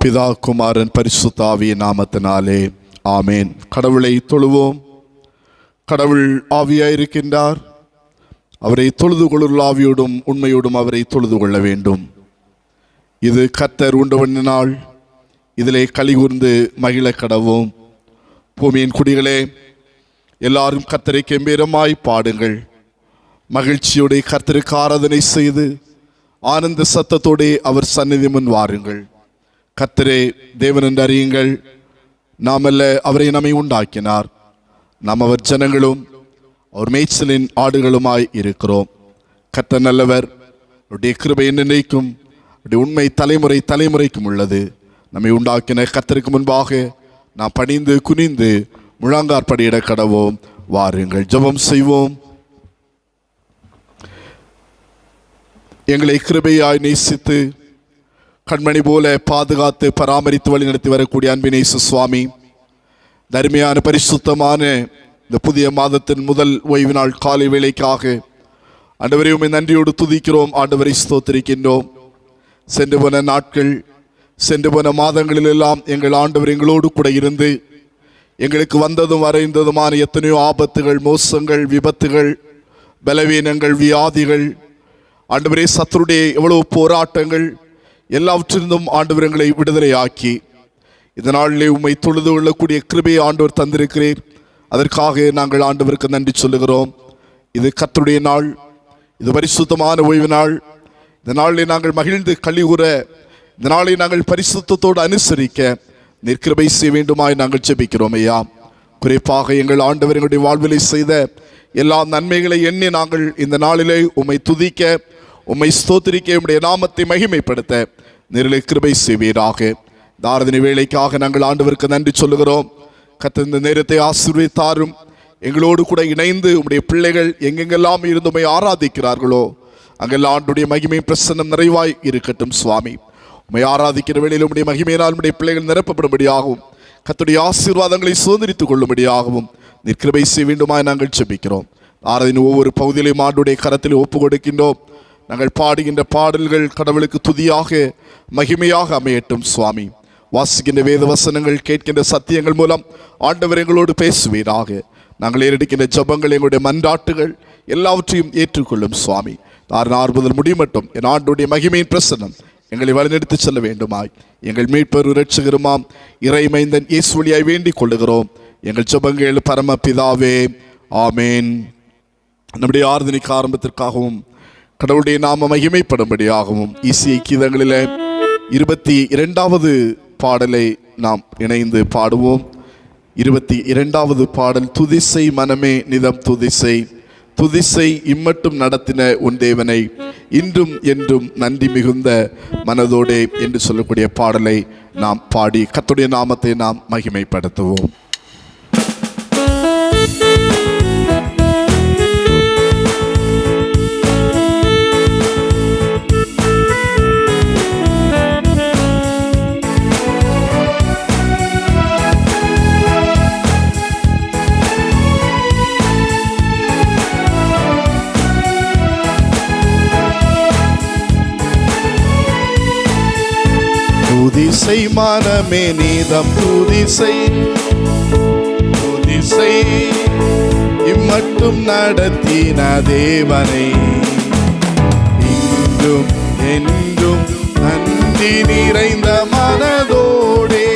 பிதா குமாரன் பரிசுத்த ஆவியின் நாமத்தினாலே ஆமேன். கடவுளை தொழுவோம். கடவுள் ஆவியாயிருக்கின்றார். அவரை தொழுது கொள்ளுள்ள ஆவியோடும் உண்மையோடும் அவரை தொழுது கொள்ள வேண்டும். இது கர்த்தர் உண்டவன் நாள், இதிலே களிகூர்ந்து மகிழ கடவோம். பூமியின் குடிகளே, எல்லாரும் கர்த்தரை கெம்பீரமாய் பாடுங்கள். மகிழ்ச்சியோடு கர்த்தருக்கு ஆராதனை செய்து ஆனந்த சத்தத்தோடு அவர் சந்நிதி முன் வாருங்கள். கர்த்தரே தேவன் என்று அறியுங்கள். நாம் அல்ல, அவரை நம்மை உண்டாக்கினார். நாம் அவர் ஜனங்களும் அவர் மேய்ச்சலின் ஆடுகளுமாய் இருக்கிறோம். கர்த்தர் நல்லவர். அவருடைய கிருபை நினைக்கும், அவருடைய உண்மை தலைமுறை தலைமுறைக்கும் உள்ளது. நம்மை உண்டாக்கின கர்த்தருக்கு முன்பாக நாம் பணிந்து குனிந்து முழங்காற்படியிட கடவோம். வாருங்கள், ஜெபம் செய்வோம். எங்களை கிருபையாய் நேசித்து கண்மணி போல பாதுகாத்து பராமரித்து வழிநடத்தி வரக்கூடிய அன்பின் இயேசு சுவாமி, தர்மையான பரிசுத்தமான இந்த புதிய மாதத்தின் முதல் ஓய்வு நாள் காலை வேளைக்காக ஆண்டவரை உம்மை நன்றியோடு துதிக்கிறோம். ஆண்டவரை ஸ்தோத்திரிக்கின்றோம். சென்று போன நாட்கள், சென்று போன மாதங்களிலெல்லாம் எங்கள் ஆண்டவர் எங்களோடு கூட இருந்து எங்களுக்கு வந்ததும் வரைந்ததுமான எத்தனையோ ஆபத்துகள், மோசங்கள், விபத்துகள், பலவீனங்கள், வியாதிகள், ஆண்டவரே சத்துருடைய எவ்வளவு போராட்டங்கள் எல்லாவற்றிலிருந்தும் ஆண்டவர் எங்களை விடுதலையாக்கி இந்த நாளிலே உம்மை தொழுது கொள்ளக்கூடிய கிருபையை ஆண்டவர் தந்திருக்கிறீர். அதற்காக நாங்கள் ஆண்டவருக்கு நன்றி சொல்லுகிறோம். இது கர்த்தருடைய நாள், இது பரிசுத்தமான ஓய்வு நாள். இந்த நாளிலே நாங்கள் மகிழ்ந்து களிகூற, இந்த நாளை நாங்கள் பரிசுத்தத்தோடு அனுசரிக்க நீர் கிருபை செய்ய வேண்டுமாய் நாங்கள் ஜெபிக்கிறோம் ஐயா. குறிப்பாக எங்கள் ஆண்டவர் எங்களுடைய வாழ்விலை செய்த எல்லா நன்மைகளை எண்ணி நாங்கள் இந்த நாளிலே உம்மை துதிக்க, உம்மை ஸ்தோத்திரிக்க, உம்முடைய நாமத்தை மகிமைப்படுத்த நீரிலே கிருபை செய்வீராக. இந்த ஆராதனை வேளைக்காக நாங்கள் ஆண்டவருக்கு நன்றி சொல்லுகிறோம். கர்த்தர் இந்த நேரத்தை ஆசீர்வதித்தாரும். எங்களோடு கூட இணைந்து உம்முடைய பிள்ளைகள் எங்கெங்கெல்லாம் இருந்து உம்மை ஆராதிக்கிறார்களோ அங்கெல்லாம் ஆண்டுடைய மகிமை பிரசன்னம் நிறைவாய் இருக்கட்டும் சுவாமி. உம்மை ஆராதிக்கிற வேளையில் உம்முடைய மகிமையினால் உம்முடைய பிள்ளைகள் நிரப்பப்படும்படியாகவும் கர்த்தருடைய ஆசீர்வாதங்களை சுதந்திரித்துக் கொள்ளும்படியாகவும் நீர் கிருபை செய்ய வேண்டுமாய் நாங்கள் ஜெபிக்கிறோம். ஆராதனை ஒவ்வொரு பகுதியிலையும் ஆண்டுடைய கரத்தில் ஒப்பு கொடுக்கின்றோம். நாங்கள் பாடுகின்ற பாடல்கள் கடவுளுக்கு துதியாக மகிமையாக அமையட்டும் சுவாமி. வாசிக்கின்ற வேத வசனங்கள், கேட்கின்ற சத்தியங்கள் மூலம் ஆண்டவர் எங்களோடு பேசுவீராக. நாங்கள் ஏறெடுக்கின்ற ஜபங்கள், எங்களுடைய மன்றாட்டுகள் எல்லாவற்றையும் ஏற்றுக்கொள்ளும் சுவாமி. ஆறுதல் முடிமட்டும் என் ஆண்டுடைய மகிமையின் பிரசன்னம் எங்களை வழிநடத்தி செல்ல வேண்டுமாய் எங்கள் மீட்பர் இரட்சகருமாம் இறைமைந்தன் இயேசு வழியாய் வேண்டிக் கொள்ளுகிறோம் எங்கள் ஜபங்கள் பரமபிதாவே, ஆமேன். நம்முடைய ஆராதனைக்கு ஆரம்பத்திற்காகவும் கடவுளுடைய நாம மகிமைப்படும்படியாகவும் இசை கீதங்களில் 22வது பாடலை நாம் இணைந்து பாடுவோம். 22வது பாடல், துதிசை மனமே நிதம் துதிசை, துதிசை இம்மட்டும் நடத்தின உன் தேவனை, இன்றும் என்றும் நன்றி மிகுந்த மனதோடே என்று சொல்லக்கூடிய பாடலை நாம் பாடி கர்த்தருடைய நாமத்தை நாம் மகிமைப்படுத்துவோம். துதிசை மனமே நீதம் துதிசை, துதிசை இம்மட்டும் நடத்தின தேவனை, இன்றும் என்றும் நன்றி நிறைந்த மனதோடே,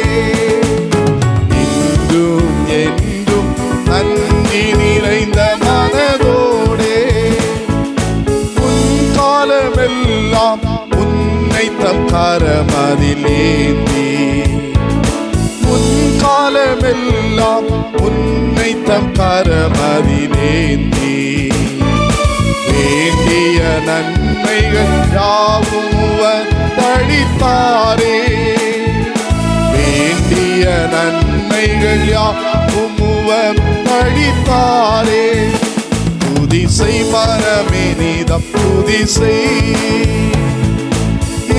இன்றும் என்றும் நன்றி நிறைந்த மனதோடே, உன் காலமெல்லாம் தம் கரமதிலேந்தி, உன் காலமெல்லாம் உன்னை தம் கரமதிலேந்தி, வேண்டிய நன்மைகள் யாவும் தடித்தாரே, வேண்டிய நன்மைகள் யாவும் தடித்தாரே. துதிசை மரமே நீதம் துதிசை,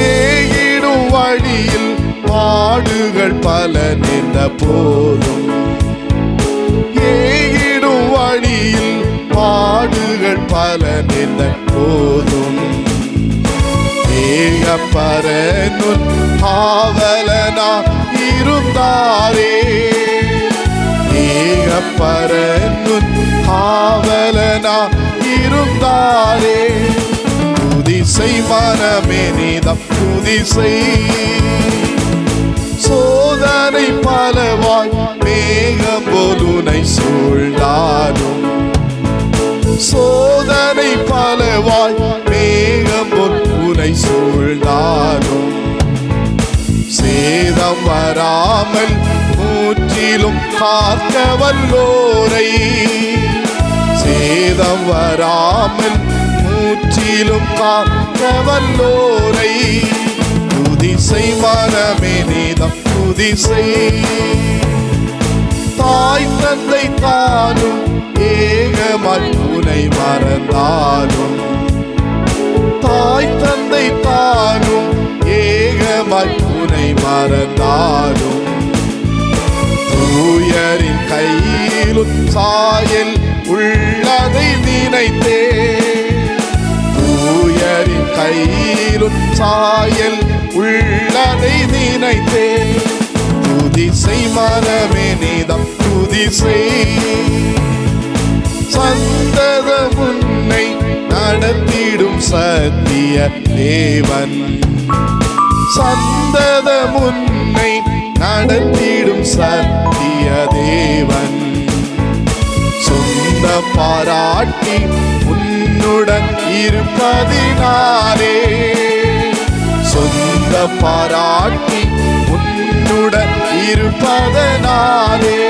ஏகிடும் வழியில் பாடுகள் பல நின்ற போதும், ஏகிடும் வழியில் பாடுகள் பல நின்ற போதும், ஏகப்பரனுன் காவலனா இருந்தாரே. ஏகப்பரனுன் காவலனா இருந்தாரே. துதிசை மனமே நீதம் துதிசை. சோதனை பலவாய் மேகம் போலுனை சூழ்ந்தாலும், சோதனை பலவாய் மேகம் போலுனை சூழ்ந்தாலும், சேதம் வராமல் முற்றிலும் காக்க வல்லோரை, சேதம் வராமல் முற்றிலும் காக்க வல்லோரை. துதிசை மனமே நீதம் துதிசை. தாய் தந்தை தானும் ஏகமாய் உனை மறந்தாலும், தாய் தந்தை தானும் ஏகமாய் உனை மறந்தாலும், தூயரின் கையிலும் சாயல் உள்ளதை நினைத்தே. தூயரின் கையிலும் சாயல் உள்ளதை நினைத்தே. துதிசை மனமே நீதம் துதிசை. சந்ததம் உன்னை நடத்திடும் சத்திய தேவன், சந்ததம் உன்னை நடத்திடும் சத்திய தேவன். சொந்த பாராட்டி உன்னுடன் இருப்பதினாலே, சொந்த பாராட்டி உன்னுடன் இருப்பதனாலே.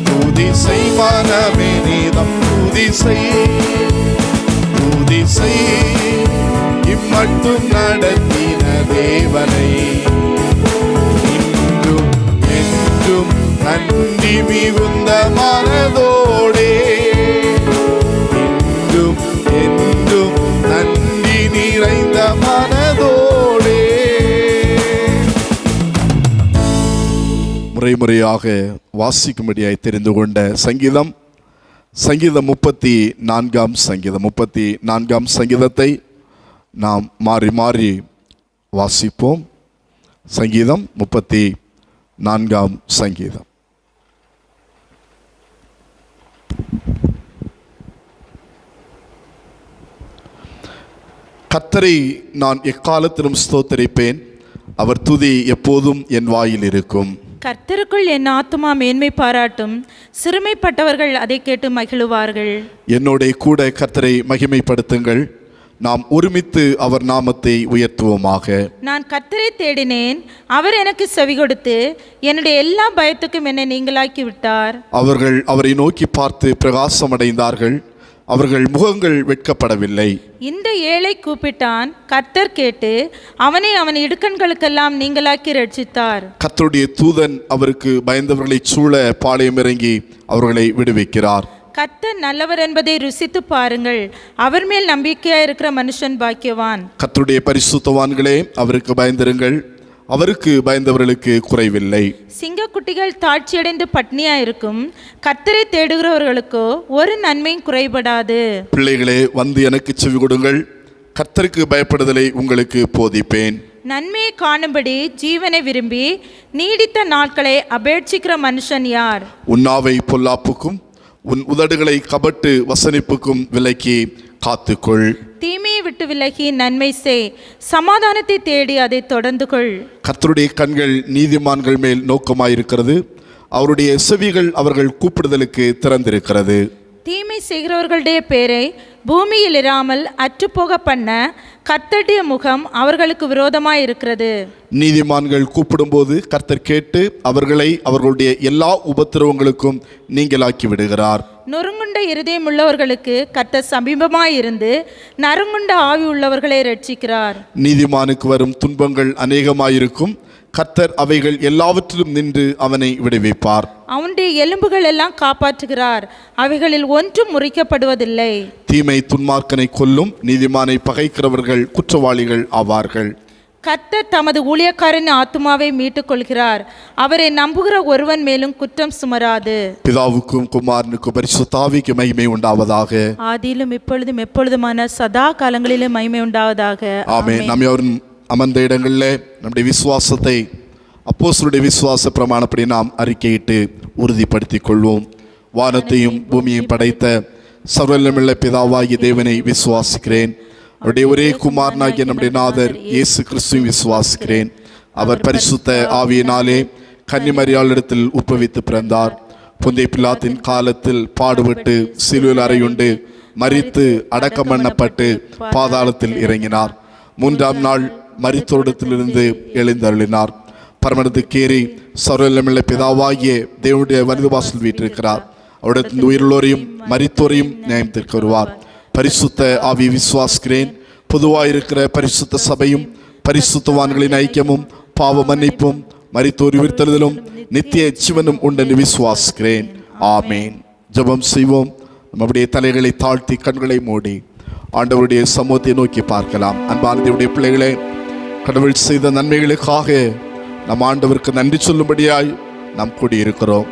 துதிசை மனமே நீதம் துதிசை. துதிசை இம்மட்டும் நடத்தின தேவனை, இன்றும் என்றும் நன்றி மிகுந்த மனதோடே, இன்றும் என்றும் நன்றி நிறைந்த மனதோடே. முறைமுறையாக வாசிக்கும்படியாய் தெரிந்து கொண்ட சங்கீதம், சங்கீதம் 34ஆம் சங்கீதம். 34ஆம் சங்கீதத்தை நாம் மாறி மாறி வாசிப்போம். சங்கீதம் 34ஆம் சங்கீதம். கர்த்தரை நான் எக்காலத்திலும் ஸ்தோத்தரிப்பேன், அவர் துதி எப்போதும் என் வாயில் இருக்கும். கர்த்தருக்குள் என் ஆத்துமா மேன்மை பாராட்டும், சிறுமைப்பட்டவர்கள் அதை கேட்டு மகிழுவார்கள். என்னோட கூட கர்த்தரை மகிமைப்படுத்துங்கள், நாம் ஒருமித்து அவர் நாமத்தை உயர்த்துவோமாக. நான் கர்த்தரை தேடினேன், அவர் எனக்கு செவி கொடுத்து என்னுடைய எல்லா பயத்துக்கும் என்னை நீங்களாக்கி விட்டார். அவர்கள் அவரை நோக்கி பார்த்து பிரகாசமடைந்தார்கள், அவர்கள் முகங்கள் வெட்கப்படவில்லை. இந்த ஏழை கூப்பிட்டான், கர்த்தர் கேட்டு அவனை அவன் இடுக்கண்களுக்கெல்லாம் நீங்களாக்கி ரட்சித்தார். கர்த்தருடைய தூதன் அவருக்கு பயந்தவர்களை சூழ பாளையம் இறங்கி அவர்களை விடுவிக்கிறார். கர்த்தர் நல்லவர் என்பதை ருசித்து பாருங்கள், அவர் மேல் நம்பிக்கையா இருக்கிற மனுஷன் பாக்கியவான். கர்த்தருடைய பரிசுத்தவான்களே, அவருக்கு பயந்திருங்கள், அவருக்கு பயந்தவர்களுக்கு குறைவில்லை. சிங்கக்குட்டிகள் தாட்சியடைந்து பட்னியா இருக்கும், கர்த்தரை தேடுகிறவர்களுக்கோ ஒரு நன்மையும் குறைபடாது. பிள்ளைகளே, வந்து எனக்கு செவி கொடுங்கள், கர்த்தருக்கு பயப்படுதலை உங்களுக்கு போதிப்பேன். நன்மையை காணும்படி ஜீவனை விரும்பி நீடித்த நாட்களை அபேட்சிக்கிற மனுஷன் யார்? உன் நாவை பொல்லாப்புக்கும் உன் உதடுகளை கபட்டு வசனிப்புக்கும் விலக்கி காத்துக்கொள். தீமையை விட்டு விலகி நன்மை செய், சமாதானத்தை தேடி அதை தொடர்ந்து கொள். கர்த்தருடைய கண்கள் நீதிமான்கள் மேல் நோக்கமாயிருக்கிறது, அவருடைய செவிகள் அவர்கள் கூப்பிடுதலுக்கு திறந்திருக்கிறது. தீமை செய்கிறவர்களுடைய பேரை பூமியில் இராமல் அற்றுப்போக பண்ண கர்த்தருடைய முகம் அவர்களுக்கு விரோதமாய் இருக்கிறது. நீதிமான்கள் கூப்பிடும்போது கர்த்தர் கேட்டு அவர்களை அவர்களுடைய எல்லா உபத்திரவங்களுக்கும் நீங்களாக்கி விடுகிறார். நொறுங்குண்ட இருதயம் உள்ளவர்களுக்கு கர்த்தர் சமீபமாயிருந்து நறுங்குண்ட ஆவி உள்ளவர்களை ரட்சிக்கிறார். நீதிமானுக்கு வரும் துன்பங்கள் அநேகமாயிருக்கும், கர்த்தர் அவைகள் எல்லாவற்றிலும் நின்று அவனை விடுவிப்பார். அவனுடைய எலும்புகள் எல்லாம் காப்பாற்றுகிறார், அவைகளில் ஒன்றும் முறிக்கப்படுவதில்லை. தீமை துன்மார்க்கனை கொல்லும், நீதிமானை பகைக்கிறவர்கள் குற்றவாளிகள் ஆவார்கள். கர்த்தர் தமது ஊழியக்காரன் ஆத்துமாவை மீட்டுக் கொள்கிறார், அவரை நம்புகிற ஒருவன் மேலும் குற்றம் சுமராது. பிதாவுக்கும் குமாரனுக்கும் பரிசுத்த ஆவிக்கு மகிமை உண்டாவதாக. ஆதியிலும் இப்பொழுதும் எப்பொழுதுமான சதா காலங்களிலும் மகிமை உண்டாவதாக. ஆமென். நாம் யாவரும் அமர்ந்த இடங்களில் நம்முடைய விசுவாசத்தை அப்போஸ்தலருடைய விசுவாச பிரமாணப்படி நாம் அறிக்கையிட்டு உறுதிப்படுத்திக் கொள்வோம். வானத்தையும் பூமியையும் படைத்த சர்வவல்லமையுள்ள பிதாவாகிய தேவனை விசுவாசிக்கிறேன். அவருடைய ஒரே குமாரனாகிய நம்முடைய நாதர் இயேசு கிறிஸ்துவை விசுவாசிக்கிறேன். அவர் பரிசுத்த ஆவியினாலே கன்னிமரியாளிடத்தில் உட்பவித்து பிறந்தார். புந்தை பிலாத்தின் காலத்தில் பாடுபட்டு சிலுவையில் அறையுண்டு மரித்து அடக்கம் பண்ணப்பட்டு பாதாளத்தில் இறங்கினார். 3ஆம் நாள் மரித்தோரிடத்திலிருந்து எழுந்தருளினார். பரமண்டத்துக்கேறி சர்வவல்லமையுள்ள பிதாவாகிய தேவனுடைய வலதுபார்சலில் வீற்றிருக்கிறார். அவருடைய உயிருள்ளோரையும் மரித்தோரையும் நியாயத்திற்கு வருவார். பரிசுத்த ஆவியை விசுவாசிக்கிறேன். பொதுவாயிருக்கிற பரிசுத்த சபையும் பரிசுத்தவான்களின் ஐக்கியமும் பாவ மன்னிப்பும் மரித்தோர் உயிர்த்தெழுதலும் நித்திய ஜீவனும் உண்டென்று விசுவாசிக்கிறேன். ஆமேன். ஜெபம் செய்வோம். நம்முடைய தலைகளை தாழ்த்தி கண்களை மூடி ஆண்டவருடைய சமூகத்தை நோக்கி பார்க்கலாம். அன்பான தேவனுடைய பிள்ளைகளே, கடவுள் செய்த நன்மைகளுக்காக நம் ஆண்டவருக்கு நன்றி சொல்லும்படியாய் நாம் கூடியிருக்கிறோம்.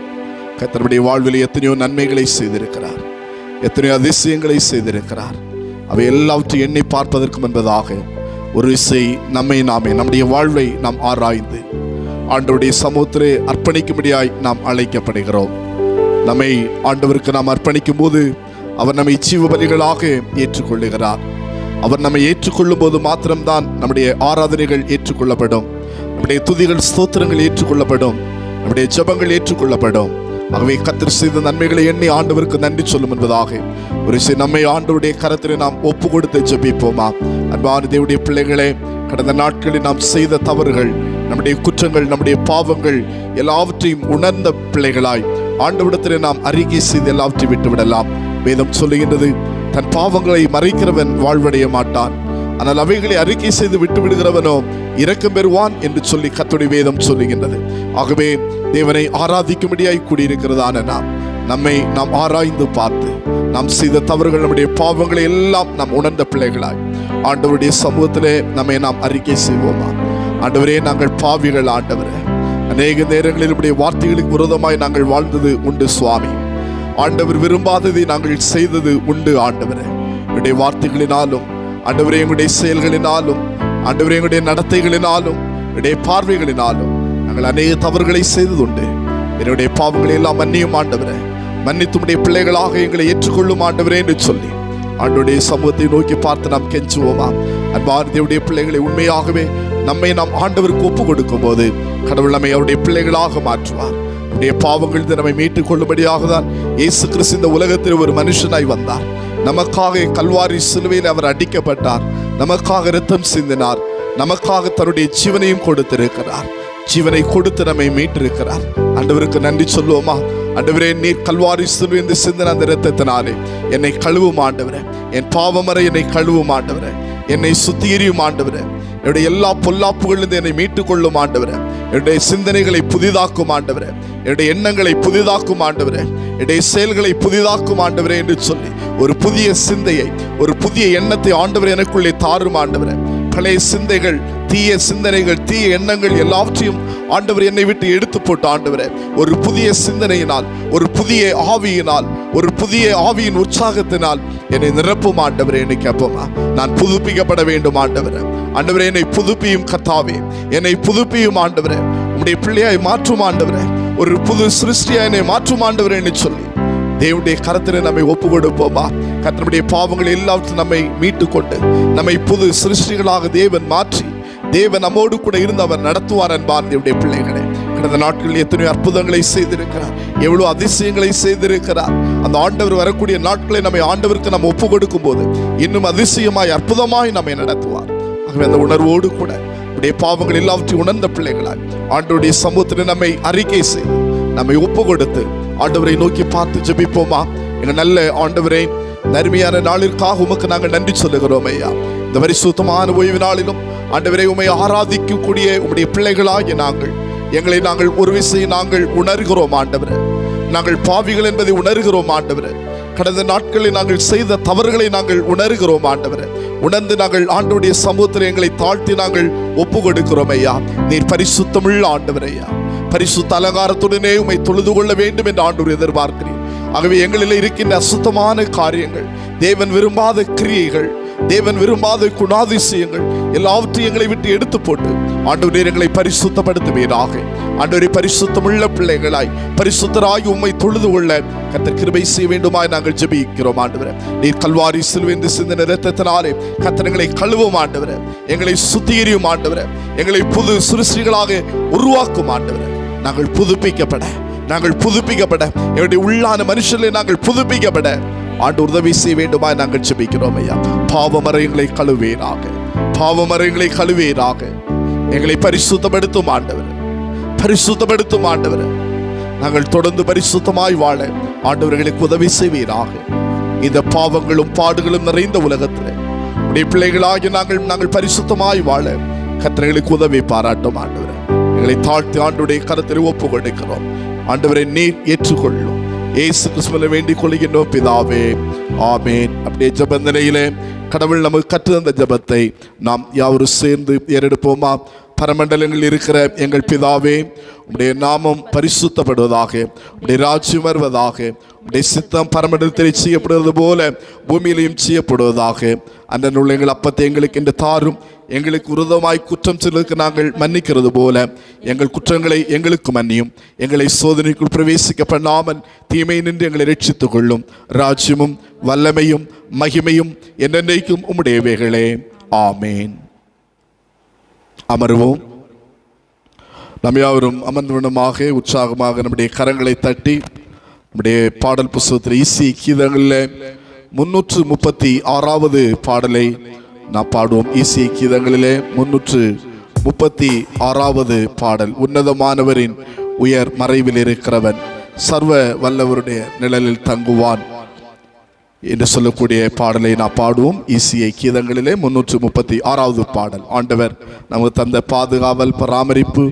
கர்த்தருடைய வாழ்வில் எத்தனையோ நன்மைகளை செய்திருக்கிறார், எத்தனையோ அதிசயங்களை செய்திருக்கிறார். அவை எல்லாவற்றையும் எண்ணி பார்ப்பதற்கு முன்பதாக ஒரு விசை நாமே நம்முடைய வாழ்வை நாம் ஆராய்ந்து ஆண்டவருடைய சமூகத்திலே அர்ப்பணிக்கும்படியாய் நாம் அழைக்கப்படுகிறோம். நம்மை ஆண்டவருக்கு நாம் அர்ப்பணிக்கும் போது அவர் நம்மை ஜீவ பலிகளாக ஏற்றுக்கொள்ளுகிறார். அவர் நம்மை ஏற்றுக்கொள்ளும் போது மாத்திரம்தான் நம்முடைய ஆராதனைகள் ஏற்றுக்கொள்ளப்படும், நம்முடைய துதிகள் ஸ்தோத்திரங்கள் ஏற்றுக்கொள்ளப்படும், நம்முடைய ஜெபங்கள் ஏற்றுக்கொள்ளப்படும். ஆகவே கர்த்தர் செய்த நன்மைகளை எண்ணி ஆண்டவருக்கு நன்றி சொல்லும் என்பதாக ஒரு நம்மை ஆண்டவருடைய கரத்திலே நாம் ஒப்பு கொடுத்து ஜெபிப்போமா? அன்பான தேவனுடைய பிள்ளைகளே, கடந்த நாட்களில் நாம் செய்த தவறுகள், நம்முடைய குற்றங்கள், நம்முடைய பாவங்கள் எல்லாவற்றையும் உணர்ந்த பிள்ளைகளாய் ஆண்டவரிடத்திலே நாம் அறிக்கை செய்து எல்லாவற்றையும் விட்டுவிடலாம். வேதம் சொல்லுகின்றது, தன் பாவங்களை மறைக்கிறவன் வாழ்வடைய மாட்டான், ஆனால் அவைகளை அறிக்கை செய்து விட்டு விடுகிறவனோ இரக்கம் பெறுவான் என்று சொல்லி கர்த்தருடைய வேதம் சொல்லுகின்றது. ஆகவே தேவனை ஆராதிக்கும்படியாய் கூடியிருக்கிறதான நாம் ஆராய்ந்து பார்த்து நாம் செய்த தவறுகள், நம்முடைய பாவங்களை எல்லாம் நாம் உணர்ந்த பிள்ளைகளாய் ஆண்டவருடைய சமூகத்திலே நாம் அறிக்கை செய்வோமா? ஆண்டவரே, நாங்கள் பாவிகள். ஆண்டவரே, அநேக நேரங்களில் நம்முடைய வார்த்தைகளுக்கு விரோதமாய் நாங்கள் வாழ்ந்தது உண்டு சுவாமி. ஆண்டவர் விரும்பாததை நாங்கள் செய்தது உண்டு. ஆண்டவரே, என்னுடைய வார்த்தைகளினாலும், ஆண்டவரே எங்களுடைய செயல்களினாலும், ஆண்டவரே எங்களுடைய நடத்தைகளினாலும், என்னுடைய பார்வைகளினாலும் நாங்கள் அநேக தவறுகளை செய்ததுண்டு. என்னுடைய பாவங்களை எல்லாம் மன்னியும் ஆண்டவரே, மன்னித்துடைய பிள்ளைகளாக எங்களை ஏற்றுக்கொள்ளும் ஆண்டவரே என்று சொல்லி ஆண்டவருடைய சமூகத்தை நோக்கி பார்த்து நாம் கெஞ்சுவோமா? அன்பான தேவனுடைய பிள்ளைகளை, உண்மையாகவே நம்மை நாம் ஆண்டவருக்கு ஒப்பு கொடுக்கும் போது கடவுள் நம்மை அவருடைய பிள்ளைகளாக மாற்றுவார். நம்முடைய பாவங்கள் நம்மை மீட்டுக் கொள்ளும்படியாக தான் இயேசு கிறிஸ்து இந்த உலகத்தில் ஒரு மனுஷனாய் வந்தார். நமக்காக கல்வாரி சிலுவையில் அவர் அடிக்கப்பட்டார், நமக்காக இரத்தம் சிந்தினார், நமக்காக தன்னுடைய ஜீவனையும் கொடுத்திருக்கிறார். ஜீவனை கொடுத்து நம்மை மீட்டிருக்கிறார். ஆண்டவருக்கு நன்றி சொல்லுவோமா? ஆண்டவரே, நீர் கல்வாரி சிலுவையில் சிந்தின அந்த இரத்தத்தினாலே என்னை கழுவும் ஆண்டவரே, என் பாவமறை என்னை கழுவும் ஆண்டவரே, என்னை சுத்திகரியும் ஆண்டவரே, என்னுடைய எல்லா பொல்லாப்புகளிலிருந்து என்னை மீட்டுக் கொள்ளும் ஆண்டவரே, என்னுடைய சிந்தனைகளை புதிதாக்கும் ஆண்டவரே, என்னுடைய எண்ணங்களை புதிதாக்கும் ஆண்டவரே, என்னுடைய செயல்களை புதிதாக்கும் ஆண்டவரே என்று சொல்லி ஒரு புதிய சிந்தையை, ஒரு புதிய எண்ணத்தை ஆண்டவர் எனக்குள்ளே தாரும் ஆண்டவரே. பழைய சிந்தைகள், தீய சிந்தனைகள், தீய எண்ணங்கள் எல்லாவற்றையும் ஆண்டவர் என்னை விட்டு எடுத்து போட்டு ஆண்டவரே, ஒரு புதிய சிந்தனையினால், ஒரு புதிய ஆவியினால், ஒரு புதிய ஆவியின் உற்சாகத்தினால் என்னை நிரப்பும் ஆண்டவரே. என்னை கேட்போமா? நான் புதுப்பிக்கப்பட வேண்டும் ஆண்டவரே. ஆண்டவரே, என்னை புதுப்பியும் கர்த்தாவே, என்னை புதுப்பியும் ஆண்டவரே. உம்முடைய பிள்ளையாய் மாற்றும் ஆண்டவரே, ஒரு புது சிருஷ்டியாய் என்னை மாற்றும் ஆண்டவரே என்று சொல்லி தேவனுடைய கரத்திலே நம்மை ஒப்பு கொடுப்போமா? கர்த்தருடைய பாவங்கள் எல்லாவற்றையும் நம்மை மீட்டு கொண்டு நம்மை புது சிருஷ்டிகளாக தேவன் மாற்றி, தேவன் நம்மோடு கூட இருந்து அவர் நடத்துவார். அன்பான தேவனுடைய பிள்ளைகளே, கடந்த நாட்களில் எத்தனையோ அற்புதங்களை செய்திருக்கிறார், எவ்வளவு அதிசயங்களை செய்திருக்கிறார். அந்த ஆண்டவர் வரக்கூடிய நாட்களை நம்மை ஆண்டவருக்கு நம்ம ஒப்பு கொடுக்கும் போது இன்னும் அதிசயமாய் அற்புதமாய் நம்மை நடத்துவார். ஆகவே அந்த உணர்வோடு கூட நம்முடைய பாவங்கள் எல்லாவற்றையும் உணர்ந்த பிள்ளைகளாய் ஆண்டவருடைய சமூகத்தில் நம்மை அறிக்கை செய்து நம்மை ஒப்பு கொடுத்து ஆண்டவரை நோக்கி பார்த்து ஜெபிப்போமா? எங்க நல்ல ஆண்டவரே, நன்மையான நாளிற்காக உமக்கு நாங்கள் நன்றி சொல்லுகிறோம் ஐயா. இந்த பரிசுத்தமான ஓய்வு நாளிலும் ஆண்டவரை உம்மை ஆராதிக்கக்கூடிய உம்முடைய பிள்ளைகளாகிய நாங்கள் ஒரு விஷயம் நாங்கள் உணர்கிறோம் ஆண்டவரே. நாங்கள் பாவிகள் என்பதை உணர்கிறோம் ஆண்டவரே. கடந்த நாட்களில் நாங்கள் செய்த தவறுகளை நாங்கள் உணர்கிறோம் ஆண்டவரே. உணர்ந்து நாங்கள் ஆண்டவருடைய சமூகத்தில் எங்களை தாழ்த்தி நாங்கள் ஒப்பு கொடுக்கிறோம் ஐயா. நீர் பரிசுத்தமுள்ள ஆண்டவர் ஐயா. பரிசுத்த அலங்காரத்துடனே உம்மை தொழுது கொள்ள வேண்டும் என்று ஆண்டவர் எதிர்பார்க்கிறீர். ஆகவே எங்களில் இருக்கின்ற அசுத்தமான காரியங்கள், தேவன் விரும்பாத கிரியைகள், தேவன் விரும்பாத குணாதிசயங்கள் எல்லாவற்றையும் எங்களை விட்டு எடுத்து போட்டு ஆண்டவரே எங்களை பரிசுத்தப்படுத்துவீராக. ஆண்டவரே பரிசுத்தமுள்ள பிள்ளைகளாய் பரிசுத்தராய் உம்மை தொழுது கொள்ள கர்த்தர் கிருபை செய்ய வேண்டுமாய் நாங்கள் ஜெபிக்கிறோம். ஆண்டவரே நீர் கல்வாரி சிலுவையில் சிந்தின இரத்தத்தினாலே கர்த்தர் எங்களை கழுவும் ஆண்டவரே, எங்களை சுத்திகரியும் ஆண்டவரே, எங்களை புது சிருஷ்டிகளாக உருவாக்கும் ஆண்டவரே. நாங்கள் புதுப்பிக்கப்பட எங்களுடைய உள்ளான மனுஷனை நாங்கள் புதுப்பிக்கப்பட ஆண்டு உதவி செய்ய வேண்டுமாய் நாங்கள் ஜெபிக்கிறோம் ஐயா. பாவமறைகளை கழுவேராக, எங்களை பரிசுத்தப்படுத்தும் ஆண்டவரே, நாங்கள் தொடர்ந்து பரிசுத்தமாய் வாழ ஆண்டவர்களுக்கு உதவி செய்வீராக. இந்த பாவங்களும் பாடுகளும் நிறைந்த உலகத்தில் உடைய பிள்ளைகளாகி நாங்கள் பரிசுத்தமாய் வாழ கர்த்தர்களுக்கு உதவி பாராட்டும் ஆண்டவரே. எங்களை தாழ்த்தி ஆண்டுடைய கரத்தில் ஒப்பு கொடுக்கிறோம் ஆண்டவரை. நீர் ஏற்றுக்கொள்ளும் இயேசு கிறிஸ்துவிலே வேண்டிக் கொள்கின்றோம் பிதாவே, ஆமேன். அப்படியே ஜெப நிலையிலே கடவுள் நமக்கு கற்று தந்த ஜெபத்தை நாம் யாவரும் சேர்ந்து ஏறெடுப்போமா? பரமண்டலங்களில் இருக்கிற எங்கள் பிதாவே, உம்முடைய நாமம் பரிசுத்தப்படுவதாக, உம்முடைய ராஜ்யம் வருவதாக, உம்முடைய சித்தம் பரமண்டலத்தில் செய்யப்படுவது போல பூமியிலையும் செய்யப்படுவதாக. அன்றனுள்ள எங்கள் அப்பத்தை எங்களுக்கு என்று தாரும். எங்களுக்கு விரோதமாய் குற்றம் செய்வதற்கு நாங்கள் மன்னிக்கிறது போல எங்கள் குற்றங்களை எங்களுக்கு மன்னியும். எங்களை சோதனைக்குள் பிரவேசிக்க பண்ணாமல் தீமை நின்று எங்களை ரட்சித்துக் கொள்ளும். ராஜ்யமும் வல்லமையும் மகிமையும் என்றென்றைக்கும் உம்முடையவைகளே, ஆமேன். அமர்வோம். நாம் யாவரும் அமர்ந்தவனமாக உற்சாகமாக நம்முடைய கரங்களை தட்டி நம்முடைய பாடல் புஸ்தகத்தில் இசை கீதங்களில் 336வது பாடலை நாம் பாடுவோம். இசை கீதங்களிலே 336வது பாடல். உன்னதமானவரின் உயர் மறைவில் இருக்கிறவன் சர்வ வல்லவருடைய நிழலில் தங்குவான் என்று சொல்லக்கூடிய பாடலை நாம் பாடுவோம். இசையை கீதங்களிலே 336வது பாடல். ஆண்டவர் நமக்கு தந்த பாதுகாவல், பராமரிப்பு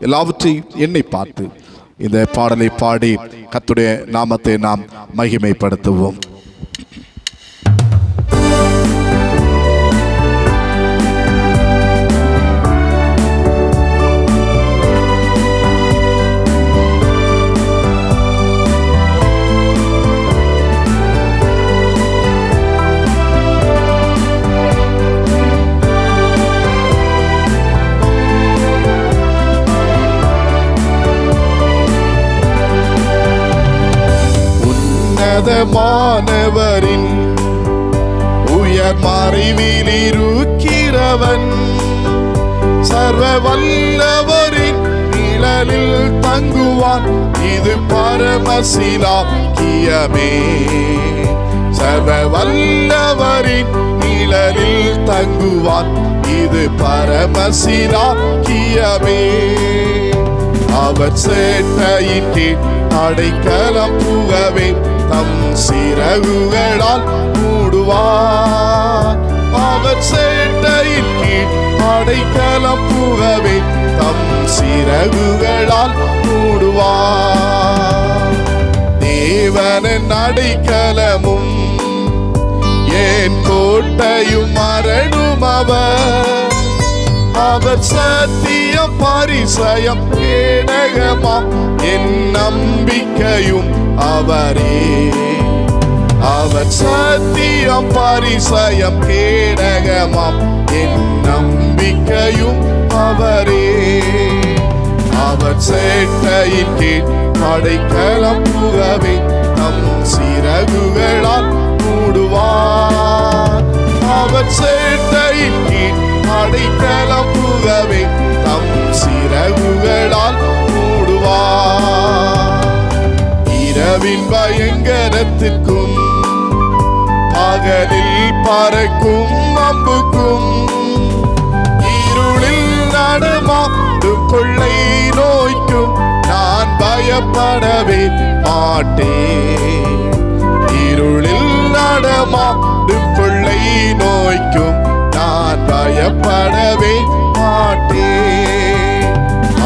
எல்லாவற்றையும் எண்ணி பார்த்து இந்த பாடலை பாடி கர்த்தருடைய நாமத்தை நாம் மகிமைப்படுத்துவோம். மாணவரின் உயர் மறைவில் இருக்கிறவன் சர்வ வல்லவரின் நிழலில் தங்குவான். இது பரமசிலாக்கியமே. சர்வ வல்லவரின் நிழலில் தங்குவான். இது பரமசிலாக்கியமே. அவர் சேட்டையின் கீழ் அடைக்கலம் புகவே தம் சிறகுகளால் மூடுவார். அவர் சேட்டையின் கீழ் அடைக்கலம் புகவே தம் சிறகுகளால் மூடுவார். தேவனின் அடைக்கலமும் என் கோட்டையும் அரணும் அவர். அவர் சத்தியம் பரிசயம் கேடகமாம் என் நம்பிக்கையும் அவரே. அவர் சத்தியம் பரிசயம் கேடகமாம் என் நம்பிக்கையும் அவரே. அவர் சேட்டையின் கீழ் அடைக்கலம் புகவே தம் சிறகுகளால் மூடுவார். அவர் சேட்டையின் கீழ் அடைக்கலம் புகவே தம் சிறகுகளால் மூடுவார். இரவின் பயங்கரத்துக்கும் பகலில் பறக்கும் அம்புக்கும் இருளில் நடமாடும் கொள்ளை நோய்க்கும் நான் பயப்படவே மாட்டேன். இருளில் நடமாடும் கொள்ளை நோய்க்கும் நான் பயப்படவே மாட்டேன்.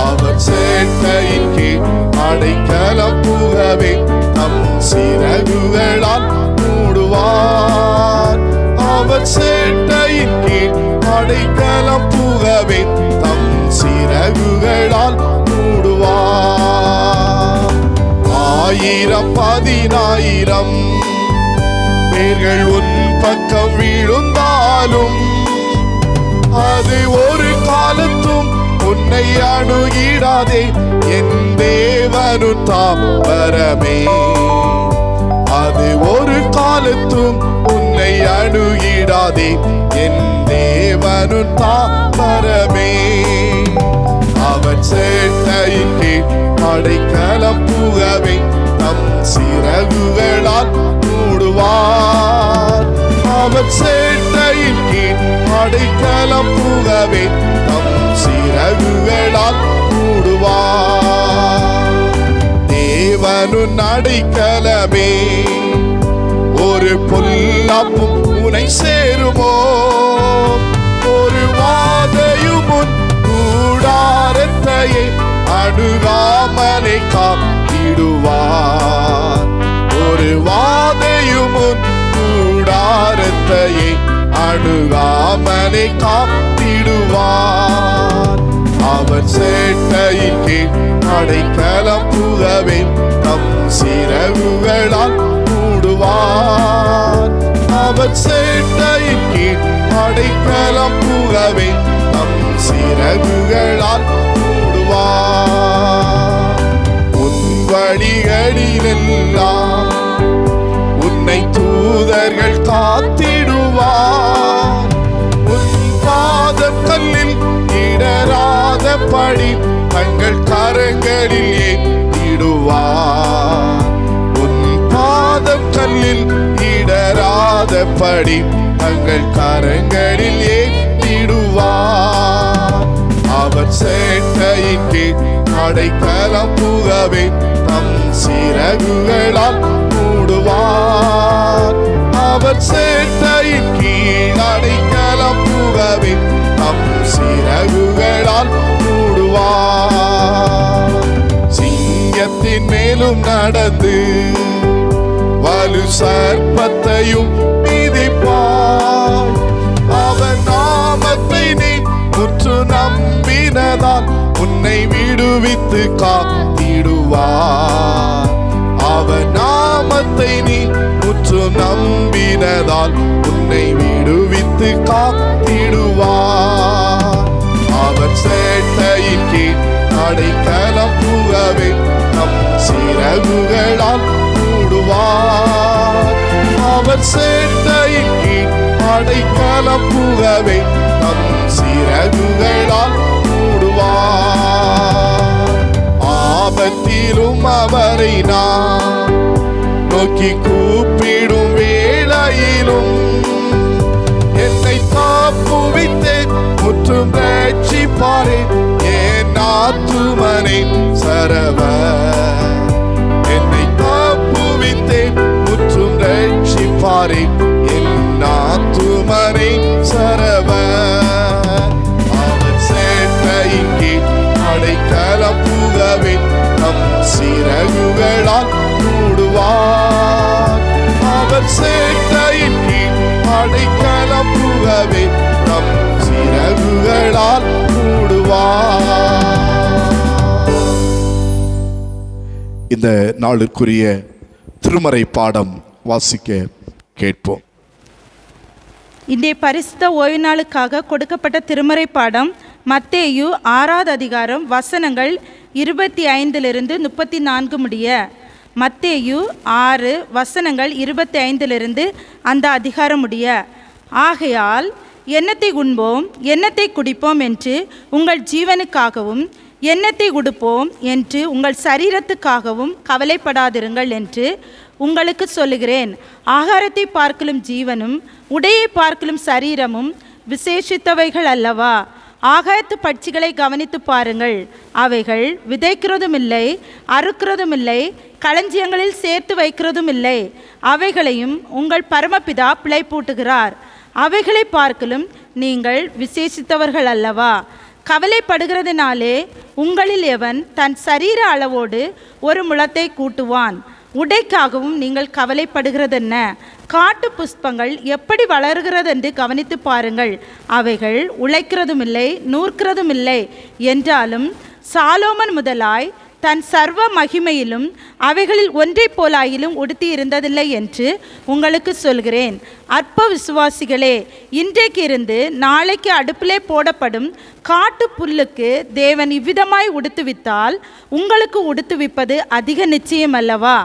அவர் சேட்டையின் கீழ் அடைக்கலம் புகவே தம் சிறகுகளால் மூடுவார். அவர் சேட்டையின் கீழ் அடைக்கலம் புகவே தம் சிறகுகளால் மூடுவார். 1000 10,000 பேர்கள் உன் பக்கம் விழுந்தார் வந்தாலும் அது ஒரு காலத்தும் உன்னை அணுகிடாதே. என் தேவனு தாமரமே, அது ஒரு காலத்தும் உன்னை அணுகிடாதே. என் தேவனு தாமரமே, அவன் சேட்டையின் கீழ் அடைக்கலம் புகவே தம் சிறகுகளால் மூடுவார். அவன் சேட்டையின் கீழ் அடைக்கலம் புகவே தம் சிறகுகளால் மூடுவார். தேவனு அடைக்கலமே, ஒரு பொல்லாப்பும் உன்னை சேருமோ? ஒரு வாதையும் உன் கூடாரத்தையே அணுகாமலே காத்திடுவார். ஒரு வாதையும் உன் கூடாரத்தையே அணுகாமலே காத்திடுவார். அவர் சேட்டையின் கீழ் அடைக்கலம் புகவே தம் சிறகுகளால் மூடுவார். அவர் சேட்டையின் கீழ் அடைக்கலம் புகவே தம் சிறகுகளால் மூடுவார். உன் வழிகளிலெல்லாம் உன்னை தூதர்கள் காத்திடுவார். உன் பாதம் கல்லில் இடராதபடி தங்கள் கரங்களில் ஏற்றிடுவார். உன் பாதம் கல்லில் இடராதபடி தங்கள் கரங்களில் ஏற்றிடுவார். அவர் சேட்டையின் கீழ் அடைக்கலம் புகவே தம் சிறகுகளால் மூடுவார். அவர் சேட்டையின் கீழ் அடைக்கலம் புகவே தம் சிறகுகளால் மூடுவார். சிங்கத்தின் மேலும் நடந்து வலு சர்ப்பத்தையும் மிதிப்பார். அவன் நாமத்தை நீ முற்று நம்பினதால் உன்னை விடுவித்து காத்திடுவார். அவன் நாமத்தை நீ முற்று நம்பினதால் உன்னை விடுவித்து காத்திடுவார். அவர் சேட்டையின் கீழ் அடைக்கலம் புகவே நம் சிறகுகளால் மூடுவார். அவர் சேட்டையின் கீழ் அடைக்கலம் புகவே நம் சிறகுகளால் மூடுவார். ஆபத்திலும் அவரை நான் நோக்கி கூப்பிடும் வேளையிலும் என்னை காப்புவித்தே முற்றும் ரட்சிப்பாரே. என் ஆத்துமனை சரவர் என்னை காப்புவித்தே முற்றும் ரட்சிப்பாரே. என் ஆத்துமனை சரவர் அவர் சேட்டையின் கீழ் அடைக்கலம் புகவே நம் சிறகுகளால் மூடுவார். அவர் சேட்டையின் கீழ் அடைக்கலம் புகவே நம் சிறகுகளால் மூடுவார். இந்த நாளுக்குரிய திருமறை பாடம் வாசிக்க கேட்போம். இன்றைய பரிசுத்த ஓய்வு நாளுக்காக கொடுக்கப்பட்ட திருமறை பாடம் மத்தேயு 6வது அதிகாரம் வசனங்கள் 25 34 முடிய. மத்தேயு 6 வசனங்கள் 25 அந்த அதிகாரம் முடிய. ஆகையால் எண்ணத்தை உண்போம் எண்ணத்தை குடிப்போம் என்று உங்கள் ஜீவனுக்காகவும் எண்ணத்தை உடுப்போம் என்று உங்கள் சரீரத்துக்காகவும் கவலைப்படாதிருங்கள் என்று உங்களுக்கு சொல்லுகிறேன். ஆகாரத்தை பார்க்கலும் ஜீவனும் உடையை பார்க்கலும் சரீரமும் விசேஷித்தவைகள் அல்லவா? ஆகாயத்து பட்சிகளை கவனித்து பாருங்கள். அவைகள் விதைக்கிறதும் இல்லை, அறுக்கிறதும் இல்லை, களஞ்சியங்களில் சேர்த்து வைக்கிறதும் இல்லை. அவைகளையும் உங்கள் பரமபிதா பிழைப்பூட்டுகிறார். அவைகளை பார்க்கலும் நீங்கள் விசேஷித்தவர்கள் அல்லவா? கவலைப்படுகிறதுனாலே உங்களில் எவன் தன் சரீர அளவோடு ஒரு முழத்தை கூட்டுவான்? உடைக்காகவும் நீங்கள் கவலைப்படுகிறதென்ன? காட்டு புஷ்பங்கள் எப்படி வளர்கிறதென்று கவனித்து பாருங்கள். அவைகள் உழைக்கிறதும் இல்லை, நூற்கிறதும் இல்லை. என்றாலும் சாலோமன் முதலாய் தன் சர்வ மகிமையிலும் அவைகளில் ஒன்றைப் போலாயிலும் உடுத்தி இருந்ததில்லை என்று உங்களுக்கு சொல்கிறேன். அற்ப விசுவாசிகளே, இன்றைக்கு இருந்து நாளைக்கு அடுப்பிலே போடப்படும் காட்டு புல்லுக்கு தேவன் இவ்விதமாய் உடுத்துவித்தால் உங்களுக்கு உடுத்துவிப்பது அதிக நிச்சயம் அல்லவா?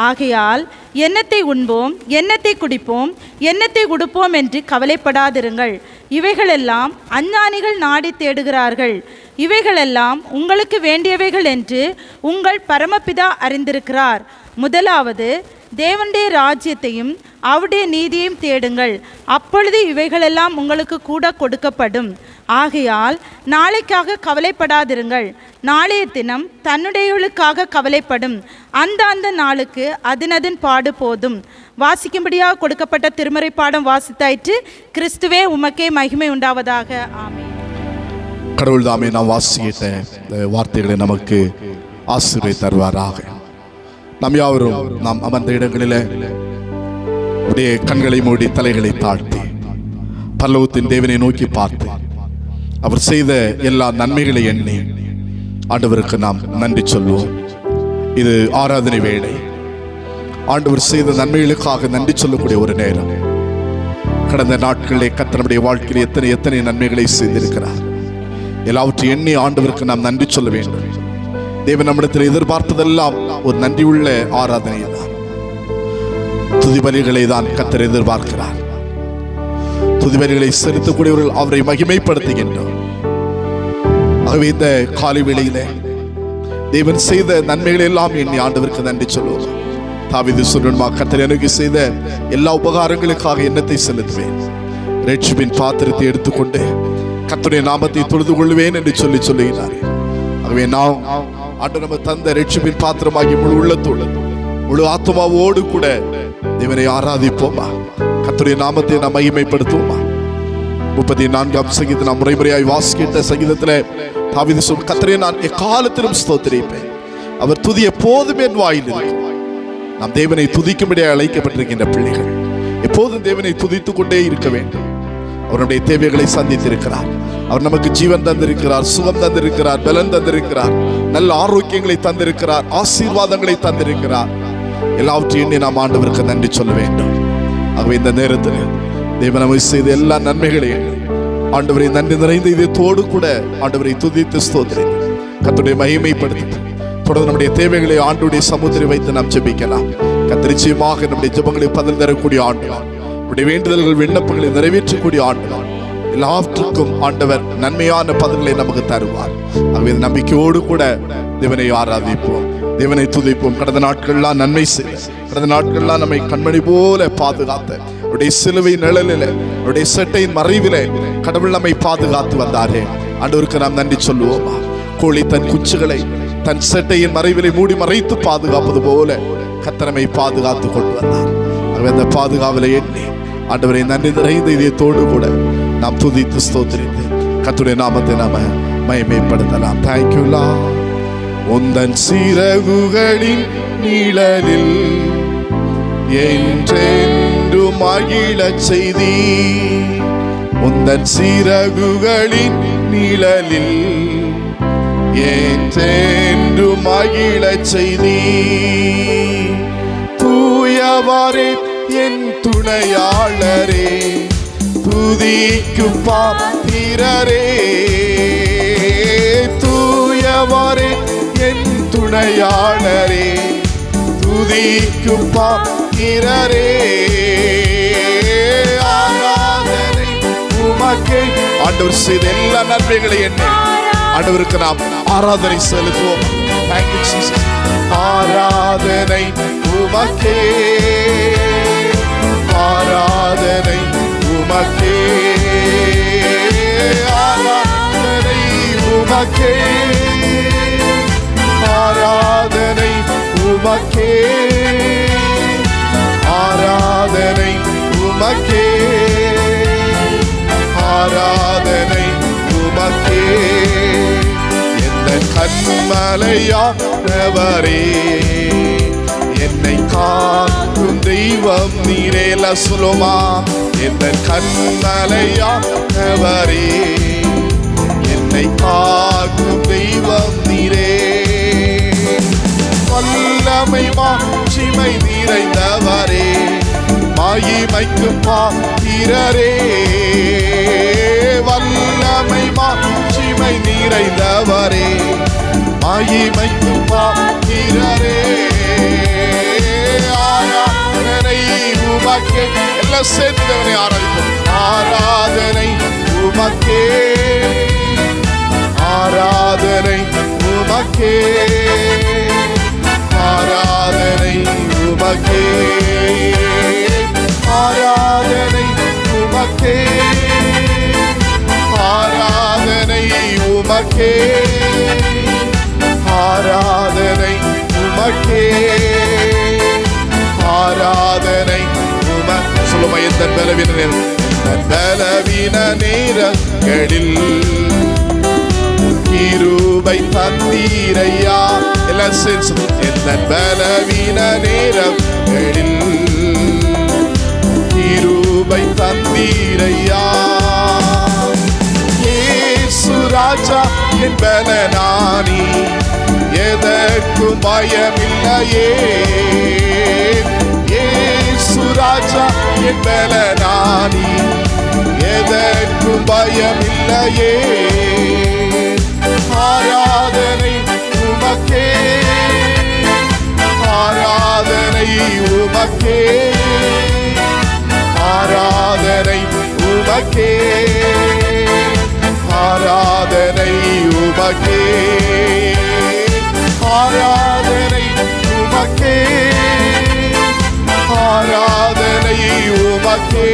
ஆகையால் என்னத்தை உண்போம், என்னத்தை குடிப்போம், என்னத்தை உடுப்போம் என்று கவலைப்படாதிருங்கள். இவைகளெல்லாம் அஞ்ஞானிகள் நாடி தேடுகிறார்கள். இவைகளெல்லாம் உங்களுக்கு வேண்டியவைகள் என்று உங்கள் பரமபிதா அறிந்திருக்கிறார். முதலாவது தேவனுடைய ராஜ்யத்தையும் அவருடைய நீதியையும் தேடுங்கள், அப்பொழுது இவைகளெல்லாம் உங்களுக்கு கூட கொடுக்கப்படும். ஆகையால் நாளைக்காக கவலைப்படாதிருங்கள். நாளைய தினம் தன்னுடையவர்களுக்காக கவலைப்படும். அந்த நாளுக்கு அதனதன் பாடு போதும். வாசிக்கும்படியாக கொடுக்கப்பட்ட திருமறை பாடம் வாசித்தாயிற்று. கிறிஸ்துவே உமக்கே மகிமை உண்டாவதாக. ஆமென். கடவுள் தாமே நாம் வாசிக்கிட்ட இந்த வார்த்தைகளை நமக்கு ஆசீர்வதித்து தருவாராக. நாம் யாவரும் நாம் அமர்ந்த இடங்களிலே அப்படியே கண்களை மூடி தலைகளை தாழ்த்தி பரலோகத்தின் தேவனை நோக்கி பார்த்து அவர் செய்த எல்லா நன்மைகளை எண்ணி ஆண்டவருக்கு நாம் நன்றி சொல்வோம். இது ஆராதனை வேளை. ஆண்டவர் செய்த நன்மைகளுக்காக நன்றி சொல்லக்கூடிய ஒரு நேரம். கடந்த நாட்களிலே கர்த்தர் நம்முடைய வாழ்க்கையில் எத்தனை எத்தனை நன்மைகளை செய்திருக்கிறார். எல்லாவற்றையும் எண்ணி ஆண்டவருக்கு நாம் நன்றி சொல்ல வேண்டும். தேவன் நம்மிடத்தில் எதிர்பார்ப்பதெல்லாம் ஒரு நன்றி உள்ள ஆராதனை தான். துதிபலிகளை தான் கர்த்தர் எதிர்பார்க்கிறார். துதிபலிகளை செலுத்தக்கூடியவர்கள் அவரை மகிமைப்படுத்துகின்றோம். ஆகவே இந்த காலை வேளையிலே தேவன் செய்த நன்மைகளை எல்லாம் எண்ணி ஆண்டவருக்கு நன்றி சொல்லுவோம். தாவீது சொல்லுமா, கர்த்தர் எனக்கு செய்த எல்லா உபகாரங்களுக்காக எண்ணத்தை செலுத்துவேன், ரட்சிப்பின் பாத்திரத்தை எடுத்துக்கொண்டு கர்த்தருடைய நாமத்தை தொழுது கொள்வேன் என்று சொல்லுகிறார். ஆகவே நாம் ஆண்டவர் நம்ம தந்த ரட்சிப்பின் பாத்திரமாகி முழு உள்ளத்தோடு முழு ஆத்மாவோடு கூட தேவனை ஆராதிப்போமா, கர்த்தருடைய நாமத்தை நாம் மகிமைப்படுத்துவோமா. 34ஆம் சங்கீதத்தை நாம் முறைமுறையாய் வாசிக்கிட்ட சங்கீதத்தில் தாவீது சொல்லும், கர்த்தரை நான் எக்காலத்திலும் ஸ்தோத்திரிப்பேன், அவர் துதி எப்போதும் என் வாயில் இருக்கும். நாம் தேவனை துதிக்கும்படியாக அழைக்கப்பட்டிருக்கின்ற பிள்ளைகள் எப்போதும் தேவனை துதித்துக் கொண்டே இருக்க வேண்டும். அவருடைய தேவைகளை சந்தித்திருக்கிறார். அவர் நமக்கு ஜீவன் தந்திருக்கிறார், சுகம் தந்திருக்கிறார், பலன் தந்திருக்கிறார், நல்ல ஆரோக்கியங்களை தந்திருக்கிறார், ஆசீர்வாதங்களை தந்திருக்கிறார். எல்லாவற்றையும் எண்ணி நாம் ஆண்டவருக்கு நன்றி சொல்ல வேண்டும். ஆகவே இந்த நேரத்தில் தேவன் நமக்கு செய்த எல்லா நன்மைகளையும் ஆண்டவரை நன்றி நிறைந்த இதயத்தோடு கூட ஆண்டவரை துதித்து ஸ்தோத்திரித்து கர்த்தருடைய மகிமைப்படுத்தி தொடர்ந்து நம்முடைய தேவைகளை ஆண்டவருடைய சமுத்திரம் வைத்து நாம் ஜெபிக்கலாம். கர்த்தர் நிச்சயமாக நம்முடைய ஜெபங்களை பதில் தரக்கூடிய ஆண்டு, நம்முடைய வேண்டுதல்கள் விண்ணப்பங்களை நிறைவேற்றக்கூடிய ஆண்டு, எல்லாவற்றுக்கும் ஆண்டவர் நன்மையான பதில்களை நமக்கு தருவார். ஆகவே நம்பிக்கையோடு கூட தேவனை ஆராதிப்போம், தேவனை துதிப்போம். கடந்த நாட்கள்லாம் நன்மை செய்ய, கடந்த நாட்கள்லாம் நம்மை கண்மணி போல பாதுகாத்த அவருடைய சிலுவை நிழலில், அவருடைய செட்டையின் மறைவிலே கடவுள் நம்மை பாதுகாத்து வந்தாரே, ஆண்டவருக்கு நாம் நன்றி சொல்லுவோமா. கோழி தன் குச்சுகளை தன் செட்டையின் மறைவிலை மூடி மறைத்து பாதுகாப்பது போல கர்த்தரை பாதுகாத்து கொண்டு வந்தார். ஆகவே அந்த பாதுகாவலை எண்ணி ஆண்டவரை நன்றி நிறைந்த இதயத்தோடு கூட நாம் துதித்து ஸ்தோத்திரித்து கர்த்தருடைய நாமத்தை நாம மகிமைப்படுத்தலாம். Thank you Lord. உந்தன் சிறகுகளின் நிழலில் என்றென்று மகிழச் செய்தி, உந்தன் சிறகுகளின் நிழலில் என்றென்று மகிழச் செய்தி. தூயவரே என் துணையாளரே, துதிக்கும் பாத்திரரே, தூயவரே என் துணையாளரே, துதிக்கும் பாத்திரரே. ஆராதனை உமக்கே. ஆண்டவர் செய்த எல்லா நன்மைகளை என்ன ஆண்டவருக்கு நாம் ஆராதனை செலுத்துவோம். Thank you, Jesus. ஆராதனை உமக்கே, ஆராதனை உமக்கே, ஆராதனை உமக்கே, ஆராதனை உமக்கே, ஆராதனை உமக்கே, ஆராதனை உமக்கே. எந்த கண்மலையானவரே, என்னை காக்கும் தெய்வம் நீரே. சொல்லுமா, எந்த கண்மலையானவரே, என்னை காக்கும் தெய்வம் நீரே. வல்லமை மாட்சிமை நிறைந்தவரே, மகிமைக்கும் பாத்திரரே. வல்லமை மாட்சிமை நிறைந்தவரே, மகிமைக்கும் பாத்திரரே. ஆராதனை உமக்கே. எல்லாம் சேர்ந்தவனை ஆராதிப்போம். ஆராதனை உமக்கே, ஆராதனை உமக்கே, ஆராதனை உமக்கே, ஆராதனை உமக்கே, ஆராதனை உமக்கே, ஆராதனை உமக்கே, ஆராதனை உமக்கே. சொல்லுமா, எந்த பலவீன நேரங்களில் கிருபை தந்தீரையா. எல்லாம் சேர்ந்து எந்த பலவீன நேரங்களில் கிருபை தந்தீரையா. இயேசு ராஜா என் பலனானி, எதற்கும் பயமில்லையே. இயேசு ராஜா என் பலனானி, எதற்கும் பயமில்லையே. ஆராதனை உமக்கே, ஆராதனை உமக்கே, ஆராதனை உமக்கே, ஆராதனை உமக்கே, ஆராதனை உமக்கே, ஆராதனை உமக்கே,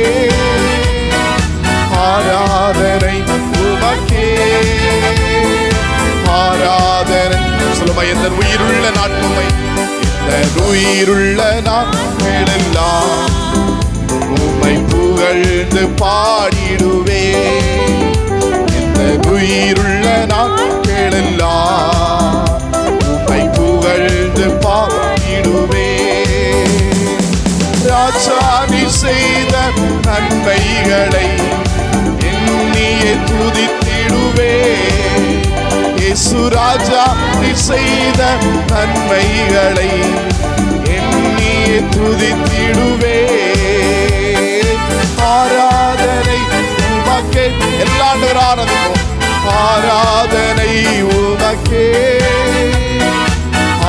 ஆராதனை உமக்கே, ஆராதனை. சொல்லுமா, எந்த உயிருள்ள நாட்களை, எந்த உயிருள்ள நாட்களெல்லாம் உம்மை புகழ்ந்து பாடிடுவே. எந்த உயிருள்ள நாட்களெல்லாம் உம்மை புகழ்ந்து பாடிடுவே. ராஜா நீ செய்த நன்மைகளை எண்ணியே துதித்திடுவே. இயேசு ராஜா நீ செய்த நன்மைகளை எண்ணியே துதித்திடுவே. ஆராதனை உமக்கே. எல்லா ஆராதனையும் ஆராதனை உமக்கே,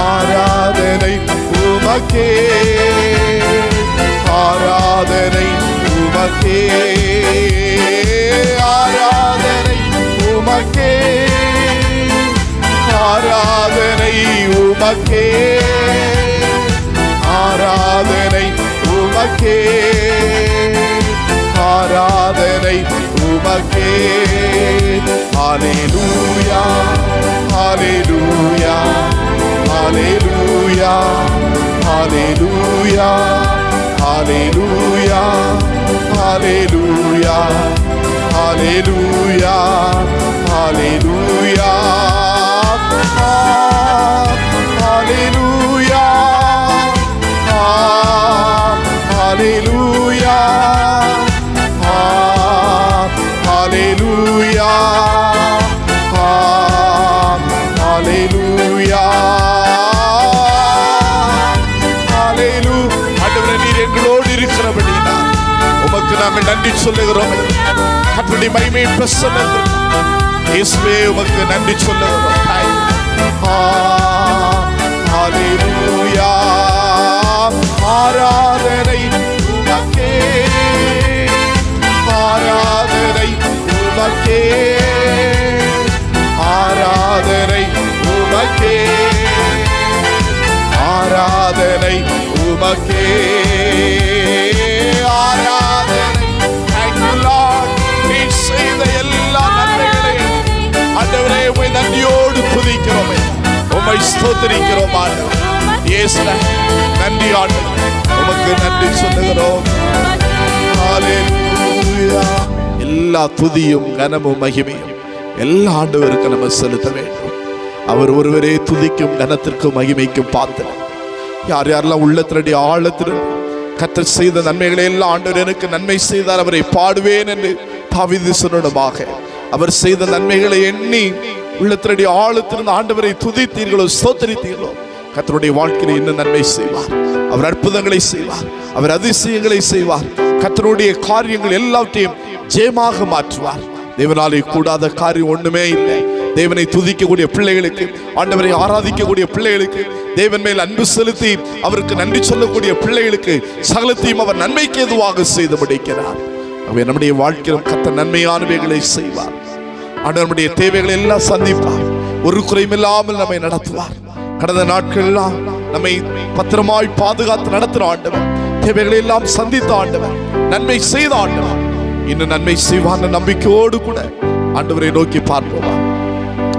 ஆராதனை உமக்கே, ஆராதனை உமக்கே, ஆராதனை உமக்கே, ஆராதனை உமக்கே, ஆராதனை உமக்கே, ஆராதனை உமக்கே. ஹல்லேலூயா, ஹல்லேலூயா, ஹல்லேலூயா, ஹல்லேலூயா, ஹல்லேலூயா, ஹல்லேலூயா, ஹல்லேலூயா, ஹல்லேலூயா, ஹல்லேலூயா, ஹல்லேலூயா, ஹல்லேலூயா, ஹல்லேலூயா, ஹல்லேலூயா. ஆண்டவரே, நீர் எங்களோடு இருக்கிறபடியினால் உமக்கு நாங்கள் நன்றி சொல்லுகிறோம். கர்த்தருடைய மகிமையின் பிரசன்னத்தில் இயேசுவே உமக்கு நன்றி சொல்லுகிறோம். ஹல்லேலூயா. ஆராதனை உமக்கே, ஆராதனை உமக்கே, ஆராதனை உமக்கே, ஆராதனை உமக்கே, ஆராதனை. Thank you Lord. நீ செய்த எல்லா நன்மைகளையும் ஆண்டவரே உம்மை நன்றியோடு துதிக்கிறோம், உம்மை ஸ்தோத்திரிக்கிறோம். ஆண்டவரே இயேசுவே நன்றி ஆண்டவரே, உமக்கு நன்றி சொல்லுகிறோம். ஹல்லேலூயா. எல்லா துதியும் கனமும் மகிமையும் எல்லா ஆண்டவருக்கு நம்ம செலுத்த வேண்டும். அவர் ஒருவரே துதிக்கும் கனத்திற்கும் மகிமைக்கும் பாத்திரம். யார் யாரெல்லாம் உள்ளத்தினுடைய ஆழத்திலும் கர்த்தர் செய்த நன்மைகளை எல்லாம் ஆண்டவர் எனக்கு நன்மை செய்தார், அவரை பாடுவேன் என்று தாவீது சொன்னதாக அவர் செய்த நன்மைகளை எண்ணி உள்ளத்தினுடைய ஆழத்திலிருந்து ஆண்டவரை துதித்தீர்களோ, ஸ்தோத்திரித்தீர்களோ, கர்த்தருடைய வாழ்க்கையில் இன்னும் நன்மை செய்வார். அவர் அற்புதங்களை செய்வார், அவர் அதிசயங்களை செய்வார். கர்த்தருடைய காரியங்கள் எல்லாவற்றையும் ஜெயமாக மாற்றுவார். தேவனாலே கூடாத காரியம் ஒண்ணுமே இல்லை. தேவனை துதிக்கக்கூடிய பிள்ளைகளுக்கு, ஆண்டவரை ஆராதிக்கக்கூடிய பிள்ளைகளுக்கு, தேவன் மேல் அன்பு செலுத்தி அவருக்கு நன்றி சொல்லக்கூடிய பிள்ளைகளுக்கு சகலத்தையும் அவர் நன்மைக்கு எதுவாக செய்து முடிக்கிறார். அவர் நம்முடைய வாழ்க்கையிலும் கர்த்தர் நன்மையானவைகளை செய்வார். ஆண்டவர் நம்முடைய தேவைகளை எல்லாம் சந்திப்பார். ஒரு குறையில்லாமல் நம்மை நடத்துவார். கடந்த நாட்களெல்லாம் நம்மை பத்திரமாய் பாதுகாத்து நடத்துகிற ஆண்டவர், தேவைகளை எல்லாம் சந்தித்த ஆண்டவர், நன்மை செய்த ஆண்டவர், இன்னும் நன்மை செய்வார் நம்பிக்கையோடு கூட ஆண்டவரை நோக்கி பார்ப்போமா?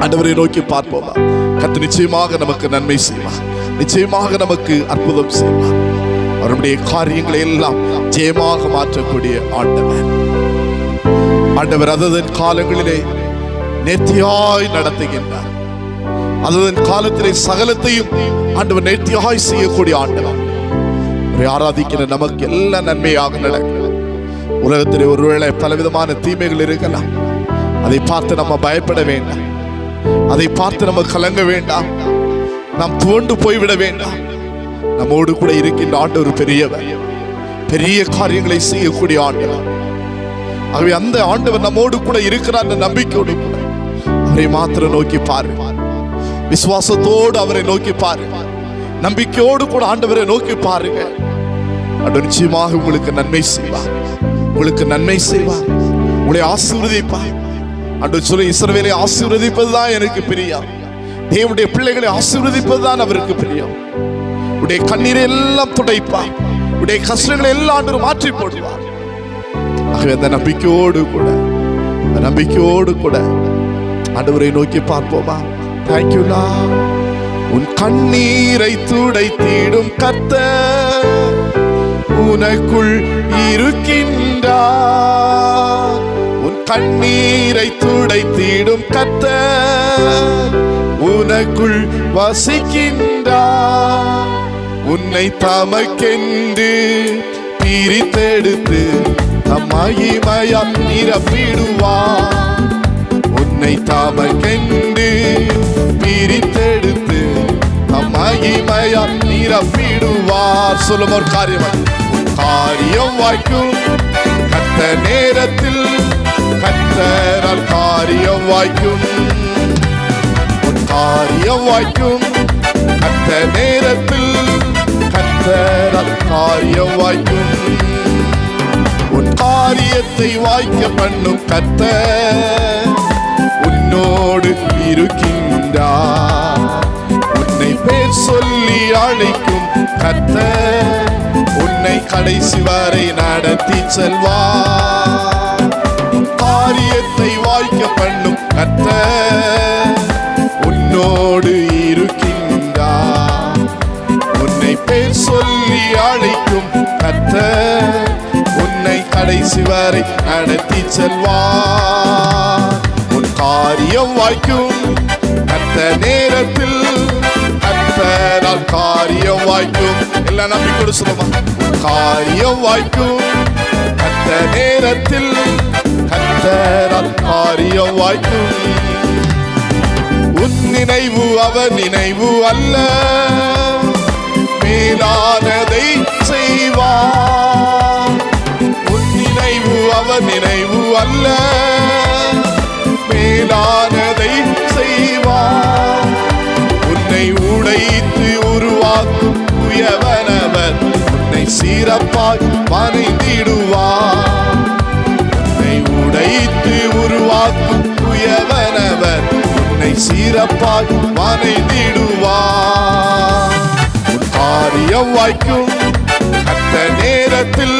ஆண்டவரை நோக்கி பார்ப்போமா? கர்த்தர் நிச்சயமாக நமக்கு நன்மை செய்வார், நிச்சயமாக நமக்கு அற்புதம் செய்வார். அவருடைய காரியங்களை எல்லாம் ஜெயமாக மாற்றக்கூடிய ஆண்டவர். ஆண்டவர் அதன் காலங்களிலே நேர்த்தியாய் நடத்துகின்றார். அதன் காலத்திலே சகலத்தையும் ஆண்டவர் நேர்த்தியாய் செய்யக்கூடிய ஆண்டவர். ஆராதிக்கிற நமக்கு எல்லாம் நன்மையாக நடக்கும். உலகத்திலே ஒருவேளை பலவிதமான தீமைகள் இருக்கலாம். அதை பார்த்து நம்ம பயப்பட வேண்டாம், அதை பார்த்து நம்ம கலங்க வேண்டாம், நாம் துவண்டு போய்விட வேண்டாம். நம்மோடு கூட இருக்கின்ற ஆண்டவர் பெரியவர், பெரிய காரியங்களை செய்யக்கூடிய ஆண்டவர். ஆகவே அந்த ஆண்டவர் நம்மோடு கூட இருக்கிறார் என்ற நம்பிக்கையோடு கூட அவரை மாத்திரம் நோக்கி பாருங்க. விசுவாசத்தோடு அவரை நோக்கி பாருங்க, நம்பிக்கையோடு கூட ஆண்டவரை நோக்கி பாருங்க. நிச்சயமாக உங்களுக்கு நன்மை செய்வார், உங்களுக்கு நன்மை செய்வார், உங்களை ஆசீர்வதிப்பார். ஆண்டவர் சொல்ல, இஸ்ரவேலை ஆசீர்வதிப்பதுதான் எனக்கு பிரியம், தேவனுடைய பிள்ளைகளை ஆசீர்வதிப்பதுதான் அவருக்கு பிரியம். உடைய கண்ணீரை எல்லாம் துடைப்பார், உடைய கஷ்டங்களை எல்லாம் ஆண்டவர் மாற்றி போடுவார். ஆகவே அந்த நம்பிக்கையோடு கூட, அந்த நம்பிக்கையோடு கூட ஆண்டவரை நோக்கி பார்ப்போமா? Thank you Lord. உன் கண்ணீரை துடைத்திடும் கர்த்தர் உனக்குள் இருக்கின்றார். உன் கண்ணீரை துடைத்திடும் கர்த்தர் உனக்குள் வசிக்கின்றார். உன்னை தமக்கென்று பிரித்தெடுத்து தம் மகிமையால் நிரப்பிடுவார். உன்னை தமக்கென்று பிரித்தெடுத்து தம் மகிமையால் நிரப்பிடுவார். சொல்லும் ஒரு காரியம், காரியம் வாய்க்கும் கர்த்தர் நேரத்தில், கர்த்தரால் காரியம் வாய்க்கும். உன் காரியம் வாய்க்கும் கர்த்தர் நேரத்தில், கர்த்தரால் காரியம் வாய்க்கும். உன் காரியத்தை வாய்க்க பண்ணும் கர்த்தர் உன்னோடு இருக்கின்றார். உன்னை பேர் சொல்லி அழைக்கும் கர்த்தர் உன்னை கடைசி வரை நடத்தி செல்வார். காரியத்தை வாய்க்க பண்ணும் கர்த்தர் உன்னோடு இருக்கின்றார். உன்னை பேர் சொல்லி அழைக்கும் கர்த்தர் உன்னை கடைசி வரை நடத்தி செல்வார். உன் காரியம் வாய்க்கும் கர்த்தர் நேரத்தில், கர்த்தரால் காரியம் வாய்க்கும். எல்லாம் நம்பிக்கை சொல்லுமா? காரியம் வாய்க்கும் கர்த்தர் நேரத்தில், கர்த்தரால் காரியம் வாய்க்கும். உன் நினைவு அவர் நினைவு அல்ல, மேலானதை செய்வார். உன் நினைவு அவர் நினைவு அல்ல, மேலானதை செய்வார். உன்னை உடைத்து உருவாக்கும் உயவனவர் உன்னை சிறப்பாய் வணைந்திடுவார். உன்னை உடைத்து உருவாக்கும் உயவனவர் உன்னை சிறப்பாய் வணைந்திடுவார். உன் காரியம் வாய்க்கும் கர்த்தர் நேரத்தில்,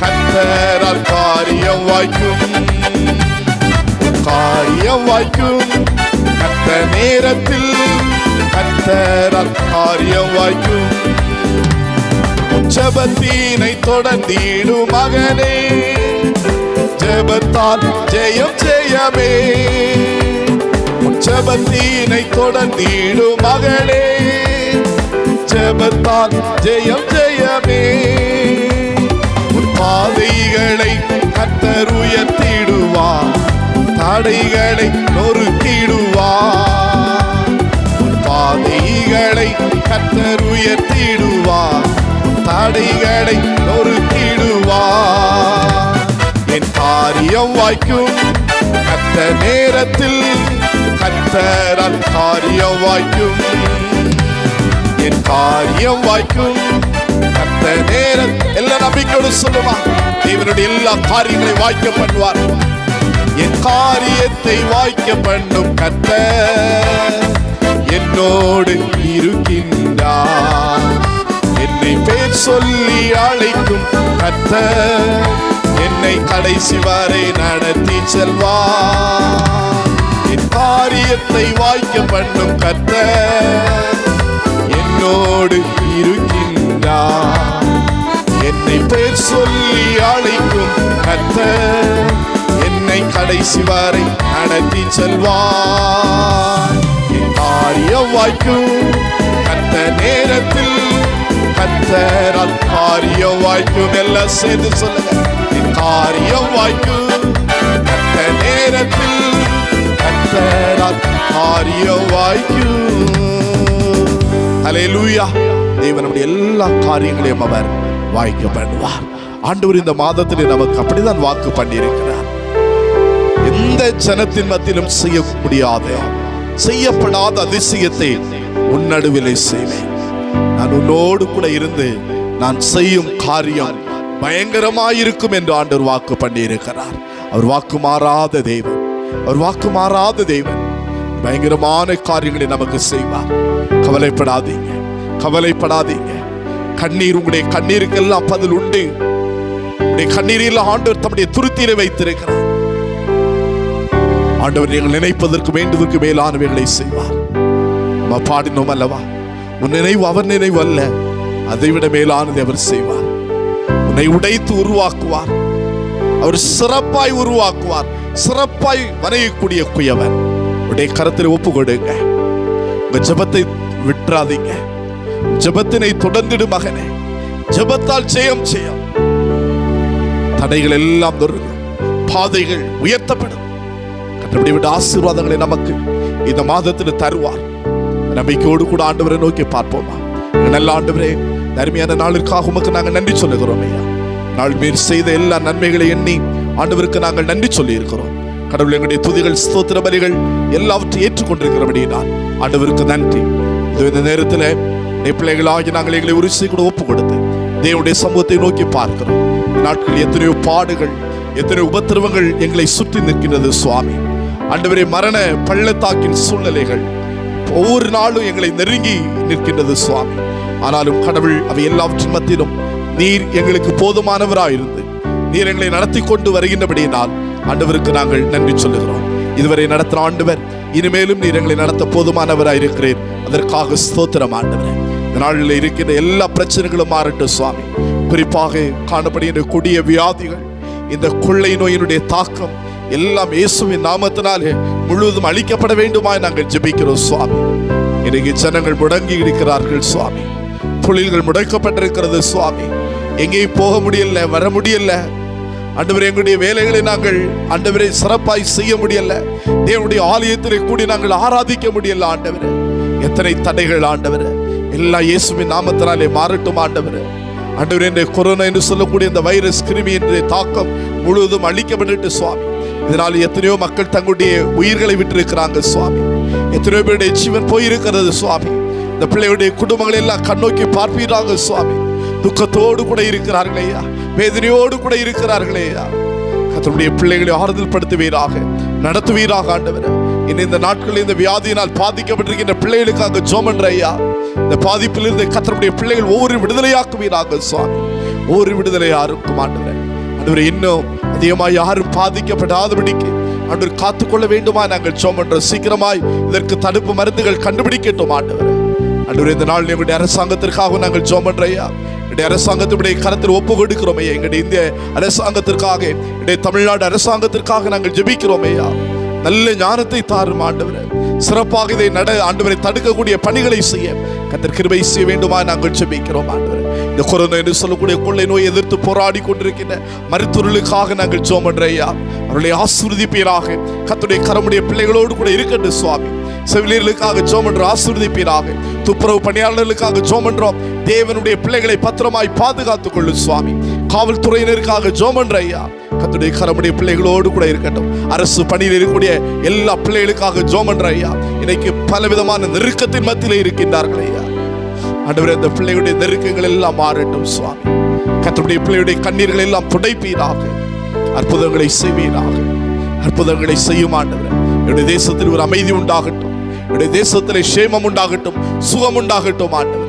கர்த்தரால் காரியம் வாய்க்கும். காரியம் வாய்க்கும் கர்த்தர் நேரத்தில், கர்த்தரால் காரியம் வாய்க்கும். ஜெபத்தினை தொடர்ந்திடும் மகனே, ஜெபத்தால் ஜெயம் ஜெயமே. ஜெபத்தினை தொடர்ந்திடும் மகனே, ஜெபத்தால் ஜெயம் ஜெயமே. உன் பாதைகளை கர்த்தர் உயர்த்திடுவார், தடைகளை நொறுக்கிடுவார். உன் பாதைகளை கர்த்தர் உயர்த்திடுவார், தடைகளை நொறுக்கிடுவார். என் காரியம் வாய்க்கும் கர்த்தர் நேரத்தில், கர்த்தரால் காரியம் வாய்க்கும். என் காரியம் வாய்க்கும் கர்த்தர் நேரம். எல்லா நம்பிக்கையோடு சொல்லுமா, தேவனுடைய எல்லா காரியங்களையும் வாய்க்க பண்ணுவார். என் காரியத்தை வாய்க்க பண்ணும் கர்த்தர் என்னோடு இருக்கின்றார். என்னை பேர் சொல்லி அழைக்கும் கர்த்தர் என்னை கடைசி வரை நடத்தி செல்வார். என் காரியத்தை வாய்க்க பண்ணும் கர்த்தர் என்னோடு இருக்கின்றார். என்னை பேர் சொல்லி அழைக்கும் கர்த்தர் என்னை கடைசி வரை நடத்தி செல்வார். என் காரியம் வாய்க்கும் கர்த்தர் நேரத்தில், கர்த்தரால் காரியம் வாய்க்கும். எல்லாம் சேர்ந்து சொல்லுங்க, என் காரியம் வாய்க்கும் கர்த்தர் நேரத்தில், கர்த்தரால் காரியம் வாய்க்கும். ஹல்லேலூயா. தேவன் நம்முடைய எல்லா காரியங்களையும் அவர் வாய்க்க பண்ணுவார். ஆண்டவர் இந்த மாதத்திலே நமக்கு அப்படிதான் வாக்கு பண்ணியிருக்கிறார். எந்த ஜனத்தின் மத்தியிலும் செய்ய முடியாத, செய்யப்படாத அதிசயத்தை உன் நடுவிலே செய்வேன். நான் உன்னோடு கூட இருந்து நான் செய்யும் காரியம் பயங்கரமாயிருக்கும் என்று ஆண்டவர் வாக்கு பண்ணியிருக்கிறார். அவர் வாக்கு மாறாத தேவன், அவர் வாக்கு மாறாத தேவன். பயங்கரமான காரியங்களை நமக்கு செய்வார். கவலைப்படாதீங்க, கவலைப்படாதீங்க. கண்ணீர், உங்களுடைய கண்ணீருக்கெல்லாம் பதில் உண்டு. உங்களுடைய கண்ணீரில் ஆண்டவர் தம்முடைய துருத்தியிலே வைத்திருக்கிறார். ஆண்டவர் நீங்கள் நினைப்பதற்கு வேண்டுவதற்கு மேலானவைகளை செய்வார். பாடினோம் அல்லவா, உன் நினைவு அவர் நினைவு அல்ல, அதைவிட மேலானதை அவர் செய்வார். உன்னை உடைத்து உருவாக்குவார். அவர் சிறப்பாய் உருவாக்குவார். சிறப்பாய் வரையக்கூடிய குயவன். உடைய கரத்தில் ஒப்பு கொடுங்க. உங்க ஜெபத்தை விட்டுறாதீங்க. ஜெபத்தினை தொடர்ந்திடு மகனே. ஜெபத்தால் ஜெயம் செய்யும். தடைகள் எல்லாம் நொறுங்கும், பாதைகள் உயர்த்தப்படும். கற்றபடி விட ஆசீர்வாதங்களை நமக்கு இந்த மாதத்தில் தருவார். நம்பிக்கையோடு கூட ஆண்டவரை நோக்கி பார்ப்போமா? நல்ல ஆண்டவரே, அருமையான நாளுக்காக உமக்கு நாங்கள் நன்றி சொல்லுகிறோம் ஐயா. நாள் மேல் செய்த எல்லா நன்மைகளை எண்ணி ஆண்டவருக்கு நாங்கள் நன்றி சொல்லி இருக்கிறோம். கடவுள், எங்களுடைய துதிகள், ஸ்தோத்திர பலிகள் எல்லாவற்றையும் ஏற்றுக்கொண்டிருக்கிறபடியினால் ஆண்டவருக்கு நன்றி. இந்த நேரத்தில் பிள்ளைகளாகி நாங்கள் எங்களை உரிசை கூட ஒப்பு கொடுத்து தேவனுடைய சமூகத்தை நோக்கி பார்க்கிறோம். நாட்கள் எத்தனையோ பாடுகள், எத்தனையோ உபத்திரவங்கள் எங்களை சுற்றி நிற்கின்றது சுவாமி. ஆண்டவரே, மரண பள்ளத்தாக்கின் சூழ்நிலைகள் ஒவ்வொரு நாளும் எங்களை நெருங்கி நிற்கின்றது சுவாமி. ஆனாலும் கடவுள், அவை எல்லாவற்றின் மத்தியிலும் நீர் எங்களுக்கு போதுமானவராயிருந்து நீர் எங்களை நடத்தி கொண்டு வருகின்றபடியினால் ஆண்டவருக்கு நாங்கள் நன்றி சொல்லுகிறோம். இதுவரை நடத்துகிற ஆண்டவர், இனிமேலும் நீர் எங்களை நடத்த போதுமானவராயிருக்கிறேன். அதற்காக ஸ்தோத்திரம் ஆண்டவரே. இந்த நாளில் இருக்கின்ற எல்லா பிரச்சனைகளும் மாறட்டும் சுவாமி. குறிப்பாக காணப்படுகின்ற கொடிய வியாதிகள், இந்த கொள்ளை நோயினுடைய தாக்கம் எல்லாம் இயேசுவின் நாமத்தினாலே முழுவதும் அழிக்கப்பட வேண்டுமாய் நாங்கள் ஜெபிக்கிறோம் சுவாமி. இன்றைக்கு ஜனங்கள் முடங்கி இருக்கிறார்கள் சுவாமி. தொழில்கள் முடக்கப்பட்டிருக்கிறது சுவாமி. எங்கேயும் போக முடியல, வர முடியல ஆண்டவரே. எங்களுடைய வேலைகளை நாங்கள் ஆண்டவரை சிறப்பாய் செய்ய முடியல. தேவனுடைய ஆலயத்திலே கூடி நாங்கள் ஆராதிக்க முடியல ஆண்டவரே. எத்தனை தடைகள் ஆண்டவரே. எல்லாம் இயேசுவின் நாமத்தினாலே மாறட்டும் ஆண்டவரே. ஆண்டவரே, இந்த கொரோனா என்று சொல்லக்கூடிய இந்த வைரஸ் கிருமி என்ற தாக்கம் முழுவதும் அழிக்கப்பட்டு சுவாமி. இதனால் எத்தனையோ மக்கள் தங்களுடைய உயிர்களை விட்டிருக்கிறாங்க சுவாமி. எத்தனையோ பேருடைய ஜீவன் போயிருக்கிறது சுவாமி. இந்த பிள்ளையுடைய குடும்பங்களை எல்லாம் கண்ணோக்கி பார்ப்பீராக சுவாமி. துக்கத்தோடு கூட இருக்கிறார்களே ஐயா, வேதனையோடு கூட இருக்கிறார்களே ஐயா. கர்த்தருடைய பிள்ளைகளை ஆறுதல் படுத்துவீராக, நடத்துவீராக ஆண்டவரே. இந்த நாட்களில் இந்த வியாதியினால் பாதிக்கப்பட்டிருக்கின்ற பிள்ளைகளுக்காக ஜெபம் பண்ற ஐயா. இந்த பாதிப்பிலிருந்து கர்த்தருடைய பிள்ளைகள் ஒவ்வொரு விடுதலையாக்குவீராக சுவாமி. ஒவ்வொரு விடுதலையாருக்கும் ஆண்டவரே. ஆண்டவரே, இன்னும் அதிகமாக யாரும் பாதிக்கப்படாதபடிக்கு ஆண்டவர் காத்துக்கொள்ள வேண்டுமா நாங்கள் ஜெபம் பண்றோம். சீக்கிரமாய் இதற்கு தடுப்பு மருந்துகள் கண்டுபிடிக்கட்டும் ஆண்டவரே. ஆண்டவரே, இந்த நாள் எங்களுடைய அரசாங்கத்திற்காக நாங்கள் ஜெபம் பண்றோம் ஐயா. எங்களுடைய அரசாங்கத்துடைய கரத்தில் ஒப்பு கொடுக்கிறோம் ஐயா. எங்களுடைய இந்திய அரசாங்கத்திற்காக, எங்களுடைய தமிழ்நாடு அரசாங்கத்திற்காக நாங்கள் ஜெபிக்கிறோம் ஐயா. நல்ல ஞானத்தை தாரும் ஆண்டவரே. சிறப்பாக இதை ஆண்டவரை தடுக்கக்கூடிய பணிகளை செய்ய கர்த்தர் கிருபை செய்ய வேண்டுமா நாங்கள் ஜெபிக்கிறோம் ஆண்டவரே. இந்த கொரோனா என்று சொல்லக்கூடிய கொள்ளை நோய் எதிர்த்து போராடி கொண்டிருக்கின்ற மருத்துவர்களுக்காக நாங்கள் ஜெபம் பண்றோம் ஐயா. அவர்களை ஆசீர்வதிப்பீராக. கர்த்தருடைய கரமுடைய பிள்ளைகளோடு கூட இருக்கட்டும் சுவாமி. செவிலியர்களுக்காக ஜெபம் பண்றோம், ஆசீர்வதிப்பீராக. துப்புரவு பணியாளர்களுக்காக ஜெபம் பண்றோம், தேவனுடைய பிள்ளைகளை பத்திரமாய் பாதுகாத்துக் கொள்ளும் சுவாமி. காவல்துறையினருக்காக ஜெபம் பண்ற ஐயா, கர்த்தருடைய கரமுடைய பிள்ளைகளோடு கூட இருக்கட்டும். அரசு பணியில் இருக்கக்கூடிய எல்லா பிள்ளைகளுக்காக ஜெபம் பண்ற ஐயா, இன்னைக்கு பலவிதமான நெருக்கத்தின் மத்தியிலே இருக்கின்றார்கள் ஐயா. ஆண்டவரே, அந்த பிள்ளைகளுடைய நெருக்கங்கள் எல்லாம் மாறட்டும் சுவாமி. கர்த்தருடைய பிள்ளைகளுடைய கண்ணீர்கள் எல்லாம் துடைப்பீராக. அற்புதங்களை செய்வீராக. அற்புதங்களை செய்யும் ஆண்டவரே. என்னுடைய தேசத்தில் ஒரு அமைதி உண்டாகட்டும், என்னுடைய தேசத்திலே சேமம் உண்டாகட்டும், சுகம் உண்டாகட்டும் ஆண்டவரே.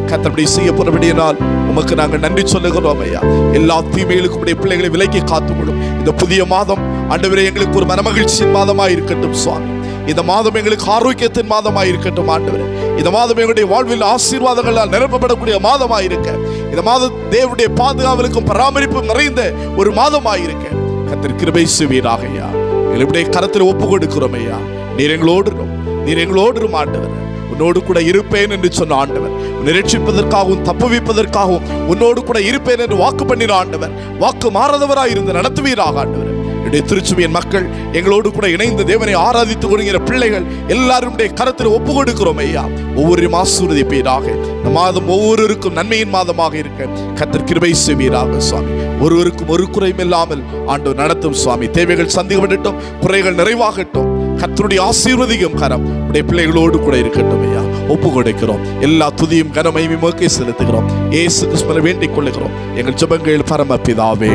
கர்த்தருடைய செய்யப்படும்படியினால் உமக்கு நாங்கள் நன்றி சொல்லுகிறோம் ஐயா. எல்லா தீமைகளுக்கும் உடைய பிள்ளைகளை விலக்கி காத்துக்கொள்ளும். இந்த புதிய மாதம் ஆண்டவரே எங்களுக்கு ஒரு மனமகிழ்ச்சியின் மாதமாய் இருக்கட்டும் சுவாமி. இந்த மாதம் எங்களுக்கு ஆரோக்கியத்தின் மாதமாய் இருக்கட்டும் ஆண்டவரே. இந்த மாதம் எங்களுடைய வாழ்வில் ஆசீர்வாதங்களால் நிரப்பப்படக்கூடிய மாதமாய் இருக்க, இந்த மாதம் தேவனுடைய பாதுகாவலுக்கும் பராமரிப்பும் நிறைந்த ஒரு மாதமாய் இருக்க கர்த்தர் கிருபை செய்வீராக ஐயா. எங்களுடைய கரத்தில் ஒப்பு கொடுக்கிறோம் ஐயா. நீர் எங்களோடு ஆண்டவர். உன்னோடு கூட இருப்பேன் என்று சொன்ன ஆண்டவர், உன்னை ரட்சிப்பதற்காகவும் தப்புவிப்பதற்காகவும் உன்னோடு கூட இருப்பேன் என்று வாக்கு பண்ணின ஆண்டவர், வாக்கு மாறாதவராய் இருந்து நடத்துவீராக ஆண்டவர். என்னுடைய திருச்சுவியின் மக்கள் எங்களோடு கூட இணைந்து தேவனை ஆராதித்துக் கொள்கிற பிள்ளைகள் எல்லாருடைய கரத்தில் ஒப்பு கொடுக்கிறோம் ஐயா. ஒவ்வொரு ஆசீர்வதிப்பீராக. இந்த மாதம் ஒவ்வொருவருக்கும் நன்மையின் மாதமாக இருக்க கர்த்தர் கிருபை செய்வீராக சுவாமி. ஒருவருக்கும் ஒரு குறையும் இல்லாமல் ஆண்டவர் நடத்தும் சுவாமி. தேவைகள் சந்திக்கப்படட்டும், குறைகள் நிறைவாகட்டும். கர்த்தருடைய ஆசீர்வதிக்கும் கரம் உடைய பிள்ளைகளோடு கூட இருக்கட்டும் ஐயா. ஒப்பு கொடுக்கிறோம். எல்லா துதியும் கனமையும் உமக்கே செலுத்துகிறோம். இயேசு கிறிஸ்துவை வேண்டிக் கொள்ளுகிறோம் எங்கள் ஜெபங்கள் பரமபிதாவே,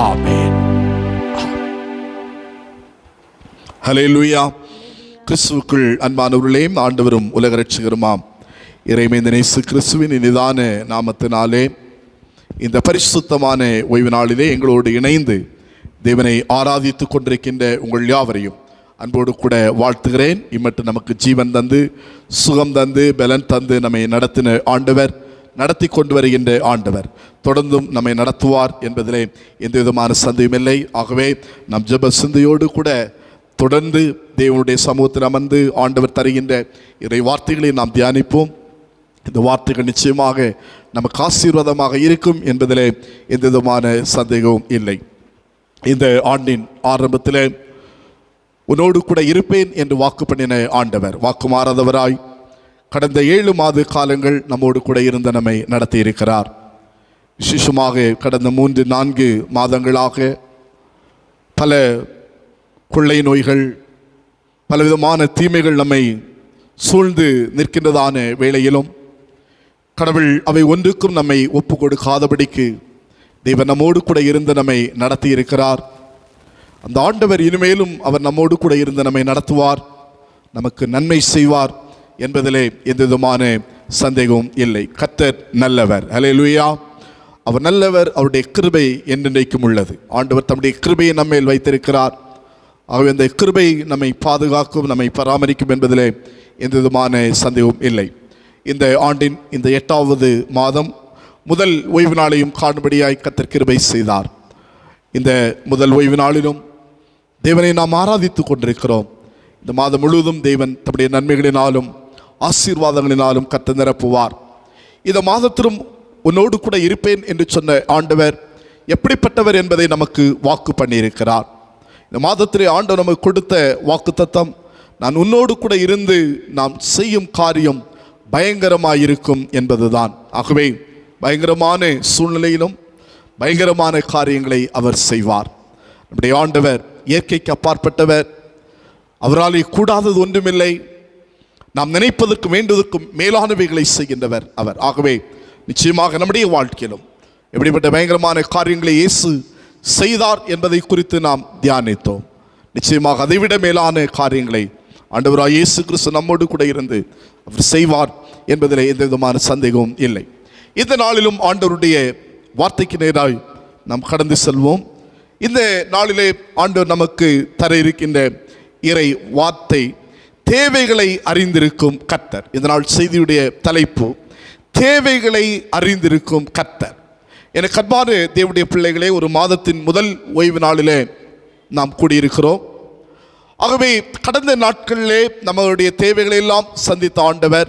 ஆமென். ஹல்லேலூயா. கிறிஸ்துவுக்குள் அன்பானவர்களே, ஆண்டவரும் உலக ரட்சகருமாம் இறைமைந்தன் இயேசு கிறிஸ்துவின் இனிதான நாமத்தினாலே இந்த பரிசுத்தமான ஓய்வு நாளிலே எங்களோடு இணைந்து தேவனை ஆராதித்துக் கொண்டிருக்கின்ற உங்கள் யாவரையும் அன்போடு கூட வாழ்த்துகிறேன். இம்மட்டு நமக்கு ஜீவன் தந்து, சுகம் தந்து, பலன் தந்து நம்மை நடத்தின ஆண்டவர், நடத்தி கொண்டு வருகின்ற ஆண்டவர் தொடர்ந்தும் நம்மை நடத்துவார் என்பதிலே எந்த விதமான சந்தேகமில்லை. ஆகவே நம் ஜெப சிந்தையோடு கூட தொடர்ந்து தேவனுடைய சமூகத்தில் அமர்ந்து ஆண்டவர் தருகின்ற இறை வார்த்தைகளை நாம் தியானிப்போம். இந்த வார்த்தைகள் நிச்சயமாக நமக்கு ஆசீர்வாதமாக இருக்கும் என்பதிலே எந்த விதமான சந்தேகமும் இல்லை. இந்த ஆண்டின் ஆரம்பத்தில் உன்னோடு கூட இருப்பேன் என்று வாக்கு பண்ணின ஆண்டவர் வாக்கு மாறாதவராய் கடந்த 7 மாத காலங்கள் நம்மோடு கூட இருந்த நம்மை நடத்தி இருக்கிறார். விசேஷமாக கடந்த 3-4 மாதங்களாக பல கொள்ளை நோய்கள், பலவிதமான தீமைகள் நம்மை சூழ்ந்து நிற்கின்றதான வேளையிலும் கடவுள் அவை ஒன்றுக்கும் நம்மை ஒப்பு கொடுக்காதபடிக்கு தேவன் நம்மோடு கூட இருந்து நம்மை நடத்தி இருக்கிறார். அந்த ஆண்டவர் இனிமேலும் அவர் நம்மோடு கூட இருந்து நம்மை நடத்துவார், நமக்கு நன்மை செய்வார் என்பதிலே எந்த விதமான சந்தேகமும் இல்லை. கர்த்தர் நல்லவர். ஹல்லேலூயா. அவர் நல்லவர். அவருடைய கிருபை என்றென்றைக்கும் உள்ளது. ஆண்டவர் தம்முடைய கிருபையை நம்மேல் வைத்திருக்கிறார். ஆகவே அந்த கிருபை நம்மை பாதுகாக்கும், நம்மை பராமரிக்கும் என்பதிலே எந்த விதமான சந்தேகமும் இல்லை. இந்த ஆண்டின் இந்த 8வது மாதம் முதல் ஓய்வு நாளையும் காணும்படியாய் கர்த்தர் கிருபை செய்தார். இந்த முதல் ஓய்வு நாளிலும் தேவனை நாம் ஆராதித்துக் கொண்டிருக்கிறோம். இந்த மாதம் முழுவதும் தேவன் தம்முடைய நன்மைகளினாலும் ஆசீர்வாதங்களினாலும் கர்த்தர் நிரப்புவார். இந்த மாதத்திலும் உன்னோடு கூட இருப்பேன் என்று சொன்ன ஆண்டவர் எப்படிப்பட்டவர் என்பதை நமக்கு வாக்கு பண்ணியிருக்கிறார். இந்த மாதத்திலே ஆண்டவர் நமக்கு கொடுத்த வாக்குத்தத்தம், நான் உன்னோடு கூட இருந்து நாம் செய்யும் காரியம் பயங்கரமாயிருக்கும் என்பதுதான். ஆகவே பயங்கரமான சூழ்நிலையிலும் பயங்கரமான காரியங்களை அவர் செய்வார். நம்முடைய ஆண்டவர் இயற்கைக்கு அப்பாற்பட்டவர். அவரால் கூடாதது ஒன்றுமில்லை. நாம் நினைப்பதற்கும் வேண்டுவதற்கும் மேலானவைகளை செய்கின்றவர் அவர். ஆகவே நிச்சயமாக நம்முடைய வாழ்க்கையிலும் எப்படிப்பட்ட பயங்கரமான காரியங்களை இயேசு செய்தார் என்பதை குறித்து நாம் தியானித்தோம். நிச்சயமாக அதைவிட மேலான காரியங்களை ஆண்டவராய் இயேசு கிறிஸ்து நம்மோடு கூட இருந்து அவர் செய்வார் என்பதில் எந்த விதமான சந்தேகமும் இல்லை. இந்த நாளிலும் ஆண்டவருடைய வார்த்தைக்கு நேராய் நாம் கடந்து செல்வோம். இந்த நாளிலே ஆண்டவர் நமக்கு தர இருக்கின்ற இறை வார்த்தை தேவைகளை அறிந்திருக்கும் கர்த்தர். இந்த நாள் செய்தியுடைய தலைப்பு தேவைகளை அறிந்திருக்கும் கர்த்தர். எனக்கு அன்பான தேவனுடைய பிள்ளைகளே, ஒரு மாதத்தின் முதல் ஓய்வு நாளிலே நாம் கூடியிருக்கிறோம். ஆகவே கடந்த நாட்களிலே நம்மளுடைய தேவைகளை எல்லாம் சந்தித்த ஆண்டவர்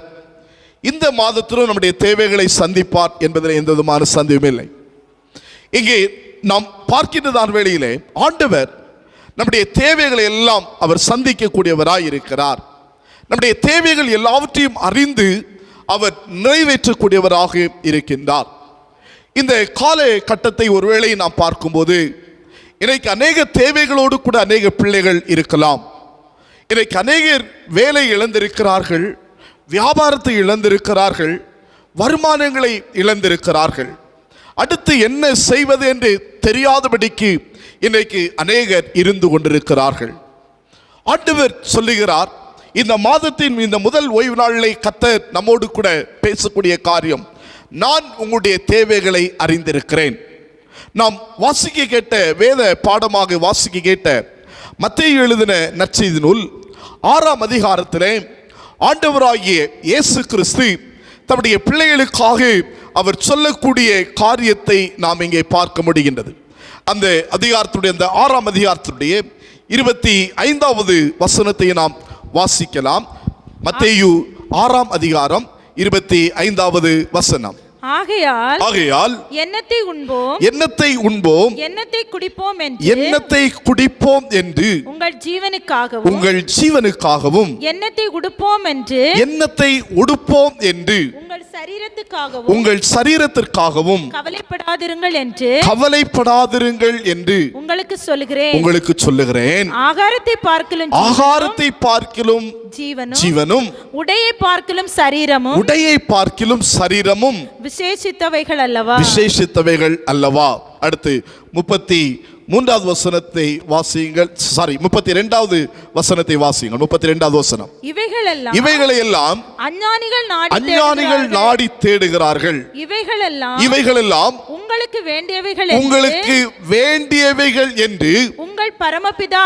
இந்த மாதத்திலும் நம்முடைய தேவைகளை சந்திப்பார் என்பதில் எந்த விதமான சந்தேகமே இல்லை. இங்கே நாம் பார்க்கின்றதான வேளையிலே ஆண்டவர் நம்முடைய தேவைகளை எல்லாம் அவர் சந்திக்கக்கூடியவராய் இருக்கிறார். நம்முடைய தேவைகள் எல்லாவற்றையும் அறிந்து அவர் நிறைவேற்றக்கூடியவராக இருக்கின்றார். இந்த கால கட்டத்தை ஒருவேளை நாம் பார்க்கும்போது இன்றைக்கு அநேக தேவைகளோடு கூட அநேக பிள்ளைகள் இருக்கலாம். இன்றைக்கு அநேகர் வேலை இழந்திருக்கிறார்கள், வியாபாரத்தை இழந்திருக்கிறார்கள், வருமானங்களை இழந்திருக்கிறார்கள். அடுத்து என்ன செய்வது என்று தெரியாதபடிக்கு இன்றைக்கு அநேகர் இருந்து கொண்டிருக்கிறார்கள். ஆண்டவர் சொல்லுகிறார், இந்த மாதத்தின் இந்த முதல் ஓய்வு நாளிலே கர்த்தர் நம்மோடு கூட பேசக்கூடிய காரியம், நான் உங்களுடைய தேவைகளை அறிந்திருக்கிறேன். நாம் வாசிக்க கேட்ட வேத பாடமாக வாசிக்க கேட்ட மத்தேயு எழுதின நற்செய்தி நூல் 6ஆம் அதிகாரத்திலே ஆண்டவராகிய இயேசு கிறிஸ்து தம்முடைய பிள்ளைகளுக்காக அவர் சொல்லக்கூடிய காரியத்தை நாம் இங்கே பார்க்க முடிகின்றது. அந்த அதிகாரத்துடைய அந்த 6ஆம் அதிகாரத்துடைய 25வது வசனத்தை நாம் வாசிக்கலாம். மத்தேயு 6ஆம் அதிகாரம் 25வது வசனம். ஆகையால் எண்ணத்தை உண்போம், எண்ணத்தை குடிப்போம் என்று உங்கள் ஜீவனுக்காகவும் எண்ணத்தை உடுப்போம் என்று உங்கள் சரீரத்துக்காகவும் கவலைப்படாதிருங்கள் என்று உங்களுக்கு சொல்லுகிறேன். ஆகாரத்தை பார்க்கிலும் ஜீவனும் உடையை பார்க்கிலும் சரீரமும் விசேஷித்தவைகள் அல்லவா. அடுத்து 33வது வசனத்தை வாசியுங்கள். 32வது வசனத்தை வாசியுங்கள். 32வது வசனம். இவைகளெல்லாம் அஞ்ஞானிகள் நாடி தேடுகிறார்கள். இவைகளெல்லாம் உங்களுக்கு வேண்டியவைகள் என்று உங்கள் பரமபிதா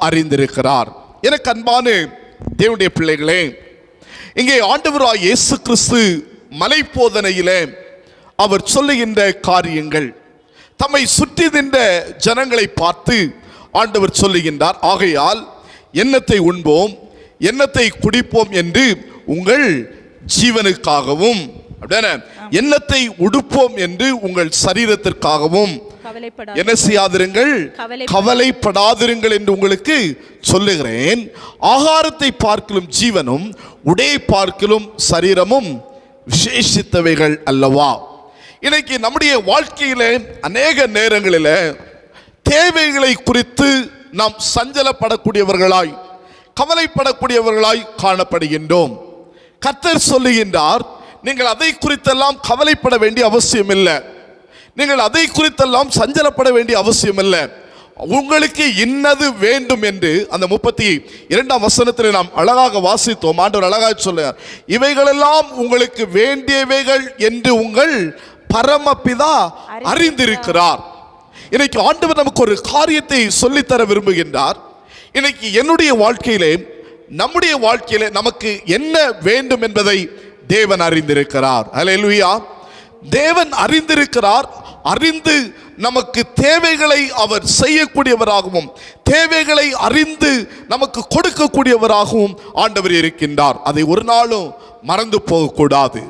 அறிந்திருக்கிறார். எனக்கு அன்பான தேவனுடைய பிள்ளைகளே, இங்கே ஆண்டவராய் இயேசு கிறிஸ்து மலை போதனையிலே அவர் சொல்லுகின்ற காரியங்கள், தம்மை சுற்றி நின்ற ஜனங்களை பார்த்து ஆண்டவர் சொல்லுகின்றார், ஆகையால் எண்ணத்தை உண்போம், எண்ணத்தை குடிப்போம் என்று உங்கள் ஜீவனுக்காகவும், எண்ணத்தை உடுப்போம் என்று உங்கள் சரீரத்திற்காகவும் என்ன செய்யாதிருங்கள், கவலைப்படாதிருங்கள் என்று உங்களுக்கு சொல்லுகிறேன். ஆகாரத்தை பார்க்கிலும் ஜீவனும் உடையை பார்க்கிலும் சரீரமும் விசேஷித்தவைகள் அல்லவா. இன்னைக்கு நம்முடைய வாழ்க்கையில அநேக நேரங்களில் தேவைகளை குறித்து நாம் சஞ்சலப்படக்கூடியவர்களாய், கவலைப்படக்கூடியவர்களாய் காணப்படுகின்றோம். கர்த்தர் சொல்லுகின்றார், நீங்கள் அதை குறித்தெல்லாம் கவலைப்பட வேண்டிய அவசியம் இல்லை, நீங்கள் அதை குறித்தெல்லாம் சஞ்சலப்பட வேண்டிய அவசியம் இல்லை. உங்களுக்கு இன்னது வேண்டும் என்று அந்த 32ஆம் வசனத்தில் நாம் அழகாக வாசித்தோம். ஆண்டவர் அழகாக சொல்றார், இவைகளெல்லாம் உங்களுக்கு வேண்டியவைகள் என்று உங்கள் பரமபிதா அறிந்திருக்கிறார். இன்னைக்கு ஆண்டவர் நமக்கு ஒரு காரியத்தை சொல்லித்தர விரும்புகின்றார். இன்னைக்கு என்னுடைய வாழ்க்கையிலே, நம்முடைய வாழ்க்கையிலே நமக்கு என்ன வேண்டும் என்பதை தேவன் அறிந்திருக்கிறார். அல்லேலூயா. தேவன் அறிந்திருக்கிறார். அறிந்து நமக்கு தேவைகளை அவர் செய்யக்கூடியவராகவும், தேவைகளை அறிந்து நமக்கு கொடுக்கக்கூடியவராகவும் ஆண்டவர் இருக்கின்றார். அதை ஒரு நாளும் மறந்து போகக்கூடாது.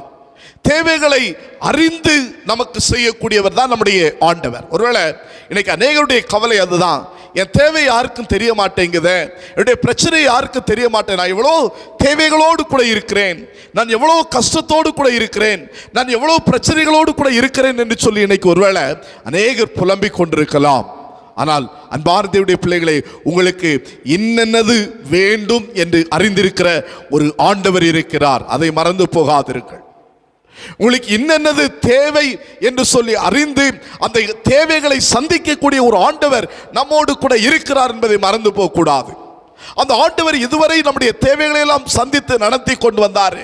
தேவைகளை அறிந்து நமக்கு செய்யக்கூடியவர் தான் நம்முடைய ஆண்டவர். ஒருவேளை இன்னைக்கு அநேகருடைய கவலை அதுதான், என் தேவை யாருக்கும் தெரிய மாட்டேங்குது, என்னுடைய பிரச்சனை யாருக்கும் தெரிய மாட்டேன், நான் எவ்வளோ தேவைகளோடு கூட இருக்கிறேன், நான் எவ்வளோ கஷ்டத்தோடு கூட இருக்கிறேன், நான் எவ்வளோ பிரச்சனைகளோடு கூட இருக்கிறேன் என்று சொல்லி இன்னைக்கு ஒருவேளை அநேகர் புலம்பிக் கொண்டிருக்கலாம். ஆனால் அன்பான தேவனுடைய பிள்ளைகளே, உங்களுக்கு இன்னென்னது வேண்டும் என்று அறிந்திருக்கிற ஒரு ஆண்டவர் இருக்கிறார். அதை மறந்து போகாதிருங்கள். உங்களுக்கு இன்னென்னது தேவை என்று சொல்லி அறிந்து அந்த தேவைகளை சந்திக்கக்கூடிய ஒரு ஆண்டவர் நம்மோடு கூட இருக்கிறார் என்பதை மறந்து போக கூடாது. அந்த ஆண்டவர் இதுவரை நம்முடைய தேவைகளை எல்லாம் சந்தித்து நடத்தி கொண்டு வந்தாரு,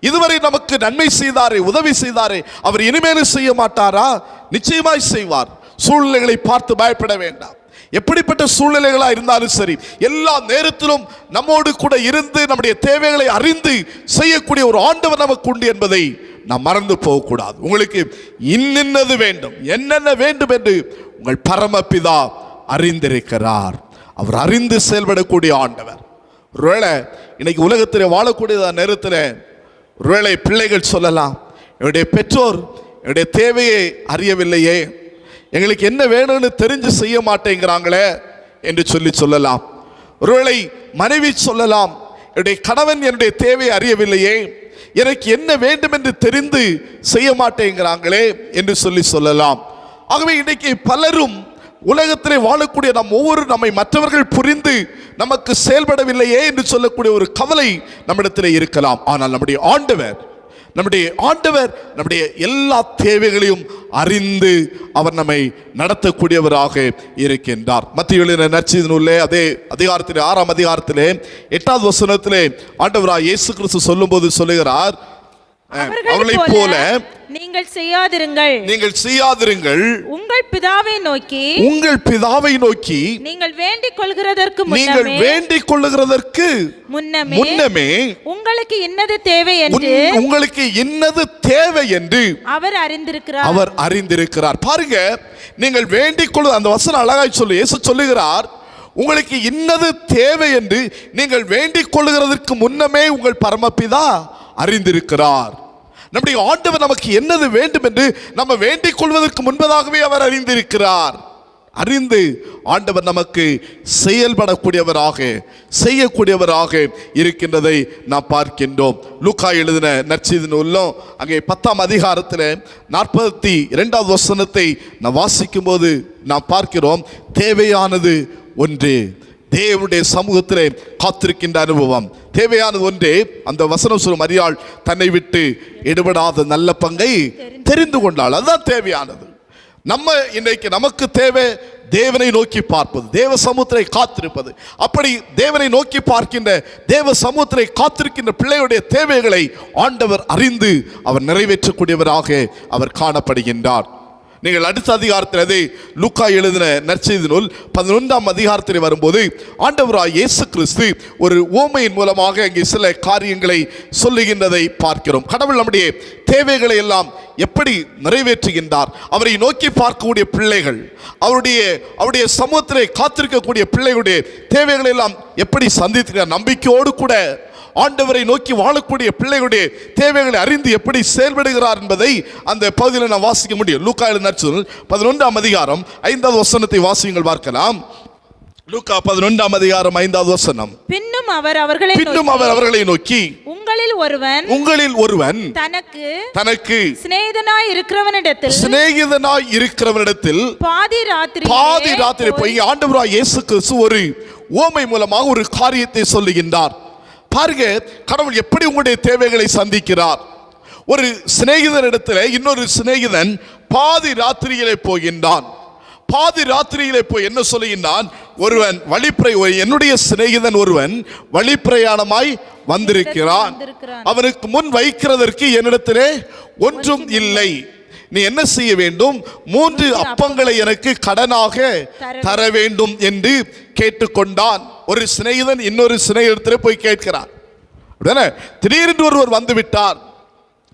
இதுவரை நமக்கு நன்மை செய்தாரே, உதவி செய்தாரே. அவர் இனிமேலும் செய்ய மாட்டாரா? நிச்சயமாய் செய்வார். சூழ்நிலைகளை பார்த்து பயப்பட வேண்டாம். எப்படிப்பட்ட சூழ்நிலைகளா இருந்தாலும் சரி, எல்லா நேரத்திலும் நம்மோடு கூட இருந்து நம்முடைய தேவைகளை அறிந்து செய்யக்கூடிய ஒரு ஆண்டவர் நமக்கு உண்டு என்பதை நாம் மறந்து போகக்கூடாது. உங்களுக்கு இன்னென்னது வேண்டும், என்னென்ன வேண்டும் என்று உங்கள் பரமபிதா அறிந்திருக்கிறார். அவர் அறிந்து செயல்படக்கூடிய ஆண்டவர். ஒருவேளை இன்னைக்கு உலகத்தில் வாழக்கூடிய நேரத்தில் ஒருவேளை பிள்ளைகள் சொல்லலாம், என்னுடைய பெற்றோர் என்னுடைய தேவையை அறியவில்லையே, எங்களுக்கு என்ன வேணும்னு தெரிஞ்சு செய்ய மாட்டேங்கிறாங்களே என்று சொல்லலாம். ஒருவேளை மனைவி சொல்லலாம், என்னுடைய கணவன் என்னுடைய தேவை அறியவில்லையே, எனக்கு என்ன வேண்டும் என்று தெரிந்து செய்ய மாட்டேங்கிறாங்களே என்று சொல்லலாம். ஆகவே இன்றைக்கு பலரும் உலகத்திலே வாழக்கூடிய நம்மை மற்றவர்கள் புரிந்து நமக்கு செயல்படவில்லையே என்று சொல்லக்கூடிய ஒரு கவலை நம்மிடத்திலே இருக்கலாம். ஆனால் நம்முடைய ஆண்டவர் நம்முடைய எல்லா தேவைகளையும் அறிந்து அவர் நம்மை நடத்தக்கூடியவராக இருக்கின்றார். மத்தேயு எழுதின நற்செய்தி நூலிலே அதே அதிகாரத்திலே 6ஆம் அதிகாரத்திலே 8வது வசனத்திலே ஆண்டவராகிய இயேசு கிறிஸ்து சொல்லும்போது சொல்லுகிறார், அவர்களைப் போல நீங்கள் செய்யாதிருங்கள், உங்கள் பிதாவை நோக்கி நீங்கள் வேண்டிக் கொள்ளுகிறதற்கு முன்னமே உங்களுக்கு இன்னது தேவை என்று அவர் அறிந்திருக்கிறார். பாருங்க, நீங்கள் வேண்டிக் கொள்ளு, அந்த வசனம் அழகாய் சொல்லு. இயேசு சொல்லுகிறார், உங்களுக்கு இன்னது தேவை என்று நீங்கள் வேண்டிக் கொள்ளுகிறதற்கு முன்னமே உங்கள் பரமபிதா அறிந்திருக்கிறார். நம்முடைய ஆண்டவர் நமக்கு என்னது வேண்டும் என்று நம்ம வேண்டிக் கொள்வதற்கு முன்பதாகவே அவர் அறிந்திருக்கிறார். அறிந்து ஆண்டவர் நமக்கு செய்யக்கூடியவராக இருக்கின்றதை நாம் பார்க்கின்றோம். லூக்கா எழுதின நற்செய்தி நூலிலும் அங்கே 10ஆம் அதிகாரத்தில் 42வது வசனத்தை நாம் வாசிக்கும் போது நாம் பார்க்கிறோம், தேவையானது ஒன்று, தேவனுடைய சமூகத்திலே காத்திருக்கின்ற அனுபவம். தேவையானது ஒன்றே. அந்த வசனம் சொல்லும், மரியாள் தன்னை விட்டு எடுபடாத நல்ல பங்கை தெரிந்து கொண்டாள். அதுதான் தேவையானது. இன்றைக்கு நமக்கு தேவை தேவனை நோக்கி பார்ப்பது, தேவ சமூகத்திலே காத்திருப்பது. அப்படி தேவனை நோக்கி பார்க்கின்ற, தேவ சமூகத்திலே காத்திருக்கின்ற பிள்ளையுடைய தேவைகளை ஆண்டவர் அறிந்து அவர் நிறைவேற்றக்கூடியவராக அவர் காணப்படுகின்றார். நீங்கள் அடுத்த அதிகாரத்தில் அதே லூக்கா எழுதின நற்செய்தி நூல் 11ஆம் அதிகாரத்தில் வரும்போது ஆண்டவராகிய இயேசு கிறிஸ்து ஒரு உவமையின் மூலமாக அங்கே சில காரியங்களை சொல்லுகின்றதை பார்க்கிறோம். கடவுள் நம்முடைய தேவைகளை எல்லாம் எப்படி நிறைவேற்றுகின்றார், அவரை நோக்கி பார்க்கக்கூடிய பிள்ளைகள், அவருடைய சமூகத்திலே காத்திருக்கக்கூடிய பிள்ளைகளுடைய தேவைகளை எல்லாம் எப்படி சந்திக்கிறார், நம்பிக்கையோடு கூட ஆண்டவரை நோக்கி வாழக்கூடிய பிள்ளைகளுடைய தேவைகளை அறிந்து எப்படி செயல்படுகிறார் என்பதை அந்த பகுதியில் நான் வாசிக்க முடியும். லூக்கா எழுதின நற்செய்தி 11ஆம் அதிகாரம் 5வது வசனத்தை வாசியுங்கள் பார்க்கலாம். லூக்கா 11ஆம் அதிகாரம் 5வது வசனம். பின்னும் அவர் அவர்களை நோக்கி, உங்களில் ஒருவன் தனக்கு சிநேகிதனாய் இருக்கிறவனிடத்தில் பாதி ராத்திரி போய் ஆண்டவராகிய இயேசு கிறிஸ்து ஒரு உவமை மூலமாக ஒரு காரியத்தை சொல்லுகின்றார். பாருங்க, கடவுள் எப்படி உங்களுடைய தேவைகளை சந்திக்கிறார். ஒரு சிநேகிதனிடத்தில் இன்னொரு சிநேகிதன் பாதி ராத்திரியிலே போகின்றான். பாதி ராத்திரியிலே போய் என்ன சொல்லுகின்றான், என்னுடைய சிநேகிதன் ஒருவன் வழிப்பிரயாணமாய் வந்திருக்கிறான், அவனுக்கு முன் வைக்கிறதற்கு என்னிடத்திலே ஒன்றும் இல்லை, நீ என்ன செய்ய வேண்டும், 3 அப்பங்களை எனக்கு கடனாக தர வேண்டும் என்று கேட்டுக்கொண்டான். ஒரு சிநேகிதன் இன்னொரு சிநேகிதத்தில் போய் கேட்கிறார். திடீரென்று ஒருவர் வந்து விட்டார்,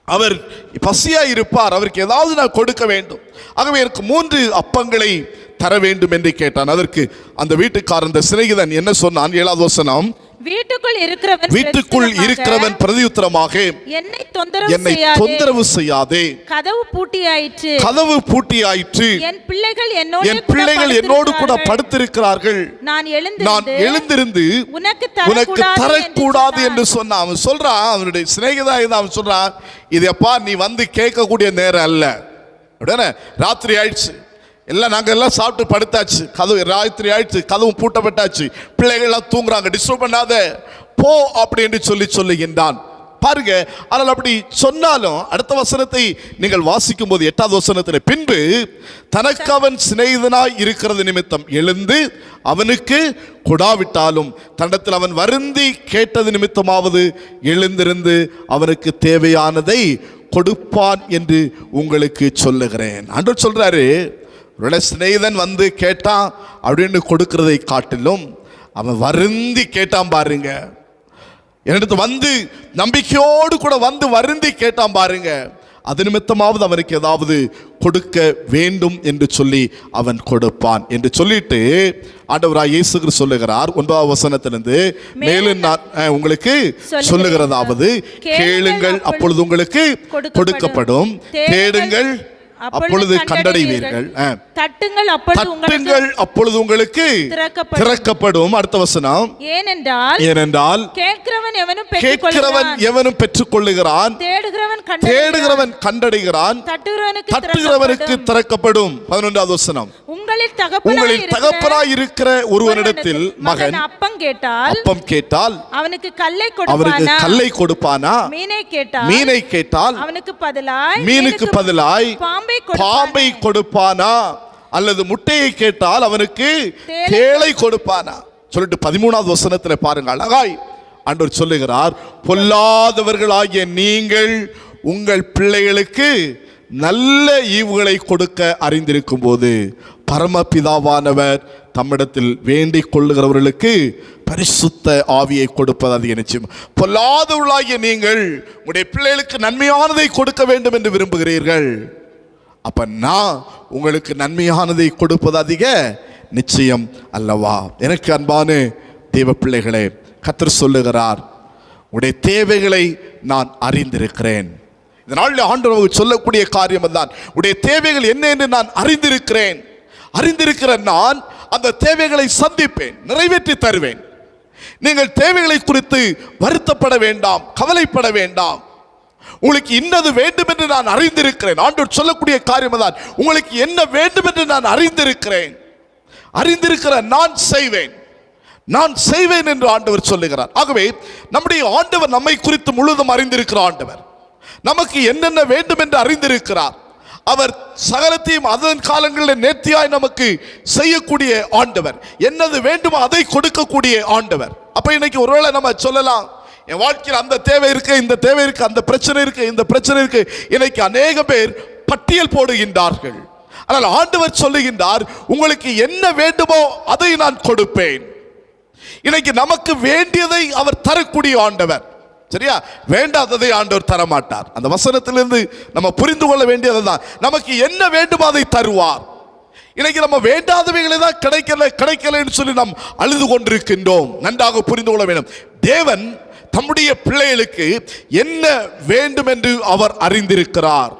அவர் பசியா இருப்பார், அவருக்கு ஏதாவது நான் கொடுக்க வேண்டும், ஆகவே எனக்கு 3 அப்பங்களை தர வேண்டும் என்று கேட்டான். அதற்கு அந்த வீட்டுக்காரன், அந்த சிநேகிதன் என்ன சொன்னான், 7வது வசனம், வீட்டுக்குள் இருக்கிறவன் பிரதியுத்தரமாக, என்னை தொந்தரவு செய்யாதே, கதவு பூட்டியாயிற்று, என் பிள்ளைகள் என்னோடு கூட படுத்திருக்கிறார்கள், நான் எழுந்திருந்து உனக்கு தரக்கூடாது என்று சொன்னான். அவன் சொல்றான், அவனுடைய சிநேகிதன் அவன் சொல்றான், இது எப்பா நீ வந்து கேட்கக்கூடிய நேரம் அல்ல, ராத்திரி ஆயிடுச்சு, நாங்கள் எல்லாம் சாப்பிட்டு படுத்தாச்சு, ராத்திரி ஆயிடுச்சு, கதவும் பூட்டப்பட்டாச்சு, பிள்ளைகள் எல்லாம் தூங்குறாங்க, டிஸ்டர்ப் பண்ணாத போ அப்படி என்று சொல்லுகின்றான். பாருங்க, ஆனால் அப்படி சொன்னாலும் அடுத்த வசனத்தை நீங்கள் வாசிக்கும் போது 8வது வசனத்தில், பின்பு தனக்கு அவன் சிநேகிதனாய் இருக்கிறது நிமித்தம் எழுந்து அவனுக்கு கொடாவிட்டாலும் தன்னிடத்தில் அவன் வருந்தி கேட்டது நிமித்தமாவது எழுந்திருந்து அவனுக்கு தேவையானதை கொடுப்பான் என்று உங்களுக்கு சொல்லுகிறேன். ஆண்டவர் சொல்றாரு, சிநேகிதன் வந்து கேட்டான் அப்படின்னு கொடுக்கிறதை காட்டிலும் அவன் வருந்தி கேட்டான் பாருங்க, என்னிடத்து வந்து நம்பிக்கையோடு கூட வந்து வருந்தி கேட்டான் பாருங்க, அது நிமித்தமாவது அவனுக்கு ஏதாவது கொடுக்க வேண்டும் என்று சொல்லி அவன் கொடுப்பான் என்று சொல்லிட்டு ஆண்டவராகிய இயேசு கிறிஸ்து சொல்லுகிறார் 9வது வசனத்திலிருந்து, மேலும் நான் உங்களுக்கு சொல்லுகிறதாவது, கேளுங்கள் அப்பொழுது உங்களுக்கு கொடுக்கப்படும், தேடுங்கள் அப்பொழுது கண்டடைவீர்கள். தட்டுங்கள், அப்பொழுது உங்களுக்கு திறக்கப்படும். அடுத்த வசனம், ஏனென்றால் கேட்கிறவன் எவனும் பெற்றுக்கொள்ளுகிறான், தேடுகிறவன் கண்டடைகிறான், தட்டுகிறவனுக்கு திறக்கப்படும். 11வது வசனம், உங்களில் தகப்பனாய் இருக்கிற ஒருவனிடத்தில் மகன் அப்பம் கேட்டால் அவனுக்கு கல்லை கொடுப்பானா? மீனை கேட்டால் மீனுக்கு பதிலாய் பாம்பை கொடுப்பானா? அல்லது முட்டையை கேட்டால் அவனுக்கு தேளை கொடுப்பானா? சொல்லிட்டு 13வது வசனத்துல பாருங்க, அழகாய் ஆண்டவர் சொல்லுகிறார், பொல்லாதவர்களாகிய நீங்கள் உங்கள் பிள்ளைகளுக்கு நல்ல ஈவுகளை கொடுக்க அறிந்திருக்கும் போது பரமபிதாவானவர் தம்மிடத்தில் வேண்டிக் கொள்ளுகிறவர்களுக்கு பரிசுத்த ஆவியை கொடுப்பது அதிக நிச்சயம். பொல்லாதவர்களாகிய நீங்கள் உங்களுடைய பிள்ளைகளுக்கு நன்மையானதை கொடுக்க வேண்டும் என்று விரும்புகிறீர்கள். அப்ப நான் உங்களுக்கு நன்மையானதை கொடுப்பது அதிக நிச்சயம் அல்லவா? எனக்கு அன்பான தேவ பிள்ளைகளே, கர்த்தர் சொல்லுகிறார், உங்களுடைய தேவைகளை நான் அறிந்திருக்கிறேன். இதனால் ஆண்டவர் சொல்லக்கூடிய காரியம் தான், உடைய தேவைகள் என்ன என்று நான் அறிந்திருக்கிற நான் அந்த தேவைகளை சந்திப்பேன், நிறைவேற்றி தருவேன். நீங்கள் தேவைகளை குறித்து வருத்தப்பட வேண்டாம், கவலைப்பட வேண்டாம். உங்களுக்கு இன்னது வேண்டும் என்று நான் அறிந்திருக்கிறேன். ஆண்டவர் சொல்லக்கூடிய காரியம் தான், உங்களுக்கு என்ன வேண்டும் என்று நான் அறிந்திருக்கிறேன் நான் செய்வேன் என்று ஆண்டவர் சொல்லுகிறார். ஆகவே நம்முடைய ஆண்டவர் நம்மை குறித்து முழுவதும் அறிந்திருக்கிற ஆண்டவர், நமக்கு என்னென்ன வேண்டும் என்று அறிந்திருக்கிறார். அவர் சகலத்தையும் அதன் காலங்களில் நேர்த்தியாய் நமக்கு செய்யக்கூடிய ஆண்டவர், என்னது வேண்டுமோ அதை கொடுக்கக்கூடிய ஆண்டவர். அப்ப இன்னைக்கு ஒருவேளை நம்ம சொல்லலாம், என் வாழ்க்கையில் அந்த தேவை இருக்கு, இந்த தேவை இருக்கு, அந்த பிரச்சனை இருக்கு, இந்த பிரச்சனை இருக்கு. இன்னைக்கு அநேக பேர் பட்டியல் போடுகின்றார்கள். ஆனால் ஆண்டவர் சொல்லுகின்றார், உங்களுக்கு என்ன வேண்டுமோ அதை நான் கொடுப்பேன். இன்னைக்கு நமக்கு வேண்டியதை அவர் தரக்கூடிய ஆண்டவர், சரியா? வேண்டாததை ஆண்டவர் தரமாட்டார். அந்த வசனத்திலிருந்து நம்ம புரிந்து கொள்ள வேண்டியது தான், நமக்கு என்ன வேண்டுமோ அதை தருவார். இன்னைக்கு நம்ம வேண்டாதவைகளை தான் கிடைக்கலன்னு சொல்லி நாம் அழுது கொண்டிருக்கின்றோம். நன்றாக புரிந்து கொள்ள வேண்டும், தேவன் தம்முடைய பிள்ளைகளுக்கு என்ன வேண்டும் என்று அவர் அறிந்திருக்கிறார்.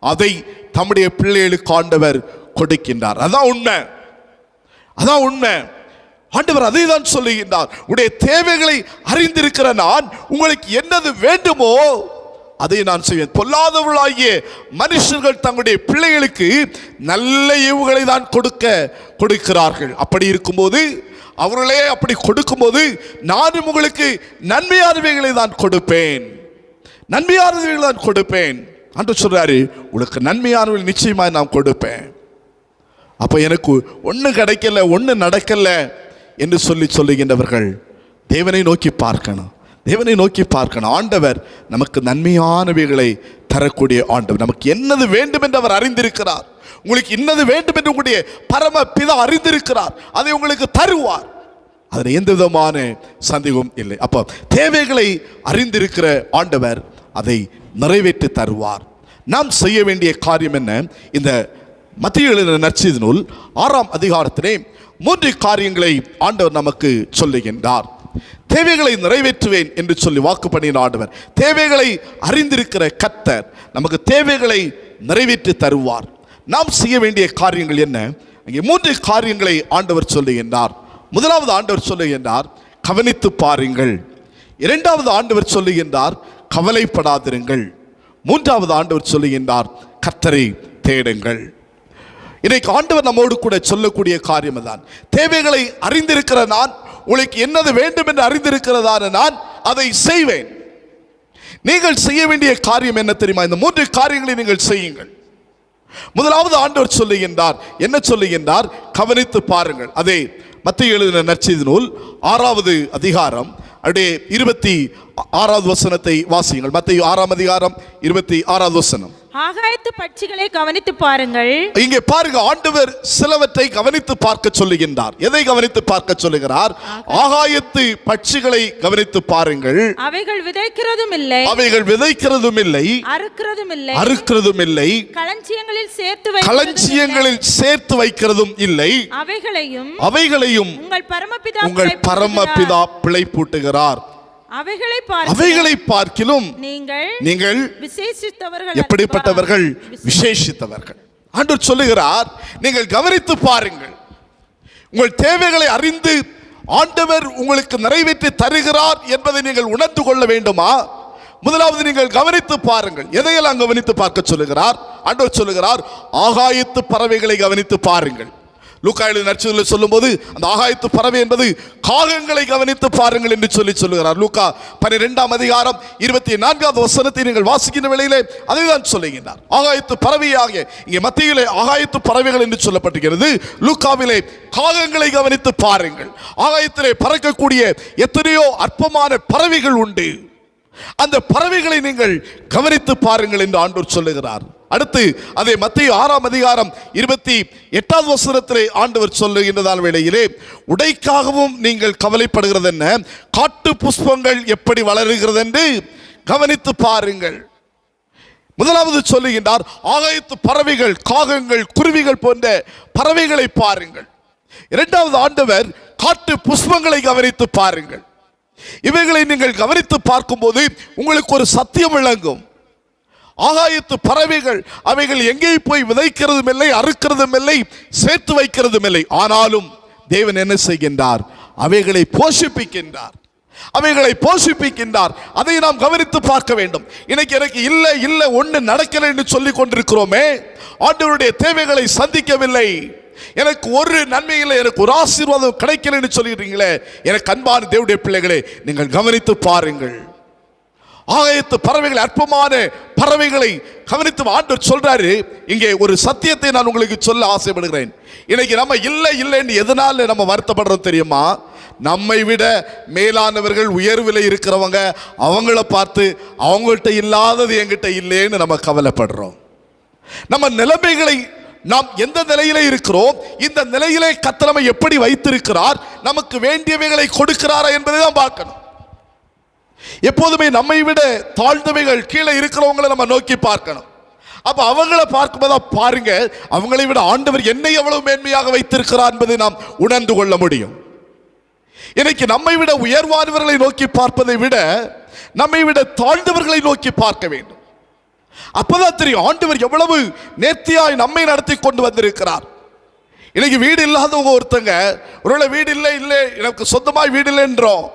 அதை தம்முடைய பிள்ளைகளுக்கு ஆண்டவர் கொடுக்கின்றார். அதான் உண்மை. ஆண்டவர் அதை தான் சொல்லுகின்றார், உடைய தேவைகளை அறிந்திருக்கிற நான் உங்களுக்கு என்னது வேண்டுமோ அதை நான் செய்வேன். பொல்லாதவர்களாகிய மனுஷர்கள் தங்களுடைய பிள்ளைகளுக்கு நல்ல ஈவுகளை தான் கொடுக்கிறார்கள். அப்படி இருக்கும்போது, அவர்களே அப்படி கொடுக்கும்போது, நானும் உங்களுக்கு நன்மையானவைகளை தான் கொடுப்பேன். என்று சொல்றாரு, உங்களுக்கு நன்மையானவர்கள் நிச்சயமாக நான் கொடுப்பேன். அப்ப எனக்கு ஒண்ணு கிடைக்கல, ஒண்ணு நடக்கல என்று சொல்லுகின்றவர்கள் தேவனை நோக்கி பார்க்கணும். ஆண்டவர் நமக்கு நன்மையானவைகளை தரக்கூடிய ஆண்டவர். நமக்கு என்னது வேண்டும் என்று அவர் அறிந்திருக்கிறார். உங்களுக்கு இன்னது வேண்டும் என்று உங்களுடைய பரம பிதா அறிந்திருக்கிறார். அதை உங்களுக்கு தருவார். அதில் எந்த விதமான சந்தேகமும் இல்லை. அப்போ தேவைகளை அறிந்திருக்கிற ஆண்டவர் அதை நிறைவேற்றி தருவார். நாம் செய்ய வேண்டிய காரியம் என்ன? இந்த மத்தேயு எழுதின நற்செய்தி நூல் 6ஆம் அதிகாரத்திலே 3 காரியங்களை ஆண்டவர் நமக்கு சொல்லுகின்றார். தேவைகளை நிறைவேற்றுவேன் என்று சொல்லி வாக்கு பண்ணின ஆண்டவர், தேவைகளை அறிந்திருக்கிற கர்த்தர் நமக்கு தேவைகளை நிறைவேற்றி தருவார். நாம் செய்ய வேண்டிய காரியங்கள் என்ன? இங்கே 3 காரியங்களை ஆண்டவர் சொல்லுகின்றார். முதலாவது ஆண்டவர் சொல்லுகின்றார், கவனித்து பாருங்கள். இரண்டாவது ஆண்டவர் சொல்லுகின்றார், கவலைப்படாதிருங்கள். மூன்றாவது ஆண்டவர் சொல்லுகின்றார், கர்த்தரை தேடுங்கள். இன்னைக்கு ஆண்டவர் நம்மோடு கூட சொல்லக்கூடிய காரியம் தான், தேவைகளை அறிந்திருக்கிற நான், உங்களுக்கு என்னது வேண்டும் என்று அறிந்திருக்கிறதான நான் அதை செய்வேன். நீங்கள் செய்ய வேண்டிய காரியம் என்ன தெரியுமா? இந்த 3 காரியங்களை நீங்கள் செய்யுங்கள். முதலாவது ஆண்டவர் சொல்லுகின்றார், என்ன சொல்லுகின்றார்? கவனித்து பாருங்கள். அதே மத்தேயு எழுதின நற்செய்தி நூல் 6ஆவது அதிகாரம் 26வது வசனத்தை வாசியுங்கள். மத்தேயு 6ஆம் அதிகாரம் 26வது வசனம். ஆகாயத்து பட்சிகளை கவனித்து பாருங்கள். இங்கே பாருங்க, ஆண்டவர் சிலவற்றை கவனித்து பார்க்க சொல்லுகின்றார். எதை கவனித்து பார்க்க சொல்லுகிறார்? ஆகாயத்து பட்சிகளை கவனித்து பாருங்கள். அவைகள் விதைக்கிறதும் இல்லை, அறுக்கிறதும் இல்லை, களஞ்சியங்களில் சேர்த்து வைக்கிறதும் இல்லை. அவைகளையும் உங்கள் பரமபிதா பிழைப்பூட்டுகிறார். அவைகளை பார்க்கிலும் நீங்கள் விசேஷித்தவர்கள். எப்படிப்பட்டவர்கள்? விசேஷித்தவர்கள். ஆண்டவர் சொல்லுகிறார், நீங்கள் கவனித்து பாருங்கள். உங்கள் தேவைகளை அறிந்து ஆண்டவர் உங்களுக்கு நிறைவேற்றி தருகிறார் என்பதை நீங்கள் உணர்ந்து கொள்ள வேண்டுமா? முதலாவது நீங்கள் கவனித்து பாருங்கள். எதையெல்லாம் கவனித்து பார்க்க சொல்லுகிறார்? ஆண்டவர் சொல்லுகிறார், ஆகாயத்து பறவைகளை கவனித்து பாருங்கள். லூக்கா எழுதின நற்செய்தியில் சொல்லும்போது அந்த ஆகாயத்து பறவை என்பது காகங்களை கவனித்து பாருங்கள் என்று சொல்லுகிறார். லூக்கா 12ஆம் அதிகாரம் 24வது வசனத்தை நீங்கள் வாசிக்கின்ற வேளையிலே அதைதான் சொல்லுகிறார். ஆகாயத்து பறவையாக இங்கே மத்தியிலே ஆகாயத்து பறவைகள் என்று சொல்லப்பட்டிருக்கிறது. லூக்காவிலே காகங்களை கவனித்து பாருங்கள். ஆகாயத்திலே பறக்கக்கூடிய எத்தனையோ அற்பமான பறவைகள் உண்டு. அந்த பறவைகளை நீங்கள் கவனித்து பாருங்கள் என்று ஆண்டவர் சொல்லுகிறார். அடுத்து அதே மத்தேயு 6ஆம் அதிகாரம் 28வது வசனத்திலே ஆண்டவர் சொல்லுகின்றதான வேளையிலே, உடைக்காகவும் நீங்கள் கவலைப்படுகிறது என்ன, காட்டு புஷ்பங்கள் எப்படி வளருகிறது என்று கவனித்து பாருங்கள். முதலாவது சொல்லுகின்றார், ஆகாயத்து பறவைகள், காகங்கள், குருவிகள் போன்ற பறவைகளை பாருங்கள். இரண்டாவது ஆண்டவர் காட்டு புஷ்பங்களை கவனித்து பாருங்கள். இவைகளை நீங்கள் கவனித்து பார்க்கும்போது உங்களுக்கு ஒரு சத்தியம் விளங்கும். ஆகாயத்து பறவைகள் அவைகள் எங்கே போய் விதைக்கிறதும் இல்லை, அறுக்கிறதும் இல்லை, சேர்த்து வைக்கிறதும் இல்லை. ஆனாலும் தேவன் என்ன செய்கின்றார்? அவைகளை போஷிப்பிக்கின்றார். அவைகளை போஷிப்பிக்கின்றார். அதை நாம் கவனித்து பார்க்க வேண்டும். இன்னைக்கு எனக்கு இல்லை இல்லை ஒன்று நடக்கலை என்று சொல்லிக் கொண்டிருக்கிறோமே, ஆண்டவருடைய தேவைகளை சந்திக்கவில்லை, எனக்கு ஒரு நன்மை இல்லை, எனக்கு ஒரு ஆசீர்வாதம் கிடைக்கல என்று சொல்லிடுறீங்களே, எனக்கு அன்பான தேவனுடைய பிள்ளைகளே, நீங்கள் கவனித்து பாருங்கள். ஆகாயத்து பறவைகள், அற்பமான பறவைகளை கவனித்து ஆண்டவர் சொல்றாரு. இங்கே ஒரு சத்தியத்தை நான் உங்களுக்கு சொல்ல ஆசைப்படுகிறேன். இன்னைக்கு நம்ம இல்லை இல்லைன்னு எதனால நம்ம வருத்தப்படுறோம் தெரியுமா? நம்மை விட மேலானவர்கள், உயர்வில் இருக்கிறவங்க, அவங்கள பார்த்து அவங்கள்ட்ட இல்லாதது என்கிட்ட இல்லைன்னு நம்ம கவலைப்படுறோம். நம்ம நிலைமைகளை, நாம் எந்த நிலையிலே இருக்கிறோம், இந்த நிலையிலே கர்த்தர் நம்மை எப்படி வைத்திருக்கிறார், நமக்கு வேண்டியவைகளை கொடுக்கிறாரா என்பதை தான் பார்க்கணும். எப்போதுமே நம்மை விட தாழ்ந்தவைகள், கீழே இருக்கிறவங்களை நம்ம நோக்கி பார்க்கணும். அப்ப அவங்கள பார்க்கும்போது பாருங்க, அவங்களை விட ஆண்டவர் என்னை எவ்வளவு மேன்மையாக வைத்திருக்கிறார் என்பதை நாம் உணர்ந்து கொள்ள முடியும். இன்னைக்கு நம்மை விட உயர்வானவர்களை நோக்கி பார்ப்பதை விட நம்மை விட தாழ்ந்தவர்களை நோக்கி பார்க்க வேண்டும். அப்பதான் தெரியும் ஆண்டவர் எவ்வளவு நேர்த்தியாய் நம்மை நடத்தி கொண்டு வந்திருக்கிறார். இன்னைக்கு வீடு இல்லாதவங்க ஒருத்தங்க, ஒருவேளை வீடு இல்லை இல்லை எனக்கு சொந்தமாய் வீடு இல்லைன்றோம்,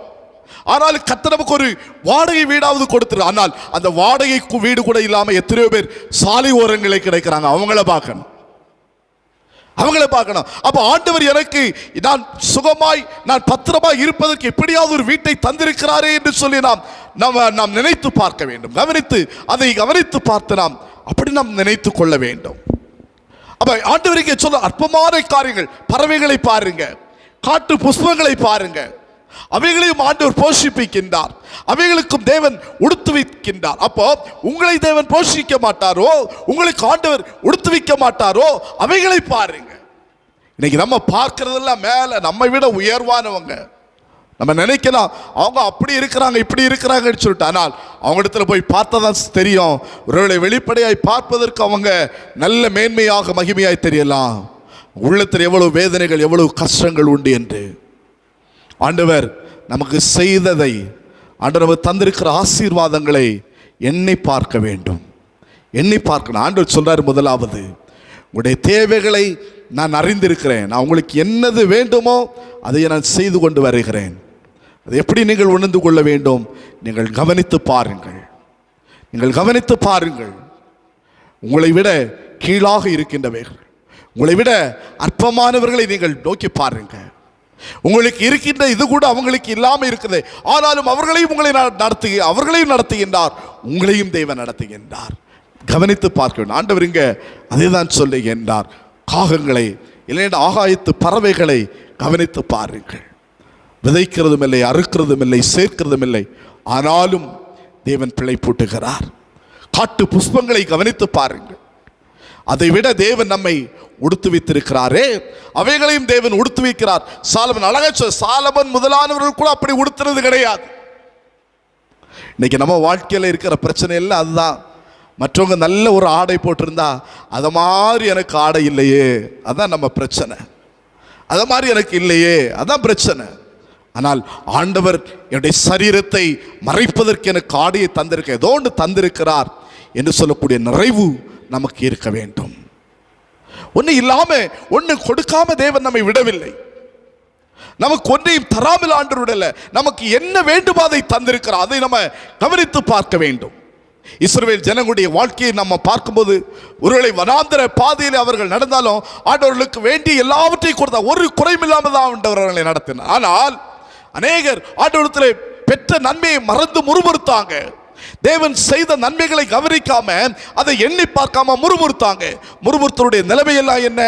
ஆனால் கர்த்தர் நமக்கு ஒரு வாடகை வீடாவது கொடுத்துரு. ஆனால் அந்த வாடகை வீடு கூட இல்லாம எத்தனையோ பேர் சாலை ஓரங்களை கிடைக்கிறாங்க. அவங்கள பார்க்கணும், அவங்கள பார்க்கணும். அப்ப ஆண்டவர் எனக்கு நான் சுகமாய், நான் பத்திரமாய் இருப்பதற்கு எப்படியாவது ஒரு வீட்டை தந்திருக்கிறாரே என்று சொல்லி நாம் நினைத்து பார்க்க வேண்டும். அதை கவனித்து பார்த்து நாம் அப்படி நாம் நினைத்து கொள்ள வேண்டும். அப்ப ஆண்டவருக்கு சொல்ல அற்பமான காரியங்கள், பறவைகளை பாருங்க, காட்டு புஷ்பங்களை பாருங்க, அவைகளையும் ஆண்டவர் போஷிப்பிக்கின்றார், அவைகளுக்கும் தேவன் உடுத்துவிக்கின்றார். அப்போ உங்களை தேவன் போஷிக்க மாட்டாரோ, உங்களுக்கு ஆண்டவர் உடுத்துவிக்க மாட்டாரோ, அவைகளை பாருங்க. இன்னைக்கு நம்ம பார்க்கறதெல்லாம் மேல நம்மை விட உயர்வானவங்க. நம்ம நினைக்கலாம் அவங்க அப்படி இருக்கிறாங்க இப்படி இருக்கிறாங்கன்னு சொல்லிட்டு, ஆனால் அவங்க இடத்துல போய் பார்த்தா தான் தெரியும். ஒருவேளை வெளிப்படையாய் பார்ப்பதற்கு அவங்க நல்ல மேன்மையாக மகிமையாய் தெரியலாம், உள்ளத்தில் எவ்வளவு வேதனைகள், எவ்வளவு கஷ்டங்கள் உண்டு என்று. ஆண்டவர் நமக்கு செய்ததை, ஆண்டவர் நமக்கு தந்திருக்கிற ஆசீர்வாதங்களை எண்ணி பார்க்க வேண்டும், எண்ணி பார்க்கணும். ஆண்டவர் சொல்றார், முதலாவது உங்களுடைய தேவைகளை நான் அறிந்திருக்கிறேன், நான் உங்களுக்கு என்னது வேண்டுமோ அதை நான் செய்து கொண்டு வருகிறேன். அது எப்படி நீங்கள் உணர்ந்து கொள்ள வேண்டும்? நீங்கள் கவனித்து பாருங்கள், நீங்கள் கவனித்து பாருங்கள். உங்களை விட கீழாக இருக்கின்றவைகள், உங்களை விட அற்பமானவர்களை நீங்கள் நோக்கி பாருங்க. உங்களுக்கு இருக்கின்ற இது கூட அவங்களுக்கு இல்லாமல் இருக்குது, ஆனாலும் அவர்களையும் நடத்துகின்றார், உங்களையும் தேவன் நடத்துகின்றார். கவனித்து பார்க்க வேண்டும். ஆண்டவர் இங்க அதை தான் சொல்லுகின்றார். காகங்களை, இல்லைன்னா ஆகாயத்து பறவைகளை கவனித்து பாருங்கள். விதைக்கிறதும் இல்லை, அறுக்கிறதும் இல்லை, சேர்க்கிறதும் இல்லை, ஆனாலும் தேவன் பிழை பூட்டுகிறார். காட்டு புஷ்பங்களை கவனித்து பாருங்கள். அதை விட தேவன் நம்மை உடுத்து வைத்திருக்கிறாரே, அவைகளையும் தேவன் உடுத்து வைக்கிறார். சாலமன் அழகா சாலமன் முதலானவர்கள் கூட அப்படி உடுத்துறது கிடையாது. இன்னைக்கு நம்ம வாழ்க்கையில் இருக்கிற பிரச்சனை எல்லாம் அதுதான். மற்றவங்க நல்ல ஒரு ஆடை போட்டிருந்தா அதை மாதிரி எனக்கு ஆடை இல்லையே, அதான் நம்ம பிரச்சனை. அதை மாதிரி எனக்கு இல்லையே, அதான் பிரச்சனை. ஆனால் ஆண்டவர் என்னுடைய சரீரத்தை மறைப்பதற்கு எனக்கு ஆடையை தந்திருக்க ஏதோ ஒன்று தந்திருக்கிறார் என்று சொல்லக்கூடிய நிறைவு நமக்கு இருக்க வேண்டும். ஒன்று இல்லாம ஒன்று கொடுக்காம தேவன் நம்மை விடவில்லை. நமக்கு ஒன்றையும் தராமல் ஆண்டவர் விடல. நமக்கு என்ன வேண்டுமோ அதை தந்திருக்கிறார். அதை நம்ம கவனித்து பார்க்க வேண்டும். இஸ்ரவேல் ஜனங்களுடைய வாழ்க்கையை நம்ம பார்க்கும்போது ஒருவேளை வனாந்தர பாதையில் அவர்கள் நடந்தாலும் ஆண்டவர்களுக்கு வேண்டிய எல்லாவற்றையும் கொடுத்தார். ஒரு குறையும் இல்லாமல் தான் ஆண்டவர் அவர்களை நடத்தினார். ஆனால் அநேகர் ஆண்டவரிடத்தில் பெற்ற நன்மையை மறந்து முறுமுறுத்தாங்க. தேவன் செய்த நன்மைகளை கவனிக்காம அதை எண்ணி பார்க்காம முறுமுறுத்தாங்க. முறுமுறுத்தருடைய நிலைமையெல்லாம் என்ன?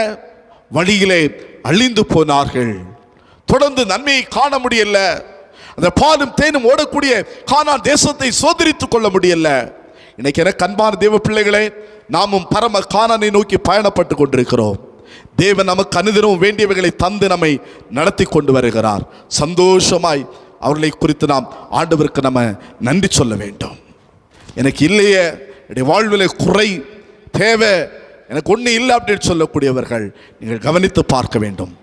வழியிலே அழிந்து போனார்கள். தொடர்ந்து நன்மையை காண முடியல. அந்த பாலும் தேனும் ஓடக்கூடிய கானான் தேசத்தை சோதரித்துக் கொள்ள முடியல. இன்னைக்கு எனக்கு அன்பான தேவ பிள்ளைகளே, நாமும் பரம கானானை நோக்கி பயணப்பட்டு கொண்டிருக்கிறோம். தேவன் நமக்கு அனுதினமும் வேண்டியவைகளை தந்து நம்மை நடத்தி கொண்டு வருகிறார். சந்தோஷமாய் அவர்களை குறித்து நாம் ஆண்டவருக்கு நம்ம நன்றி சொல்ல வேண்டும். எனக்கு இல்லையே, என்னுடைய வாழ்வில் குறை தேவை, எனக்கு ஒன்றும் இல்லை அப்படின்னு சொல்லக்கூடியவர்கள் நீங்கள் கவனித்து பார்க்க வேண்டும்.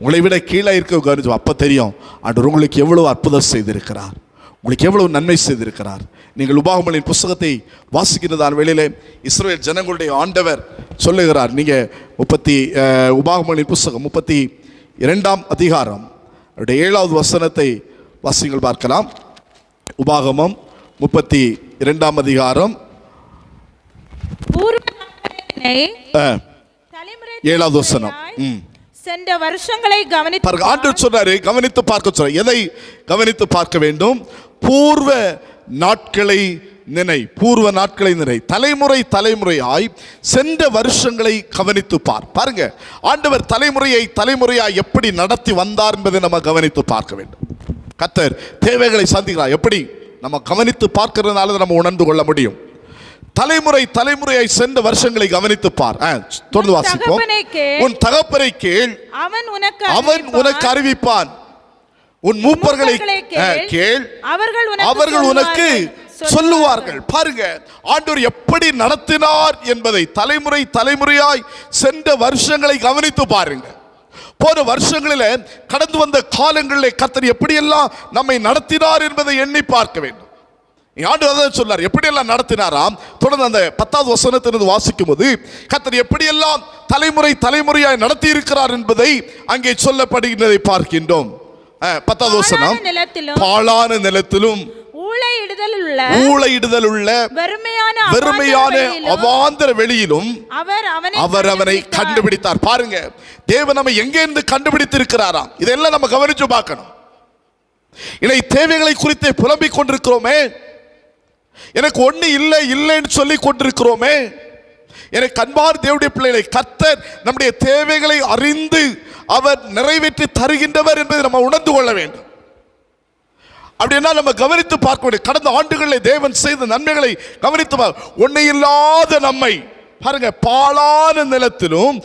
உங்களை விட கீழே இருக்க கவனிச்சு அப்போ தெரியும் ஆண்டவர் உங்களுக்கு எவ்வளவு அற்புதம் செய்திருக்கிறார், உங்களுக்கு எவ்வளவு நன்மை செய்திருக்கிறார். நீங்கள் உபாகமங்களின் புஸ்தகத்தை வாசிக்கிறதான வேளையிலே இஸ்ரவேல் ஜனங்களுடைய ஆண்டவர் சொல்லுகிறார். நீங்கள் உபாகமங்களின் புஸ்தகம் 32ஆம் அதிகாரம் அவருடைய 7வது வசனத்தை வாசிங்கள் பார்க்கலாம். உபாகமம் 32ஆம் அதிகாரம் 7வது வசனம். சென்ற வருஷங்களை கவனித்து ஆண்டவர் சொன்னாரு, கவனித்து பார்க்க சொல்ற. எதை கவனித்து பார்க்க வேண்டும்? பூர்வ நாட்களை நினை, பூர்வ நாட்களை நினை, தலைமுறை தலைமுறையாய் சென்ற வருஷங்களை கவனித்து பாருங்க. ஆண்டவர் தலைமுறையாய் எப்படி நடத்தி வந்தார் என்பதை நம்ம கவனித்து பார்க்க வேண்டும். கர்த்தர் தேவைகளை சந்திக்கிறார். எப்படி நம்ம கவனித்து பார்க்கிறதுனால நம்ம உணர்ந்து கொள்ள முடியும். தலைமுறையாய் சென்ற வருஷங்களை கவனித்து பார். தொடர்ந்து வாசிப்போம். உன் தகப்பனை கேள், அவன் உனக்கு அறிவிப்பான். உன் மூப்பர்களை கேள், அவர்கள் உனக்கு சொல்லுவார்கள். பாருங்க, ஆண்டவர் எப்படி நடத்தினார் என்பதை தலைமுறையாய் சென்ற வருஷங்களை கவனித்து பாருங்க. போன வருஷங்களில் கடந்து வந்த காலங்களில் கர்த்தர் எப்படியெல்லாம் நம்மை நடத்தினார் என்பதை எண்ணி பார்க்க வேண்டும். ஆண்டவர் சொன்னார் எப்படியெல்லாம் நடத்தினாராம். தொடர்ந்து அந்த 10வது வசனத்திலிருந்து வாசிக்கும் போது கர்த்தர் எப்படியெல்லாம் தலைமுறையாய் நடத்தி இருக்கிறார் என்பதை அங்கே சொல்லப்படுகின்றதை பார்க்கின்றோம். 10வது வசனம். பாழான நிலத்திலும் ஊளையிடுதல் உள்ள வெறுமையான அவாந்தர வெளியிலும் அவர் அவனை கண்டுபிடித்தார். பாருங்க, தேவன் நம்ம எங்க இருந்து கண்டுபிடித்திருக்கிறாராம். இதெல்லாம் நம்ம கவனிச்சு பார்க்கணும். இதை தேவைகளை குறித்து புலம்பிக் கொண்டிருக்கிறோமே, எனக்கு ஒண்ணு இல்லைன்னு சொல்லி கொண்டிருக்கிறோமே. எனக்கு அன்பான தேவனுடைய பிள்ளைகளை, கர்த்தர் நம்முடைய தேவைகளை அறிந்து அவர் நிறைவேற்றி தருகின்றவர் என்பதை நம்ம உணர்ந்து கொள்ள வேண்டும். அப்படின்னா நம்ம கவனித்து பார்க்க வேண்டும். கடந்த ஆண்டுகளில் தேவன் செய்த நன்மைகளை கவனித்து ஒண்ணு இல்லாத நம்மை பாருங்க, பாழான நிலத்திலும்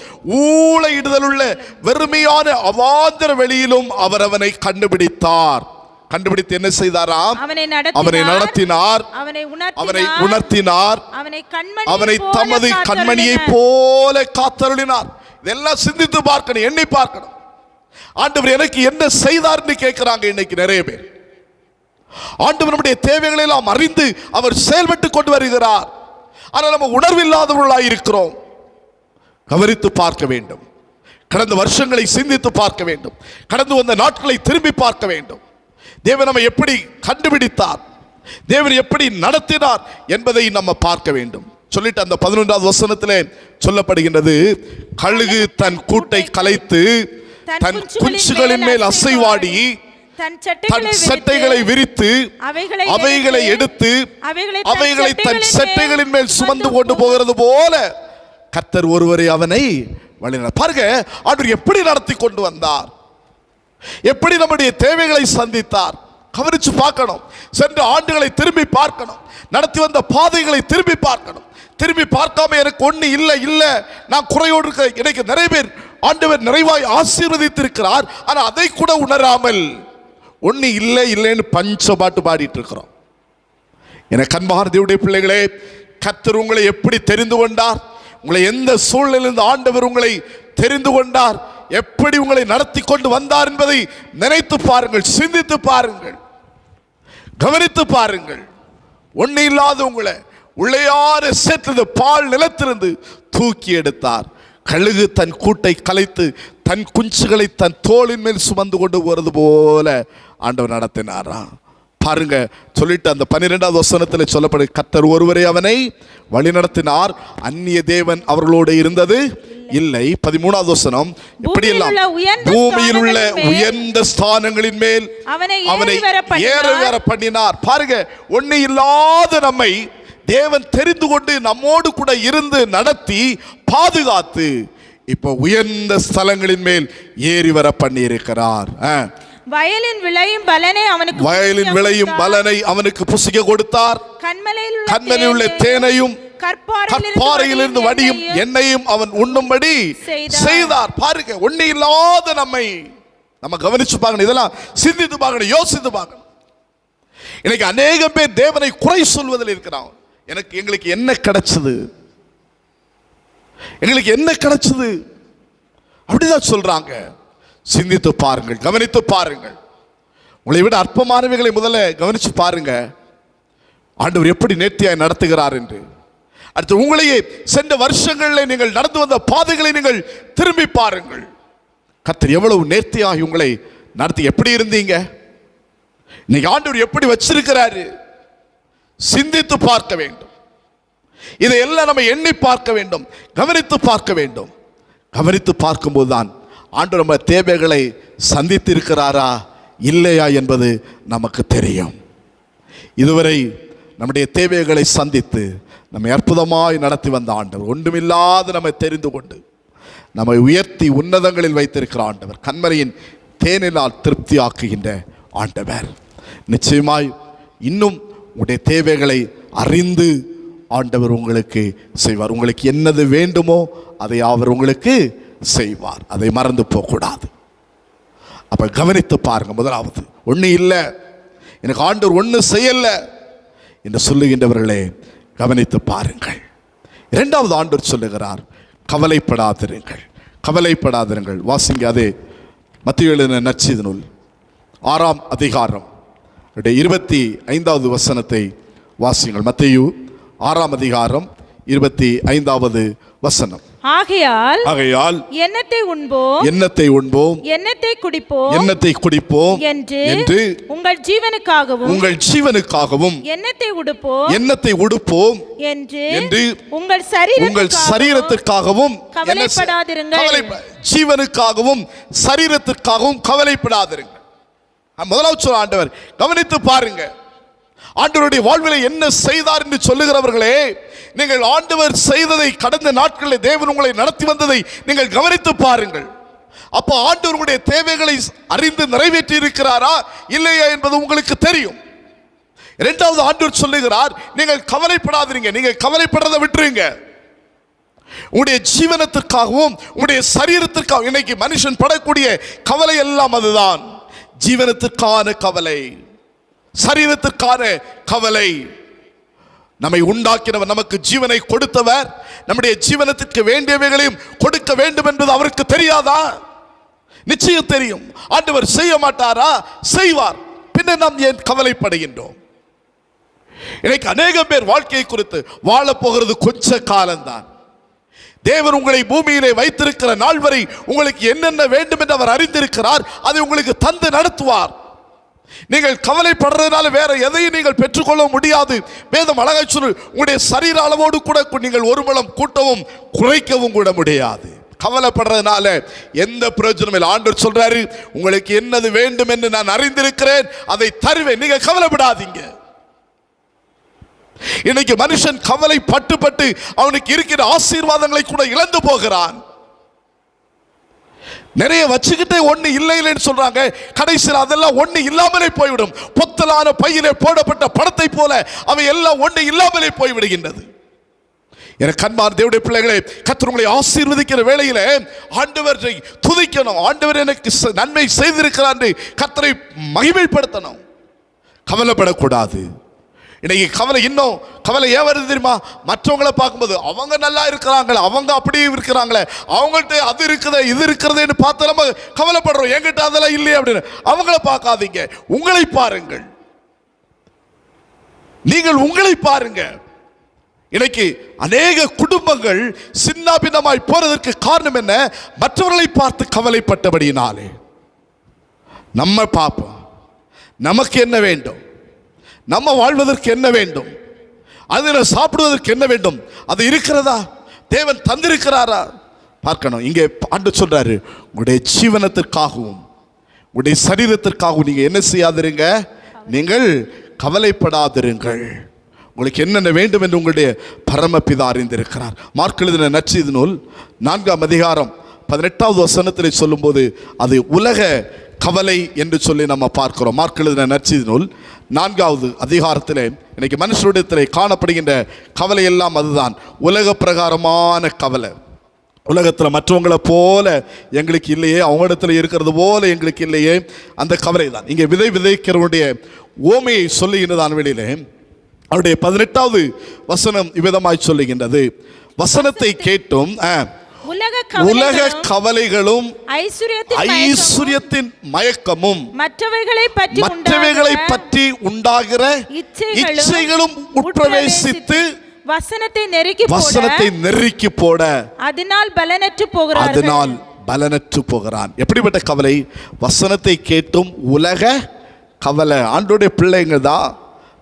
ஊளையிடுதல் உள்ள வெறுமையான அவாந்தர வெளியிலும் அவர் அவனை கண்டுபிடித்தார். கண்டுபிடித்து என்ன செய்தாராம்? அவனை நடத்தினார், அவனை உணர்த்தினார், அவனை தமது கண்மணியை போல காத்தருளினார். இதெல்லாம் சிந்தித்து பார்க்கணும், எண்ணி பார்க்கணும். ஆண்டவர் எனக்கு என்ன செய்தார்னு கேட்கிறாங்க இன்னைக்கு நிறைய பேர். ஆண்டவர் நம்முடைய தேவைகளை எல்லாம் அறிந்து அவர் செயல்பட்டு கொண்டு வருகிறார். ஆனால் நம்ம உணர்வில்லாதவர்களாய் இருக்கிறோம். கவனித்து பார்க்க வேண்டும். கடந்த வருஷங்களை சிந்தித்து பார்க்க வேண்டும். கடந்து வந்த நாட்களை திரும்பி பார்க்க வேண்டும். தேவன் நம்மை எப்படி கண்டுபிடித்தார், தேவன் எப்படி நடத்தினார் என்பதை நம்ம பார்க்க வேண்டும். சொல்லிட்டு அந்த 11வது வசனத்திலே சொல்லப்படுகின்றது, கழுகு தன் கூட்டை கலைத்து தன் குஞ்சுகளின் மேல் அசைவாடி தன் சட்டைகளை விரித்து அவைகளை எடுத்து அவைகளை தன் சட்டைகளின் மேல் சுமந்து கொண்டு போகிறது போல கர்த்தர் ஒருவரை அவனை வழிநடத்தினார். பாருங்க, ஆண்டவர் எப்படி நடத்தி கொண்டு வந்தார், எப்படி நம்முடைய தேவைகளை சந்தித்தார். கவனிச்சு பார்க்கணும். சென்ற ஆண்டுகளை திரும்பி பார்க்கணும். நடத்தி வந்த பாதைகளை திரும்பி பார்க்கணும். திரும்பி பார்க்காம எனக்கு ஒண்ணு இல்லை நான் குறையோடு இருக்க. எனக்கு நிறைய பேர் ஆண்டவர் நிறைவாய் ஆசீர்வதித்திருக்கிறார், ஆனா அதை கூட உணராமல் ஒண்ணு இல்லைன்னு பஞ்ச பாட்டு பாடிட்டு இருக்கிறோம். எனக்கு அன்பான தேவனுடைய பிள்ளைகளே, கர்த்தர் உங்களை எப்படி தெரிந்து கொண்டார், உங்களை எந்த சூழ்நிலையிலிருந்து ஆண்டவர் உங்களை தெரிந்து கொண்டார் எப்படி உங்களை நடத்தி கொண்டு வந்தார் என்பதை நினைத்து பாருங்கள், சிந்தித்து பாருங்கள், கவனித்து பாருங்கள். ஒண்ணு இல்லாத உங்களை உள்ளையாறு சேர்த்தது பால் நிலத்திலிருந்து தூக்கி எடுத்தார். கழுகு தன் கூட்டை கலைத்து தன் குஞ்சுகளை தன் தோளின் மேல் சுமந்து கொண்டு போறது போல ஆண்டவர் நடத்தினாரா பாருங்க. சொல்லிட்டு அந்த 12வது வசனத்தில் சொல்லப்படும், கர்த்தர் ஒருவரே அவனை வழி நடத்தினார், அந்நிய தேவன் அவர்களோடு இருந்தது இல்லை. 13வது வசனம், இப்படியெல்லாம் பூமியில் உள்ள உயர்ந்த ஸ்தானங்களின் மேல் அவனை ஏற வர பண்ணினார். பாருங்க, ஒண்ணு இல்லாத நம்மை தேவன் தெரிந்து கொண்டு நம்மோடு கூட இருந்து நடத்தி பாதுகாத்து இப்போ உயர்ந்த ஸ்தலங்களின் மேல் ஏறி வர பண்ணி இருக்கிறார். வயலின் விளையும் பலனை அவனுக்கு புசிக்க கொடுத்தார். கண்மலையில் உள்ள தேனையும் கற்பாறையிலிருந்து வடியும் எண்ணெயும் அவன் உண்ணும்படி செய்தார். பாருங்க, ஒண்ணு இல்லாத நம்மை நம்ம கவனிச்சு பார்க்கணும், இதெல்லாம் சிந்தித்து பார்க்கணும், யோசித்து பார்க்கணும். இன்னைக்கு அநேகம் பேர் தேவனை குறை சொல்வதில் இருக்கிறான். எங்களுக்கு என்ன கிடைச்சது, எங்களுக்கு என்ன கிடைச்சது அப்படிதான் சொல்றாங்க. சிந்தித்து பாருங்கள், கவனித்து பாருங்கள். உங்களை விட அற்பமானவைகளை முதல்ல கவனிச்சு பாருங்க, ஆண்டவர் எப்படி நேர்த்தியாய் நடத்துகிறார் என்று. அடுத்து உங்களையே சென்ற வருஷங்களில் நீங்கள் நடந்து வந்த பாதைகளை நீங்கள் திரும்பி பாருங்கள். கர்த்தர் எவ்வளவு நேர்த்தியாய் உங்களை நடத்தி, எப்படி இருந்தீங்க, இன்னைக்கு ஆண்டவர் எப்படி வச்சிருக்கிறாரு, சிந்தித்து பார்க்க வேண்டும். இதையெல்லாம் நம்ம எண்ணி பார்க்க வேண்டும், கவனித்து பார்க்க வேண்டும். கவனித்து பார்க்கும்போது தான் ஆண்டவர் நம்ம தேவைகளை சந்தித்திருக்கிறாரா இல்லையா என்பது நமக்கு தெரியும். இதுவரை நம்முடைய தேவைகளை சந்தித்து நம்மை அற்புதமாய் நடத்தி வந்த ஆண்டவர், ஒன்றுமில்லாத நம்மை தெரிந்து கொண்டு நம்மை உயர்த்தி உன்னதங்களில் வைத்திருக்கிற ஆண்டவர், கண்மலையின் தேனினால் திருப்தி ஆக்குகின்ற ஆண்டவர். நிச்சயமாய் இன்னும் உங்களுடைய தேவைகளை அறிந்து ஆண்டவர் உங்களுக்கு செய்வார். உங்களுக்கு என்னது வேண்டுமோ அதை அவர் உங்களுக்கு செய்வார். அதை மறந்து போகக்கூடாது. அப்ப கவனித்து பாருங்க. முதலாவது, ஒண்ணு இல்லை, எனக்கு ஆண்டவர் ஒண்ணு செய்யல என்று சொல்லுகின்றவர்களே கவனித்து பாருங்கள். இரண்டாவது, ஆண்டவர் சொல்லுகிறார், கவலைப்படாதிருங்கள், கவலைப்படாதிருங்கள். வாசிங்க, அதே மத்தேயு எழுதின நற்செய்தி நூல் 6ஆம் அதிகாரம் 25வது வசனத்தை வாசிங்கள். மத்தேயு 6ஆம் அதிகாரம் 25வது வசனம். ஆகையால் எண்ணத்தை உண்போம், எண்ணத்தை குடிப்போம் என்று உங்கள் ஜீவனுக்காகவும் எண்ணத்தை உடுப்போம் என்று உங்கள் சரீரத்திற்காகவும் ஜீவனுக்காகவும் சரீரத்திற்காகவும் கவலைப்படாதிருங்கள். முதலாவது சொல்ல ஆண்டவர், கவனித்து பாருங்க. ஆண்டவருடைய வாழ்வில் என்ன செய்தார் என்று சொல்லுகிறவர்களே, நீங்கள் ஆண்டவர் செய்ததை, கடந்த நாட்களில் தேவன் உங்களை நடத்தி வந்ததை நீங்கள் கவனித்து பாருங்கள். அப்போ ஆண்டவருடைய தேவைகளை அறிந்து நிறைவேற்றி இருக்கிறாரா இல்லையா என்பது உங்களுக்கு தெரியும். இரண்டாவது, ஆண்டவர் சொல்லுகிறார், நீங்கள் கவலைப்படாதீங்க, நீங்கள் கவலைப்படுறதை விட்டுருங்க. உங்களுடைய ஜீவனத்திற்காகவும் உங்களுடைய சரீரத்திற்காகவும் இன்னைக்கு மனுஷன் படக்கூடிய கவலை எல்லாம் அதுதான். ஜீவனத்திற்கான கவலை, சரீரத்திற்கான கவலை. நம்மை உண்டாக்கினவர், நமக்கு ஜீவனை கொடுத்தவர், நம்முடைய ஜீவனத்திற்கு வேண்டியவைகளையும் கொடுக்க வேண்டும் என்பது அவருக்கு தெரியாதா? நிச்சயம் தெரியும். ஆண்டவர் செய்ய மாட்டாரா? செய்வார். பின்ன நாம் ஏன் கவலைப்படுகின்றோம்? இன்னைக்கு அநேக பேர் வாழ்க்கையை குறித்து வாழ போகிறது கொஞ்ச காலம்தான். தேவன் உங்களை பூமியிலே வைத்திருக்கிற நாள் வரை உங்களுக்கு என்னென்ன வேண்டும் என்று அவர் அறிந்திருக்கிறார். அதை உங்களுக்கு தந்து நடத்துவார். நீங்கள் கவலைப்படுறதுனால வேற எதையும் நீங்கள் பெற்றுக்கொள்ள முடியாது. வேதம் அழகாய் சொல்லு, உங்களுடைய சரீர அளவோடு கூட நீங்கள் ஒரு முழம் கூட்டவும் குறைக்கவும் கூட முடியாது. கவலைப்படுறதுனால எந்த பிரயோஜனம் இல்லை. ஆண்டவர் சொல்றாரு, உங்களுக்கு என்னது வேண்டும் என்று நான் அறிந்திருக்கிறேன், அதை தருவேன், நீங்க கவலைப்படாதீங்க. இன்னைக்கு மனுஷன் கவலை பட்டு அவனுக்கு இருக்கிற ஆசீர்வாதங்களை கூட இழந்து போகிறான். நிறைய வச்சுக்கிட்டே ஒண்ணு இல்லைன்னு சொல்றாங்க, கடைசியில் அதெல்லாம் ஒண்ணு இல்லாமலே போய்விடும். பொத்தலான பையிலே போடப்பட்ட படத்தை போல அவை எல்லாம் ஒண்ணு இல்லாமலே போய்விடுகின்றது. எனக்கு அன்பான தேவனுடைய பிள்ளைகளே, கர்த்தர் உங்களை ஆசீர்வதிக்கிற வேளையிலே ஆண்டவரை துதிக்கணும். ஆண்டவர் எனக்கு நன்மை செய்திருக்கிறார் என்று கர்த்தரை மகிமைப்படுத்தணும். கவலைப்படக்கூடாது. இன்னைக்கு கவலை இன்னும் கவலை ஏன் வருது தெரியுமா? மற்றவங்களை பார்க்கும்போது அவங்க நல்லா இருக்கிறாங்களே, அவங்க அப்படியே இருக்கிறாங்களே, அவங்கள்ட்ட அது இருக்குது இது இருக்கிறதுன்னு பார்த்து நம்ம கவலைப்படுறோம். என்கிட்ட அதெல்லாம் இல்லையே அப்படின்னு. அவங்கள பார்க்காதீங்க, உங்களை பாருங்கள். நீங்கள் உங்களை பாருங்க. இன்னைக்கு அநேக குடும்பங்கள் சின்னாபின்னமாய் போறதற்கு காரணம் என்ன? மற்றவர்களை பார்த்து கவலைப்பட்டபடியினாலே. நம்ம பார்ப்போம், நமக்கு என்ன வேண்டும், நம்ம வாழ்வதற்கு என்ன வேண்டும், அதில் சாப்பிடுவதற்கு என்ன வேண்டும், அது இருக்கிறதா, தேவன் தந்திருக்கிறாரா பார்க்கணும். இங்கே ஆண்டு சொல்றாரு, உங்களுடைய ஜீவனத்திற்காகவும் உங்களுடைய சரீரத்திற்காகவும் நீங்க என்ன செய்யாதிருங்க, நீங்கள் கவலைப்படாதிருங்கள். உங்களுக்கு என்னென்ன வேண்டும் என்று உங்களுடைய பரமபிதா அறிந்திருக்கிறார். மார்க் எழுதின நற்செய்தி நூல் 4ஆம் அதிகாரம் 18வது வசனத்தில் சொல்லும்போது அது உலக கவலை என்று சொல்லி நம்ம பார்க்கிறோம். மார்க் எழுதின நற்செய்தி நூல் 4வது அதிகாரத்தில் இன்னைக்கு மனுஷருடைய காணப்படுகின்ற கவலை எல்லாம் அதுதான், உலக பிரகாரமான கவலை. உலகத்தில் மற்றவங்களை போல எங்களுக்கு இல்லையே, அவங்களிடத்தில் இருக்கிறது போல எங்களுக்கு இல்லையே, அந்த கவலை தான். இங்கே விதைக்கிறவருடைய ஓமையை சொல்லுகின்றதான் வெளியிலே அவருடைய 18வது வசனம் இவ்விதமாய் சொல்லுகின்றது, வசனத்தை கேட்டும் உலக கவலைகளும் ஐஸ்வர்யத்தின் மயக்கமும் மற்றவைகளை பற்றி உண்டாகிற இச்சைகளும் உட்பிரவேசித்து வசனத்தை நெருக்கி போட அதனால் பலனற்று போகிறான். எப்படிப்பட்ட கவலை? வசனத்தை கேட்டும் உலக கவலை. ஆண்டோடைய பிள்ளைங்க தான்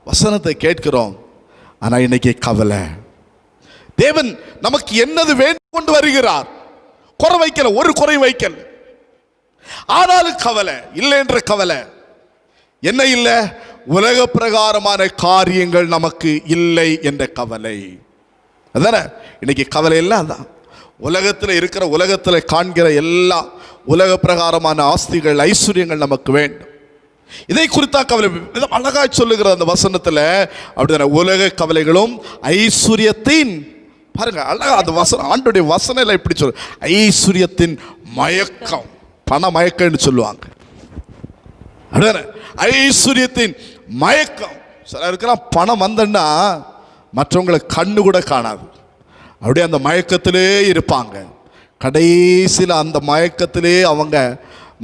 வசனத்தை கேட்கிறோம், ஆனா இன்னைக்கு கவலை. தேவன் நமக்கு என்னது வேண்டும் கொண்டு வருகிறார், குறை வைக்கல, ஒரு குறை வைக்கல, ஆனாலும் கவலை இல்லை என்ற கவலை. என்ன இல்லை? உலக பிரகாரமான காரியங்கள் நமக்கு இல்லை என்ற கவலை. அதானே இன்னைக்கு கவலை இல்லை. அதான் உலகத்தில் இருக்கிற, உலகத்தில் காண்கிற எல்லா உலக பிரகாரமான ஆஸ்திகள் ஐஸ்வர்யங்கள் நமக்கு வேண்டும். இதை குறித்தா கவலை அழகாய் சொல்லுகிற அந்த வசனத்தில் அப்படிதான, உலக கவலைகளும் ஐஸ்வர்யத்தின், பாருங்க அழகா அந்த வசனம், ஆண்டுடைய வசனம் இப்படி சொல்லு, ஐஸ்வர்யத்தின் மயக்கம், பண மயக்கம்னு சொல்லுவாங்க. அப்படிதானே ஐஸ்வர்யத்தின் மயக்கம். சில இருக்கலாம் பணம் வந்தன்னா மற்றவங்களை கண்ணு கூட காணாது, அப்படியே அந்த மயக்கத்திலே இருப்பாங்க. கடைசியில் அந்த மயக்கத்திலே அவங்க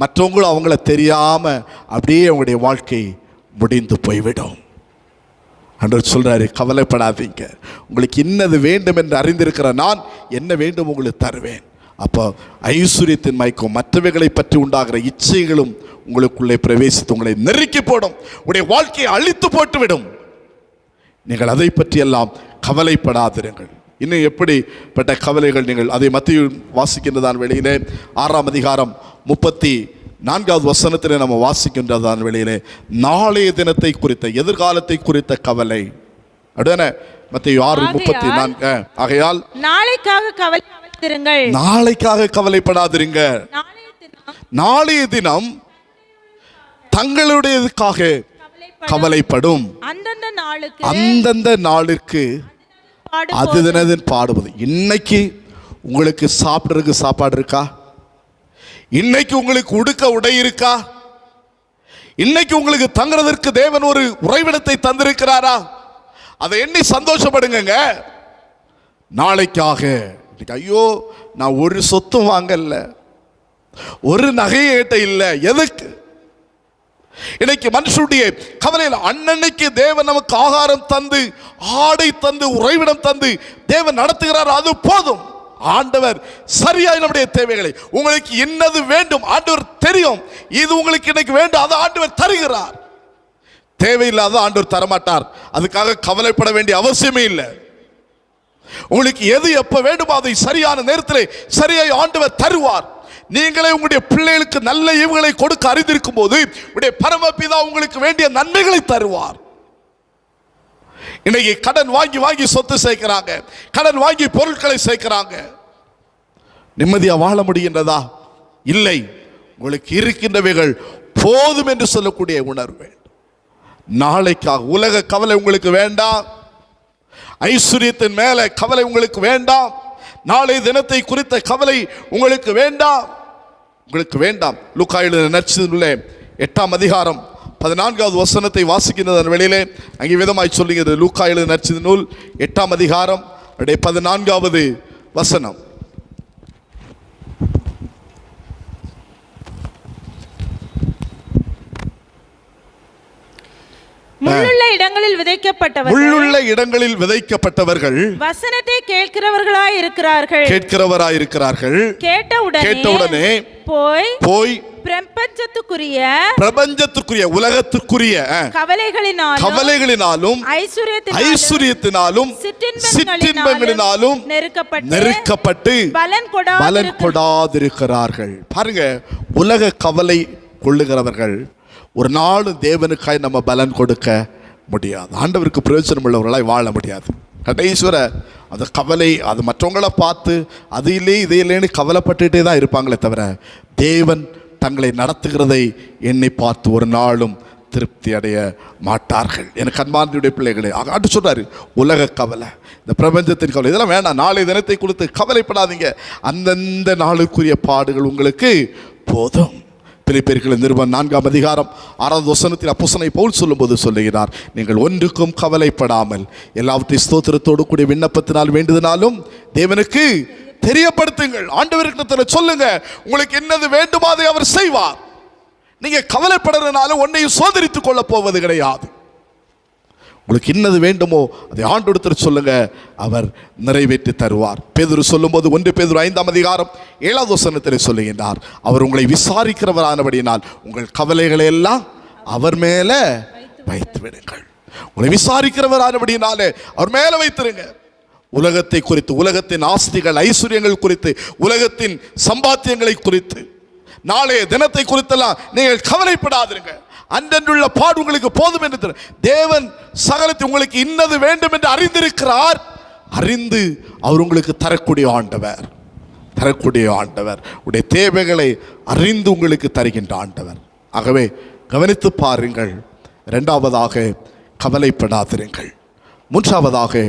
மற்றவங்களும் அவங்கள தெரியாம அப்படியே அவங்களுடைய வாழ்க்கை முடிந்து போய்விடும். ஆண்டவர் சொல்றாரு, கவலைப்படாதீங்க, உங்களுக்கு இன்னது வேண்டும் என்று அறிந்திருக்கிற நான் என்ன வேண்டும் உங்களுக்கு தருவேன். அப்போ ஐஸ்வர்யத்தின் மயக்கம் மற்றவைகளை பற்றி உண்டாகிற இச்சைகளும் உங்களுக்குள்ளே பிரவேசித்து உங்களை நெருக்கி போடும், உங்களுடைய வாழ்க்கையை அழித்து போட்டுவிடும். நீங்கள் அதை பற்றி எல்லாம் கவலைப்படாதிருங்கள். இன்னும் எப்படிப்பட்ட கவலைகள்? நீங்கள் அதை மத்திய வாசிக்கின்றதான் வெளியிலே 6ஆம் அதிகாரம் 34வது வசனத்திலே நம்ம வாசிக்கின்றதான் வெளியிலே நாளைய தினத்தை குறித்த, எதிர்காலத்தை குறித்த கவலை. அப்படிதானே மத்திய 6:34. ஆகையால் நாளைக்காக கவலைப்படாதிருங்க. நாளைய தினம் தங்களுடையதுக்காக கவலைப்படும், அந்தந்த நாளுக்கு அது தினதின் பாடுவது. இன்னைக்கு உங்களுக்கு சாப்பிட்றதுக்கு சாப்பாடு இருக்கா? இன்னைக்கு உங்களுக்கு உடுக்க உடை இருக்கா? இன்னைக்கு உங்களுக்கு தங்குறதற்கு தேவன் ஒரு உறைவிடத்தை தந்திருக்கிறாரா? அதை எண்ணி சந்தோஷப்படுங்க. நாளைக்காக ஐயோ நான் ஒரு சொத்தும் வாங்கல, ஒரு நகையேட்ட இல்லை, எதுக்கு? இன்னைக்கு மனுஷனுடைய கவலையில் அன்னன்னைக்கு தேவன் நமக்கு ஆகாரம் தந்து, ஆடை தந்து, உறைவிடம் தந்து தேவன் நடத்துகிறார், அது போதும். ஆண்டவர் சரியாய் நம்முடைய தேவைகளை, உங்களுக்கு என்னது வேண்டும் ஆண்டவர் தெரியும், இது உங்களுக்கு இன்னைக்கு வேண்டும், அதை ஆண்டவர் தருகிறார். தேவையில்லாத ஆண்டவர் தரமாட்டார், அதுக்காக கவலைப்பட வேண்டிய அவசியமே இல்லை. உங்களுக்கு எது எப்ப வேண்டுமோ அதை சரியான நேரத்தில் சரியாய் ஆண்டவர் தருவார். நீங்களே உங்களுடைய பிள்ளைகளுக்கு நல்ல ஈவுகளை கொடுக்க அறிந்திருக்கும் போது உங்களுடைய பரமபிதா உங்களுக்கு வேண்டிய நன்மைகளை தருவார். இன்னைக்கு கடன் வாங்கி வாங்கி சொத்து சேர்க்கிறாங்க, கடன் வாங்கி பொருட்களை சேர்க்கிறாங்க. நிம்மதியா வாழ முடிகின்றதா? இல்லை. உங்களுக்கு இருக்கின்றவைகள் போதும் என்று சொல்லக்கூடிய உணர்வு. நாளைக்காக உலக கவலை உங்களுக்கு வேண்டாம், ஐஸ்வர்யத்தின் மேல கவலை உங்களுக்கு வேண்டாம், நாளை தினத்தை குறித்த கவலை உங்களுக்கு வேண்டாம், உங்களுக்கு வேண்டாம். லூக்கா எழுதின நற்செய்தியிலே 8ஆம் அதிகாரம் 14வது வசனத்தை வாசிக்கின்ற வேளையிலே அங்கே விதமாய் சொல்லுகிறது. லூக்கா எழுதின நற்செய்தி நூல் 8ஆம் அதிகாரம் 14வது வசனம். முள்ளுள்ள இடங்களில் விதைக்கப்பட்டவர்கள் வசனத்தை கேட்கிறவராய் இருக்கிறார்கள். கேட்டவுடனே போய் பிரபஞ்சத்துக்குரிய உலகத்துக்குரிய கவலைகளினாலும் ஐஸ்வர்யத்தினாலும் சிற்றின்பங்களினாலும் நெருக்கப்பட்டு பலன் கொடாதிருக்கிறார்கள். பாருங்க, உலக கவலை கொள்ளுகிறவர்கள் ஒரு நாள் தேவனுக்காய் நம்ம பலன் கொடுக்க முடியாது. ஆண்டவருக்கு பிரயோஜனம் உள்ளவர்களாய் வாழ முடியாது. கடைசிவர அந்த கவலை, அது மற்றவங்கள பார்த்து அது இல்லை இது இல்லைன்னு கவலைப்பட்டுகிட்டே தான் இருப்பாங்களே தவிர தேவன் தங்களை நடத்துகிறதை எண்ணி பார்த்து ஒரு நாளும் திருப்தி அடைய மாட்டார்கள். எனக்கு அன்பார்ந்த பிள்ளைகளே, ஆண்டு சொல்றாரு, உலக கவலை, இந்த பிரபஞ்சத்தின் கவலை இதெல்லாம் வேணாம். நாளை தினத்தை கொடுத்து கவலைப்படாதீங்க. அந்தந்த நாளுக்குரிய பாடுகள் உங்களுக்கு போதும். பிலிப்பியர்களின் நிருபம் 4ஆம் அதிகாரம் 6வது வசனத்தில் அப்போஸ்தலனாகிய பவுல் சொல்லும்போது சொல்லுகிறார், நீங்கள் ஒன்றுக்கும் கவலைப்படாமல் எல்லாவற்றையும் ஸ்தோத்திரத்தோடு கூடிய விண்ணப்பத்தினால் வேண்டுதனாலும் தேவனுக்கு தெரியப்படுத்துங்கள். ஆண்டவருக்கு சொல்லுங்க, உங்களுக்கு என்னது வேண்டுமோ அதை அவர் செய்வார். நீங்க கவலைப்படுறதுனால ஒன்னையும் சோதரித்துக் கொள்ள போவது கிடையாது. உங்களுக்கு என்னது வேண்டுமோ அதை ஆண்டவரிடத்தில் சொல்லுங்க, அவர் நிறைவேற்றி தருவார். பேதுரு சொல்லும்போது 1 பேதுரு 5ஆம் அதிகாரம் 7வது வசனத்தில் சொல்லுகின்றார், அவர் உங்களை விசாரிக்கிறவரானபடியினால் உங்கள் கவலைகளை எல்லாம் அவர் மேல வைத்து விடுங்கள். உங்களை விசாரிக்கிறவரானபடியினாலே அவர் மேல வைத்திருங்க. உலகத்தை குறித்து, உலகத்தின் ஆஸ்திகள் ஐஸ்வர்யங்கள் குறித்து, உலகத்தின் சம்பாத்தியங்களை குறித்து, நாளைய தினத்தை குறித்தெல்லாம் நீங்கள் கவலைப்படாதிருங்க. அன்றன்றுள்ள பாடு உங்களுக்கு போதும் என்று தேவன் சகலத்தை உங்களுக்கு இன்னது வேண்டும் என்று அறிந்திருக்கிறார். அறிந்து அவர் உங்களுக்கு தரக்கூடிய ஆண்டவர், உடைய தேவைகளை அறிந்து உங்களுக்கு தருகின்ற ஆண்டவர். ஆகவே கவனித்து பாருங்கள். 2வதாக கவலைப்படாதிருங்கள். 3வதாக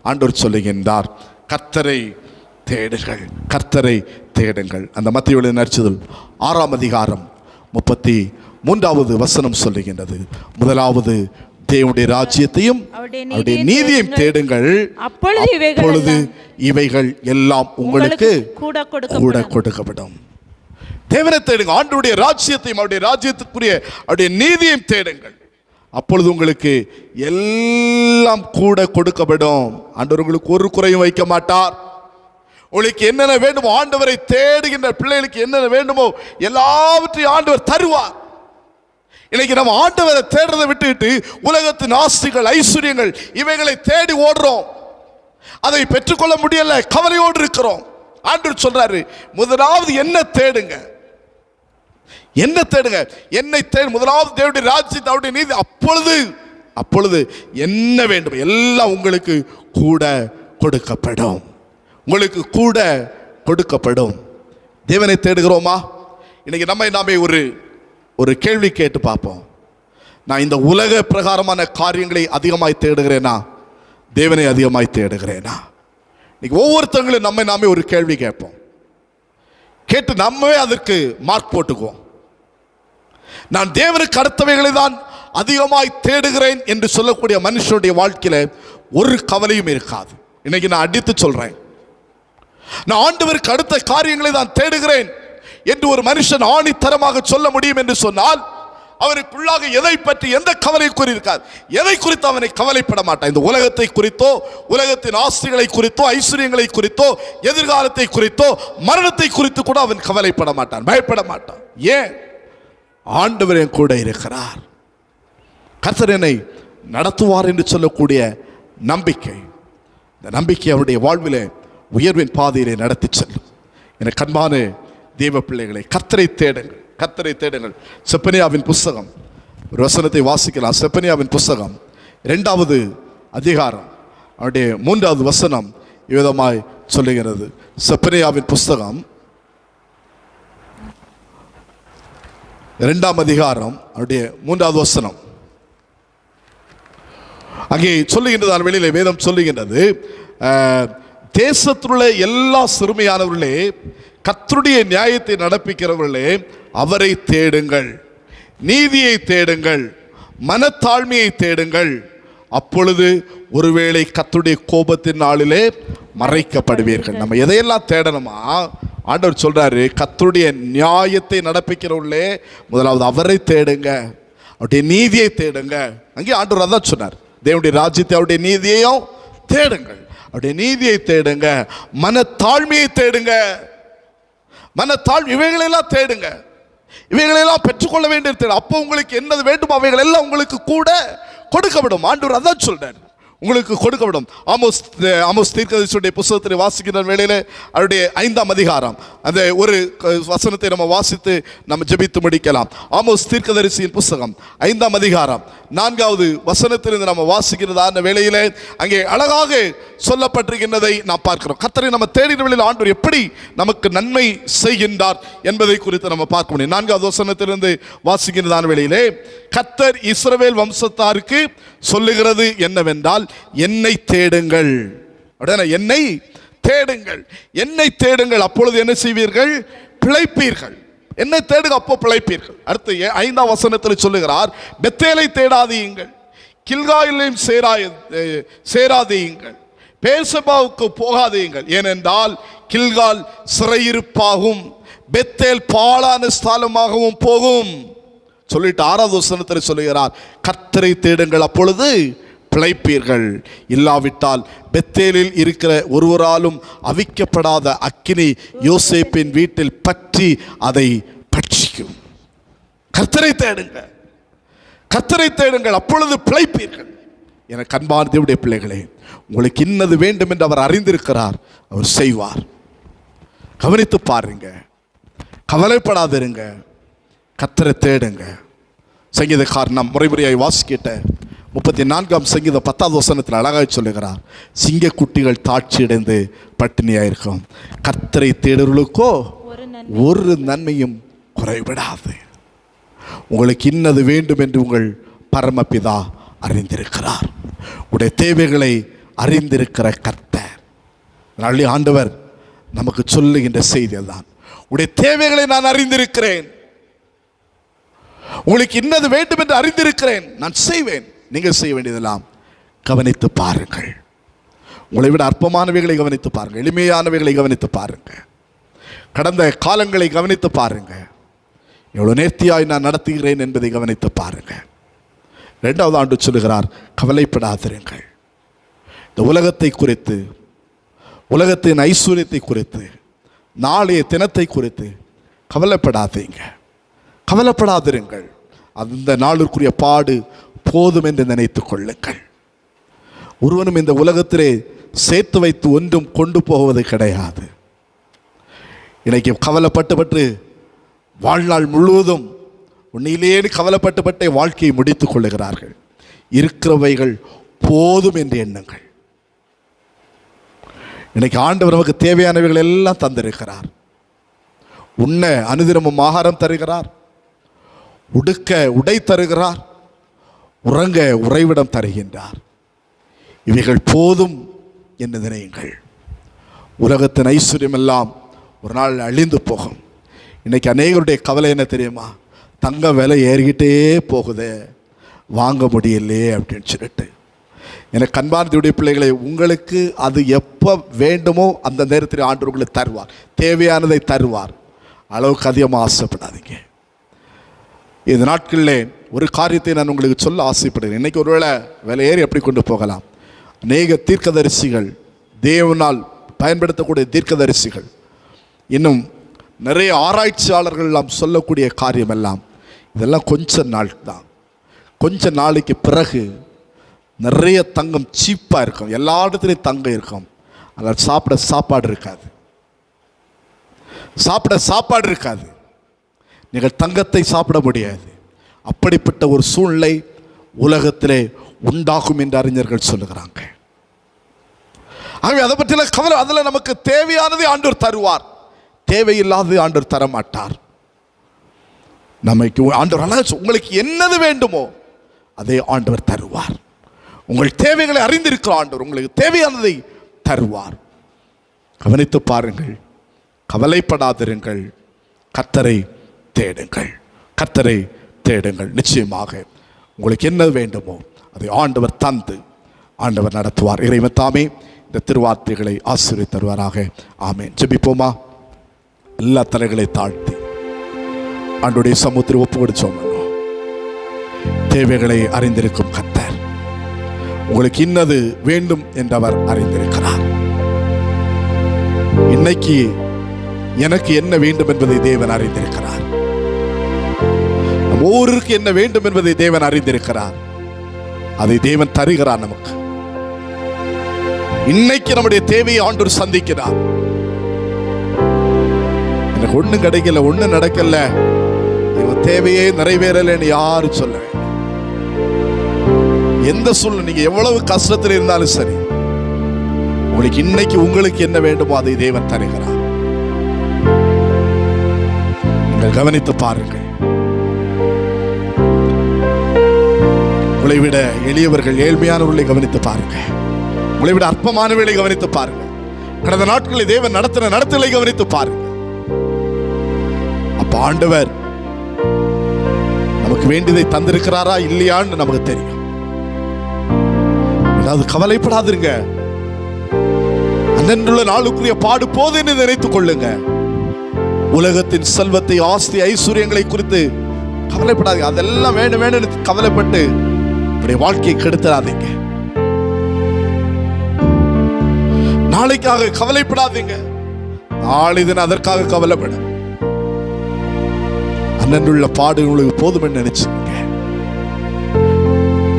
ஆண்டவர் சொல்லுகின்றார், கர்த்தரை தேடுங்கள். அந்த மத்தேயு எழுதின நற்செய்தி 6ஆம் அதிகாரம் 33வது வசனம் சொல்லுகின்றது, முதலாவது தேவனுடைய ராஜ்யத்தையும் அவருடைய நீதியையும் தேடுங்கள், அப்பொழுது இவைகள் எல்லாம் உங்களுக்கு கூட கொடுக்கப்படும். தேவனை தேடுங்க, ஆண்டவருடைய ராஜ்யத்தையும் அவருடைய ராஜ்யத்துக்குரிய அவருடைய நீதியையும் தேடுங்கள், அப்பொழுது உங்களுக்கு எல்லாம் கூட கொடுக்கப்படும். ஆண்டவர் உங்களுக்கு ஒரு குறையும் வைக்க மாட்டார். உங்களுக்கு என்னென்ன வேண்டுமோ, ஆண்டவரை தேடுகின்ற பிள்ளைகளுக்கு என்னென்ன வேண்டுமோ எல்லாவற்றையும் ஆண்டவர் தருவார். இன்னைக்கு நம்ம ஆண்டவரை தேடுறதை விட்டுவிட்டு உலகத்தின் ஆஸ்திகள் ஐஸ்வர்யங்கள் இவைகளை தேடி ஓடுறோம். அதை பெற்றுக்கொள்ள முடியல, கவலையோடு இருக்கிறோம். ஆண்டவர் சொல்றாரு, முதலாவது என்ன தேடுங்க, என்னை தேடு, முதலாவது தேவனுடைய ராஜ்யத்தை அவருடைய நீதி, அப்பொழுது என்ன வேண்டும் எல்லாம் உங்களுக்கு கூட கொடுக்கப்படும். தேவனை தேடுகிறோமா? இன்னைக்கு நாமே ஒரு கேள்வி கேட்டு பார்ப்போம். நான் இந்த உலக பிரகாரமான காரியங்களை அதிகமாய் தேடுகிறேனா, தேவனை அதிகமாய் தேடுகிறேனா? இன்னைக்கு ஒவ்வொருத்தங்களும் நாமே ஒரு கேள்வி கேட்போம். கேட்டு நம்மவே அதற்கு மார்க் போட்டுக்குவோம். நான் தேவனுக்கு அடுத்தவைகளை தான் அதிகமாய் தேடுகிறேன் என்று சொல்லக்கூடிய மனுஷனுடைய வாழ்க்கையில ஒரு கவலையும் இருக்காது. இன்னைக்கு நான் அடித்து சொல்றேன், நான் ஆண்டவருக்கு அடுத்த காரியங்களை தான் தேடுகிறேன் என்று ஒரு மனுஷன் ஆணித்தரமாக சொல்ல முடியும் என்று சொன்னால் அவருக்குள்ளாக எதை பற்றி எந்த கவலை கூறியிருக்கார், எதை குறித்து அவனை கவலைப்பட மாட்டான். இந்த உலகத்தை குறித்தோ, உலகத்தின் ஆஸ்திகளை குறித்தோ, ஐஸ்வர்யங்களை குறித்தோ, எதிர்காலத்தை குறித்தோ, மரணத்தை குறித்து கூட அவன் கவலைப்பட மாட்டான், பயப்பட மாட்டான். ஏன்? ஆண்டவர் என் கூட இருக்கிறார், கர்த்தர் என்னை நடத்துவார் என்று சொல்லக்கூடிய நம்பிக்கை. இந்த நம்பிக்கை அவருடைய வாழ்விலே உயர்வின் பாதையிலே நடத்தி செல்லும். எனக்கு அன்பான தேவ பிள்ளைகளை, கர்த்தரை தேடுங்கள். செப்பனியாவின் புஸ்தகம் ஒரு வசனத்தை வாசிக்கலாம். செப்பனியாவின் புஸ்தகம் 2வது அதிகாரம் அவருடைய 3வது வசனம் இவ்விதமாய் சொல்லுகிறது. செப்பனியாவின் புஸ்தகம் 2ஆம் அதிகாரம் அவருடைய 3வது வசனம் அங்கே சொல்லுகின்றது. வெளியிலே வேதம் சொல்லுகின்றது, தேசத்திலுள்ள எல்லா சிறுமையானவர்களே, கர்த்தருடைய நியாயத்தை நடப்பிக்கிறவர்களே, அவரை தேடுங்கள், நீதியை தேடுங்கள், மனத்தாழ்மையை தேடுங்கள், அப்பொழுது ஒருவேளை கர்த்தருடைய கோபத்தின் நாளிலே மறைக்கப்படுவீர்கள். நம்ம எதையெல்லாம் தேடணுமா? ஆண்டவர் சொல்றாரு, கர்த்தருடைய நியாயத்தை நடப்பிக்கிறவர்களே முதலாவது அவரை தேடுங்க, அவருடைய நீதியை தேடுங்க. அங்கே ஆண்டவர் அதான் சொன்னார், தேவனுடைய ராஜ்யத்தை அவருடைய நீதியையும் தேடுங்கள், அவருடைய நீதியை தேடுங்க, மனத்தாழ்மையை தேடுங்க. மனத்தாழ்மை இவைகளெல்லாம் தேடுங்க, இவைகளெல்லாம் பெற்றுக்கொள்ள வேண்டிய தேடு. அப்போ உங்களுக்கு என்னது வேண்டுமோ அவைகள் எல்லாம் உங்களுக்கு கூட கொடுக்கப்படும். ஆண்டவர் அதான் சொல்றார், உங்களுக்கு கொடுக்கப்படும். ஆமோஸ் தீர்க்கதரிசியுடைய புத்தகத்தை வாசிக்கிற வேளையில் அவருடைய 5ஆம் அதிகாரம் அந்த ஒரு வசனத்தை நம்ம வாசித்து நம்ம ஜெபித்து முடிக்கலாம். ஆமோஸ் தீர்க்கதரிசியின் புத்தகம் 5ஆம் அதிகாரம் 4வது வசனத்திலிருந்து நம்ம வாசிக்கிறதான வேளையில் அங்கே அழகாக சொல்லப்பட்டிருக்கின்றதை நாம் பார்க்கிறோம். கர்த்தரை நம்ம தேடின வேளையில் ஆண்டவர் எப்படி நமக்கு நன்மை செய்கின்றார் என்பதை குறித்து நம்ம பார்க்க முடியும். 4வது வசனத்திலிருந்து வாசிக்கிறதான வேளையிலே கர்த்தர் இஸ்ரவேல் வம்சத்தாருக்கு சொல்லுகிறது என்னவென்றால், என்னை தேடுங்கள், என்னை தேடுங்கள், என்னை தேடுங்கள், அப்பொழுது என்ன செய்வீர்கள்? பிழைப்பீர்கள். என்னை தேடுங்க, அப்போ பிழைப்பீர்கள். அடுத்து 5ஆம் வசனத்தில் சொல்லுகிறார், பெத்தேலை தேடாதீங்கள், கில்காயிலையும் சேராதீங்கள், பேர்சபாவுக்கு போகாதீங்கள், ஏனென்றால் கில்கால் சிறையிருப்பாகும், பெத்தேல் பாழான ஸ்தலமாகவும் போகும் சொல்லிட்டு 6வது வசனத்தில் சொல்லுகிறார், கர்த்தரை தேடுங்கள், அப்பொழுது பிழைப்பீர்கள். இல்லாவிட்டால் பெத்தேலில் இருக்கிற ஒருவராலும் அவிக்கப்படாத அக்கினி யோசேப்பின் வீட்டில் பற்றி அதை பட்சிக்கும். கர்த்தரை தேடுங்க, கர்த்தரை தேடுங்கள், அப்பொழுது பிழைப்பீர்கள். என கண்பான தேவனுடைய பிள்ளைகளே, உங்களுக்கு இன்னது வேண்டும் என்று அவர் அறிந்திருக்கிறார், அவர் செய்வார். கவனித்து பாருங்க, கவலைப்படாதிருங்க, கர்த்தரை தேடுங்க. சங்கீதக்காரன் நாம் முறைமுறையாய் வாசிக்கிட்ட 34ஆம் சங்கீதம் 10வது வசனத்தில் அழகாக சொல்லுகிறார், சிங்கக்குட்டிகள் தாட்சியடைந்து பட்டினியாயிருக்கும், கர்த்தரை தேடுவர்களுக்கோ ஒரு நன்மையும் குறைவிடாது. உங்களுக்கு இன்னது வேண்டும் என்று உங்கள் பரமபிதா அறிந்திருக்கிறார். உடைய தேவைகளை அறிந்திருக்கிற கர்த்தர். அதனால ஆண்டவர் நமக்கு சொல்லுகின்ற செய்தி தான், உடைய தேவைகளை நான் அறிந்திருக்கிறேன், உங்களுக்கு இன்னது வேண்டும் என்று அறிந்திருக்கிறேன், நான் செய்வேன். நீங்கள் செய்ய வேண்டியதெல்லாம் கவனித்து பாருங்கள். உங்களை விட அற்பமானவைகளை கவனித்து பாருங்கள், எளிமையானவைகளை கவனித்து பாருங்கள், கடந்த காலங்களை கவனித்து பாருங்கள், எவ்வளவு நேர்த்தியாய் நான் நடத்துகிறேன் என்பதை கவனித்து பாருங்கள். 2வது ஆண்டு சொல்லுகிறார், கவலைப்படாதிருங்கள். இந்த உலகத்தை குறித்து, உலகத்தின் ஐஸ்வர்யத்தை குறித்து, நாளைய தினத்தை குறித்து கவலைப்படாதீங்க, கவலைப்படாதிருங்கள். அந்த நாளுக்குரிய பாடு போதும் என்று நினைத்துக் கொள்ளுங்கள். ஒருவனும் இந்த உலகத்திலே சேர்த்து வைத்து ஒன்றும் கொண்டு போவது கிடையாது. இன்னைக்கு கவலைப்பட்டு வாழ்நாள் முழுவதும் உன்னிலேயே கவலைப்பட்டு வாழ்க்கையை முடித்துக் கொள்ளுகிறார்கள். இருக்கிறவைகள் போதும் என்று எண்ணுங்கள். இன்னைக்கு ஆண்டவர் நமக்கு தேவையானவைகள் எல்லாம் தந்திருக்கிறார். உண்ண அனுதினமும் ஆகாரம் தருகிறார், உடுக்க உடை தருகிறார், உறங்க உறைவிடம் தருகின்றார். இவைகள் போதும் என்று நினையுங்கள். உலகத்தின் ஐஸ்வர்யம் எல்லாம் ஒரு நாள் அழிந்து போகும். இன்னைக்கு அநேகருடைய கவலை என்ன தெரியுமா? தங்க விலை ஏறிக்கிட்டே போகுது, வாங்க முடியலையே அப்படின்னு சொல்லிட்டு. எனக்கு அன்பார்ந்தவுடைய பிள்ளைகளை, உங்களுக்கு அது எப்போ வேண்டுமோ அந்த நேரத்தில் ஆண்டவர் உங்களுக்கு தருவார், தேவையானதை தருவார். அளவுக்கு அதிகமாக ஆசைப்படாதீங்க. இந்த நாட்களில் ஒரு காரியத்தை நான் உங்களுக்கு சொல்ல ஆசைப்படுகிறேன். இன்றைக்கி ஒருவேளை விலை ஏறி எப்படி கொண்டு போகலாம். அநேக தீர்க்கதரிசிகள், தேவனால் பயன்படுத்தக்கூடிய தீர்க்கதரிசிகள், இன்னும் நிறைய ஆராய்ச்சியாளர்கள் எல்லாம் சொல்லக்கூடிய காரியம் எல்லாம் இதெல்லாம் கொஞ்ச நாள் தான். கொஞ்ச நாளைக்கு பிறகு நிறைய தங்கம் சீப்பாக இருக்கும், எல்லா இடத்துலையும் தங்கம் இருக்கும், அதில் சாப்பிட சாப்பாடு இருக்காது, நீங்கள் தங்கத்தை சாப்பிட முடியாது. அப்படிப்பட்ட ஒரு சூழ்நிலை உலகத்திலே உண்டாகும் என்று அறிஞர்கள் சொல்லுகிறாங்க. ஆகவே அதை பற்றின கவலை, அதில் நமக்கு தேவையானதை ஆண்டவர் தருவார், தேவையில்லாததை ஆண்டவர் தர மாட்டார். நமக்கு ஆண்டவர் உங்களுக்கு என்னது வேண்டுமோ அதை ஆண்டவர் தருவார். உங்கள் தேவைகளை அறிந்திருக்கிற ஆண்டவர் உங்களுக்கு தேவையானதை தருவார். கவனித்து பாருங்கள், கவலைப்படாதிருங்கள், கர்த்தரை தேடுங்கள், கர்த்தரை தேடுங்கள். நிச்சயமாக உங்களுக்கு என்ன வேண்டுமோ அதை ஆண்டவர் தந்து ஆண்டவர் நடத்துவார். இறைவன் தாமே இந்த திருவார்த்தைகளை ஆசீர்வதித்து தருவாராக. ஆமென். ஜெபிப்போமா? எல்லா தலைகளை தாழ்த்தி ஆண்டவருடைய சமூகத்தில் ஒப்பு கொடுத்தோம். தேவைகளை அறிந்திருக்கும் கர்த்தர் உங்களுக்கு இன்னது வேண்டும் என்றவர் அறிந்திருக்கிறார். இன்னைக்கு எனக்கு என்ன வேண்டும் என்பதை தேவன் அறிந்திருக்கிறார். ஒவ்வொருக்கு என்ன வேண்டும் என்பதை தேவன் அறிந்திருக்கிறார். அதை தேவன் தருகிறார் நமக்கு. இன்னைக்கு நம்முடைய தேவையை ஆண்டவர் சந்திக்கிறார். எனக்கு ஒண்ணும் கிடைக்கல, ஒண்ணும் நடக்கல, இவன் தேவையே நிறைவேறலன்னு யாரும் சொல்ல வேண்டாம். எந்த சூழ்நிலை நீங்க எவ்வளவு கஷ்டத்தில் இருந்தாலும் சரி, உங்களுக்கு இன்னைக்கு உங்களுக்கு என்ன வேண்டுமோ அதை தேவன் தருகிறார். நீங்கள் கவனித்து பாருங்கள். உங்களை விட எளியவர்கள் ஏழ்மையானவர்களை கவனித்து பாருங்க. உங்களை விட அற்பமானவர்களை கவனித்து பாருங்க. கடந்த நாட்களில் தேவன் நடத்தின நடத்தலை கவனித்து பாருங்க. அப்ப ஆண்டவர் நமக்கு வேண்டியதை தந்திருக்கிறாரா இல்லையான்னு நமக்கு தெரியும். அதாவது கவலைப்படாதுங்க. அன்றைய நாளுக்குரிய பாடு போதுன்னு நினைத்துக் கொள்ளுங்க. உலகத்தின் செல்வத்தை, ஆஸ்தி, ஐஸ்வர்யங்களை குறித்து கவலைப்படாதீங்க. அதெல்லாம் வேணும் வேணும் கவலைப்பட்டு இப்படி வாழ்க்கையை கெடுத்துறாதீங்க. நாளைக்காக கவலைப்படாதீங்க. நாளை தினம் அதற்காக கவலைப்பட அன்றைய பாடு உங்களுக்கு போதும் என்று நினைச்சுங்க.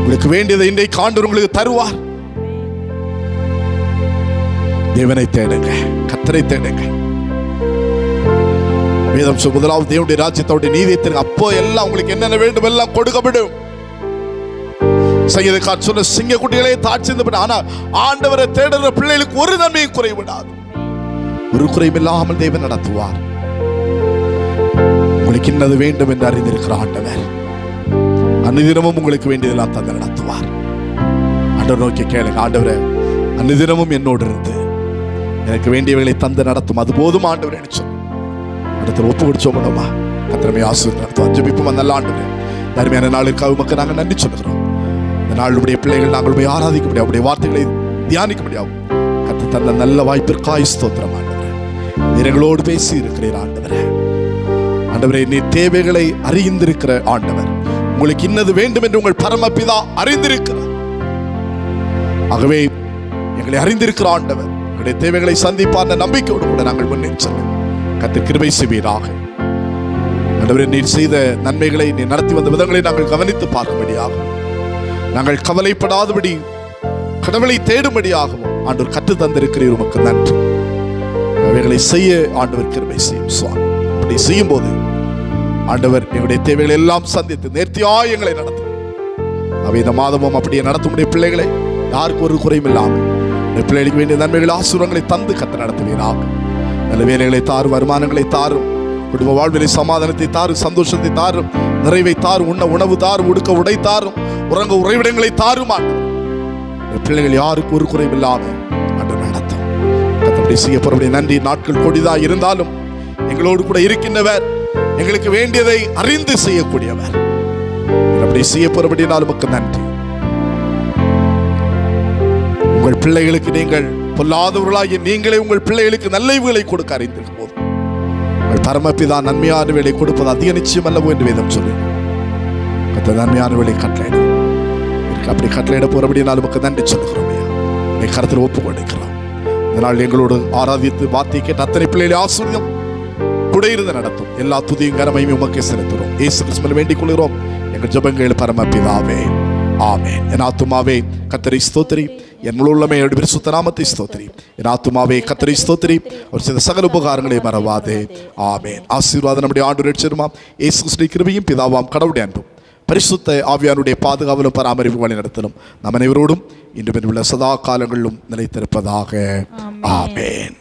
உங்களுக்கு வேண்டியதை இன்றைக்கு ஆண்டவர் உங்களுக்கு தருவார். தேவனை தேடுங்க, கர்த்தரை தேடுங்க. வேதம் முதலாவது தேவனுடைய ராஜ்யத்தோட நீதியை தேடுங்க. அப்போ எல்லாம் உங்களுக்கு என்னென்ன வேண்டும் எல்லாம் கொடுக்கப்படும். சங்கீதக்காரர் சொன்ன சிங்கக்குட்டிகளே தாட்சியப்படும். ஆனா ஆண்டவரை தேடுற பிள்ளைகளுக்கு ஒரு நன்மையும் குறைவிடாது. ஒரு குறையும் இல்லாமல் தேவன் நடத்துவார். உங்களுக்கு என்னது வேண்டும் என்று அறிந்திருக்கிற ஆண்டவர் அன்னிதினமும் உங்களுக்கு வேண்டியதெல்லாம் தந்து நடத்துவார். ஆண்டவர் நோக்கி கேளுங்க. ஆண்டவரே, அன்னிதினமும் என்னோடு இருந்து எனக்கு வேண்டியவர்களை தந்து நடத்தும். அது போதும் ஆண்டவரே நினைச்சோம். அடுத்த ஒப்பு கொடுச்சோம்மா கத்திரமே ஆசீர்வாதம் நடத்துவார். ஜெபிப்போம். நல்ல ஆண்டவரே, அருமையான நாளுக்காக உமக்கு நாங்கள் நன்றி சொல்லுகிறோம். இந்த நாளுடைய பிள்ளைகள் நாங்கள் போய் ஆராதிக்க முடியும், அவருடைய வார்த்தைகளை தியானிக்க முடியும். கத்து தந்த நல்ல வாய்ப்பிற்காய் ஸ்தோத்திரம் ஆண்டவரே. நீங்களோடு பேசி இருக்கிறீர் ஆண்டவரே. ஆண்டவரே, நீ தேவைகளை அறிந்திருக்கிற ஆண்டவர். உங்களுக்கு இன்னது வேண்டும் என்று உங்கள் பரமபிதா அறிந்திருக்கிறார். ஆகவே எங்களை அறிந்திருக்கிற ஆண்டவர் எங்களுடைய தேவைகளை சந்திப்பார் நம்பிக்கையோடு கூட நாங்கள் முன்னேறி செல்ல கர்த்தர் கிருபை செய்வீராக. ஆண்டவரே, நீர் செய்த நன்மைகளை, நீ நடத்தி வந்த விதங்களை நாங்கள் கவனித்து பார்க்கும்படியாகும். நாங்கள் கவலைப்படாதபடி கடவுளை தேடும்படியாகவும் ஆண்டவர் கற்று தந்திருக்கிறீர். உமக்கு நன்றி. அவைகளை செய்ய ஆண்டவர் கிருபை செய்யும் சுவாமி. அப்படி செய்யும் போது ஆண்டவர் எங்களுடைய தேவைகளை எல்லாம் சந்தித்து நேர்த்தியாய் எங்களை நடத்தும். அவை இந்த மாதமும் அப்படியே நடத்தும் பிள்ளைகளை யாருக்கு ஒரு குறையும் இல்லாமல் பிள்ளைகளுக்கு வேண்டிய நன்மைகள் ஆசீர்வாதங்களை தந்து கத்த நடத்துவீராக. நல்ல வேலைகளை தாரும், வருமானங்களை தாரும், குடும்ப வாழ்விலை சமாதானத்தை தாரும், சந்தோஷத்தை தாரும், நிறைவை தாரும், உண்ண உணவு தாரும், உடுக்க உடை தாரும், உறங்க உறைவிடங்களை தாரும். பிள்ளைகள் யாருக்கு ஒரு குறையும் இல்லாமல் ஆண்டவர் நடத்தும். கத்தப்படி செய்யப்படுற நன்றி. நாட்கள் கொடிதாக இருந்தாலும் எங்களோடு கூட இருக்கின்றவர், எங்களுக்கு வேண்டியதை அறிந்து செய்யக்கூடியவர். அப்படி செய்யப்படுறபடினால் நமக்கு நன்றி. உங்கள் பிள்ளைகளுக்கு நீங்கள் பொல்லாதவர்களாகி நீங்களே உங்கள் பிள்ளைகளுக்கு நல்லவைகளை கொடுக்க அறிந்திருக்கும் போது உங்கள் பரமபிதா நன்மையான வேலை கொடுப்பது அதிக நிச்சயம் அல்லவோ என்று வேதம் சொல்லி கத்த நன்மையான வேலை கட்டளையிடும். அப்படி கட்டளையிட போறபடினால் நமக்கு நன்றி சொல்லுகிறோம். கருத்தில் ஒப்பு கொடுக்கிறோம். இதனால் எங்களோடு ஆராதித்து வார்த்தை கேட்ட அத்தனை பிள்ளைகளை ஆசீர்வாதம் கூட இருந்து நடத்தும். எல்லா துதியும் கரமையும் உமக்கே செலுத்துகிறோம். இயேசு கிறிஸ்துவில் வேண்டிக் கொள்கிறோம் எங்கள் ஜெபங்கள் பரமபிதாவே. ஆமென். என் ஆத்துமாவே கர்த்தரை ஸ்தோத்திரி, என் உள்ளமே அவருடைய பரிசுத்த நாமத்தை ஸ்தோத்திரி. என் ஆத்துமாவே கர்த்தரை ஸ்தோத்திரி, அவர் செய்த சகல உபகாரங்களை மறவாதே. ஆமென். ஆசீர்வாதம் நம்முடைய ஆண்டவருடைய இரட்சகருமாம் இயேசு கிறிஸ்துவின் கிருபையும் பிதாவாம் கடவுளுடைய அன்பும் பரிசுத்த ஆவியானுடைய பாதுகாவலும் பராமரிப்பு வழி நடத்தலும் நம் அனைவரோடும் இன்று உள்ள சதா காலங்களிலும் நிலைத்திருப்பதாக. ஆமென்.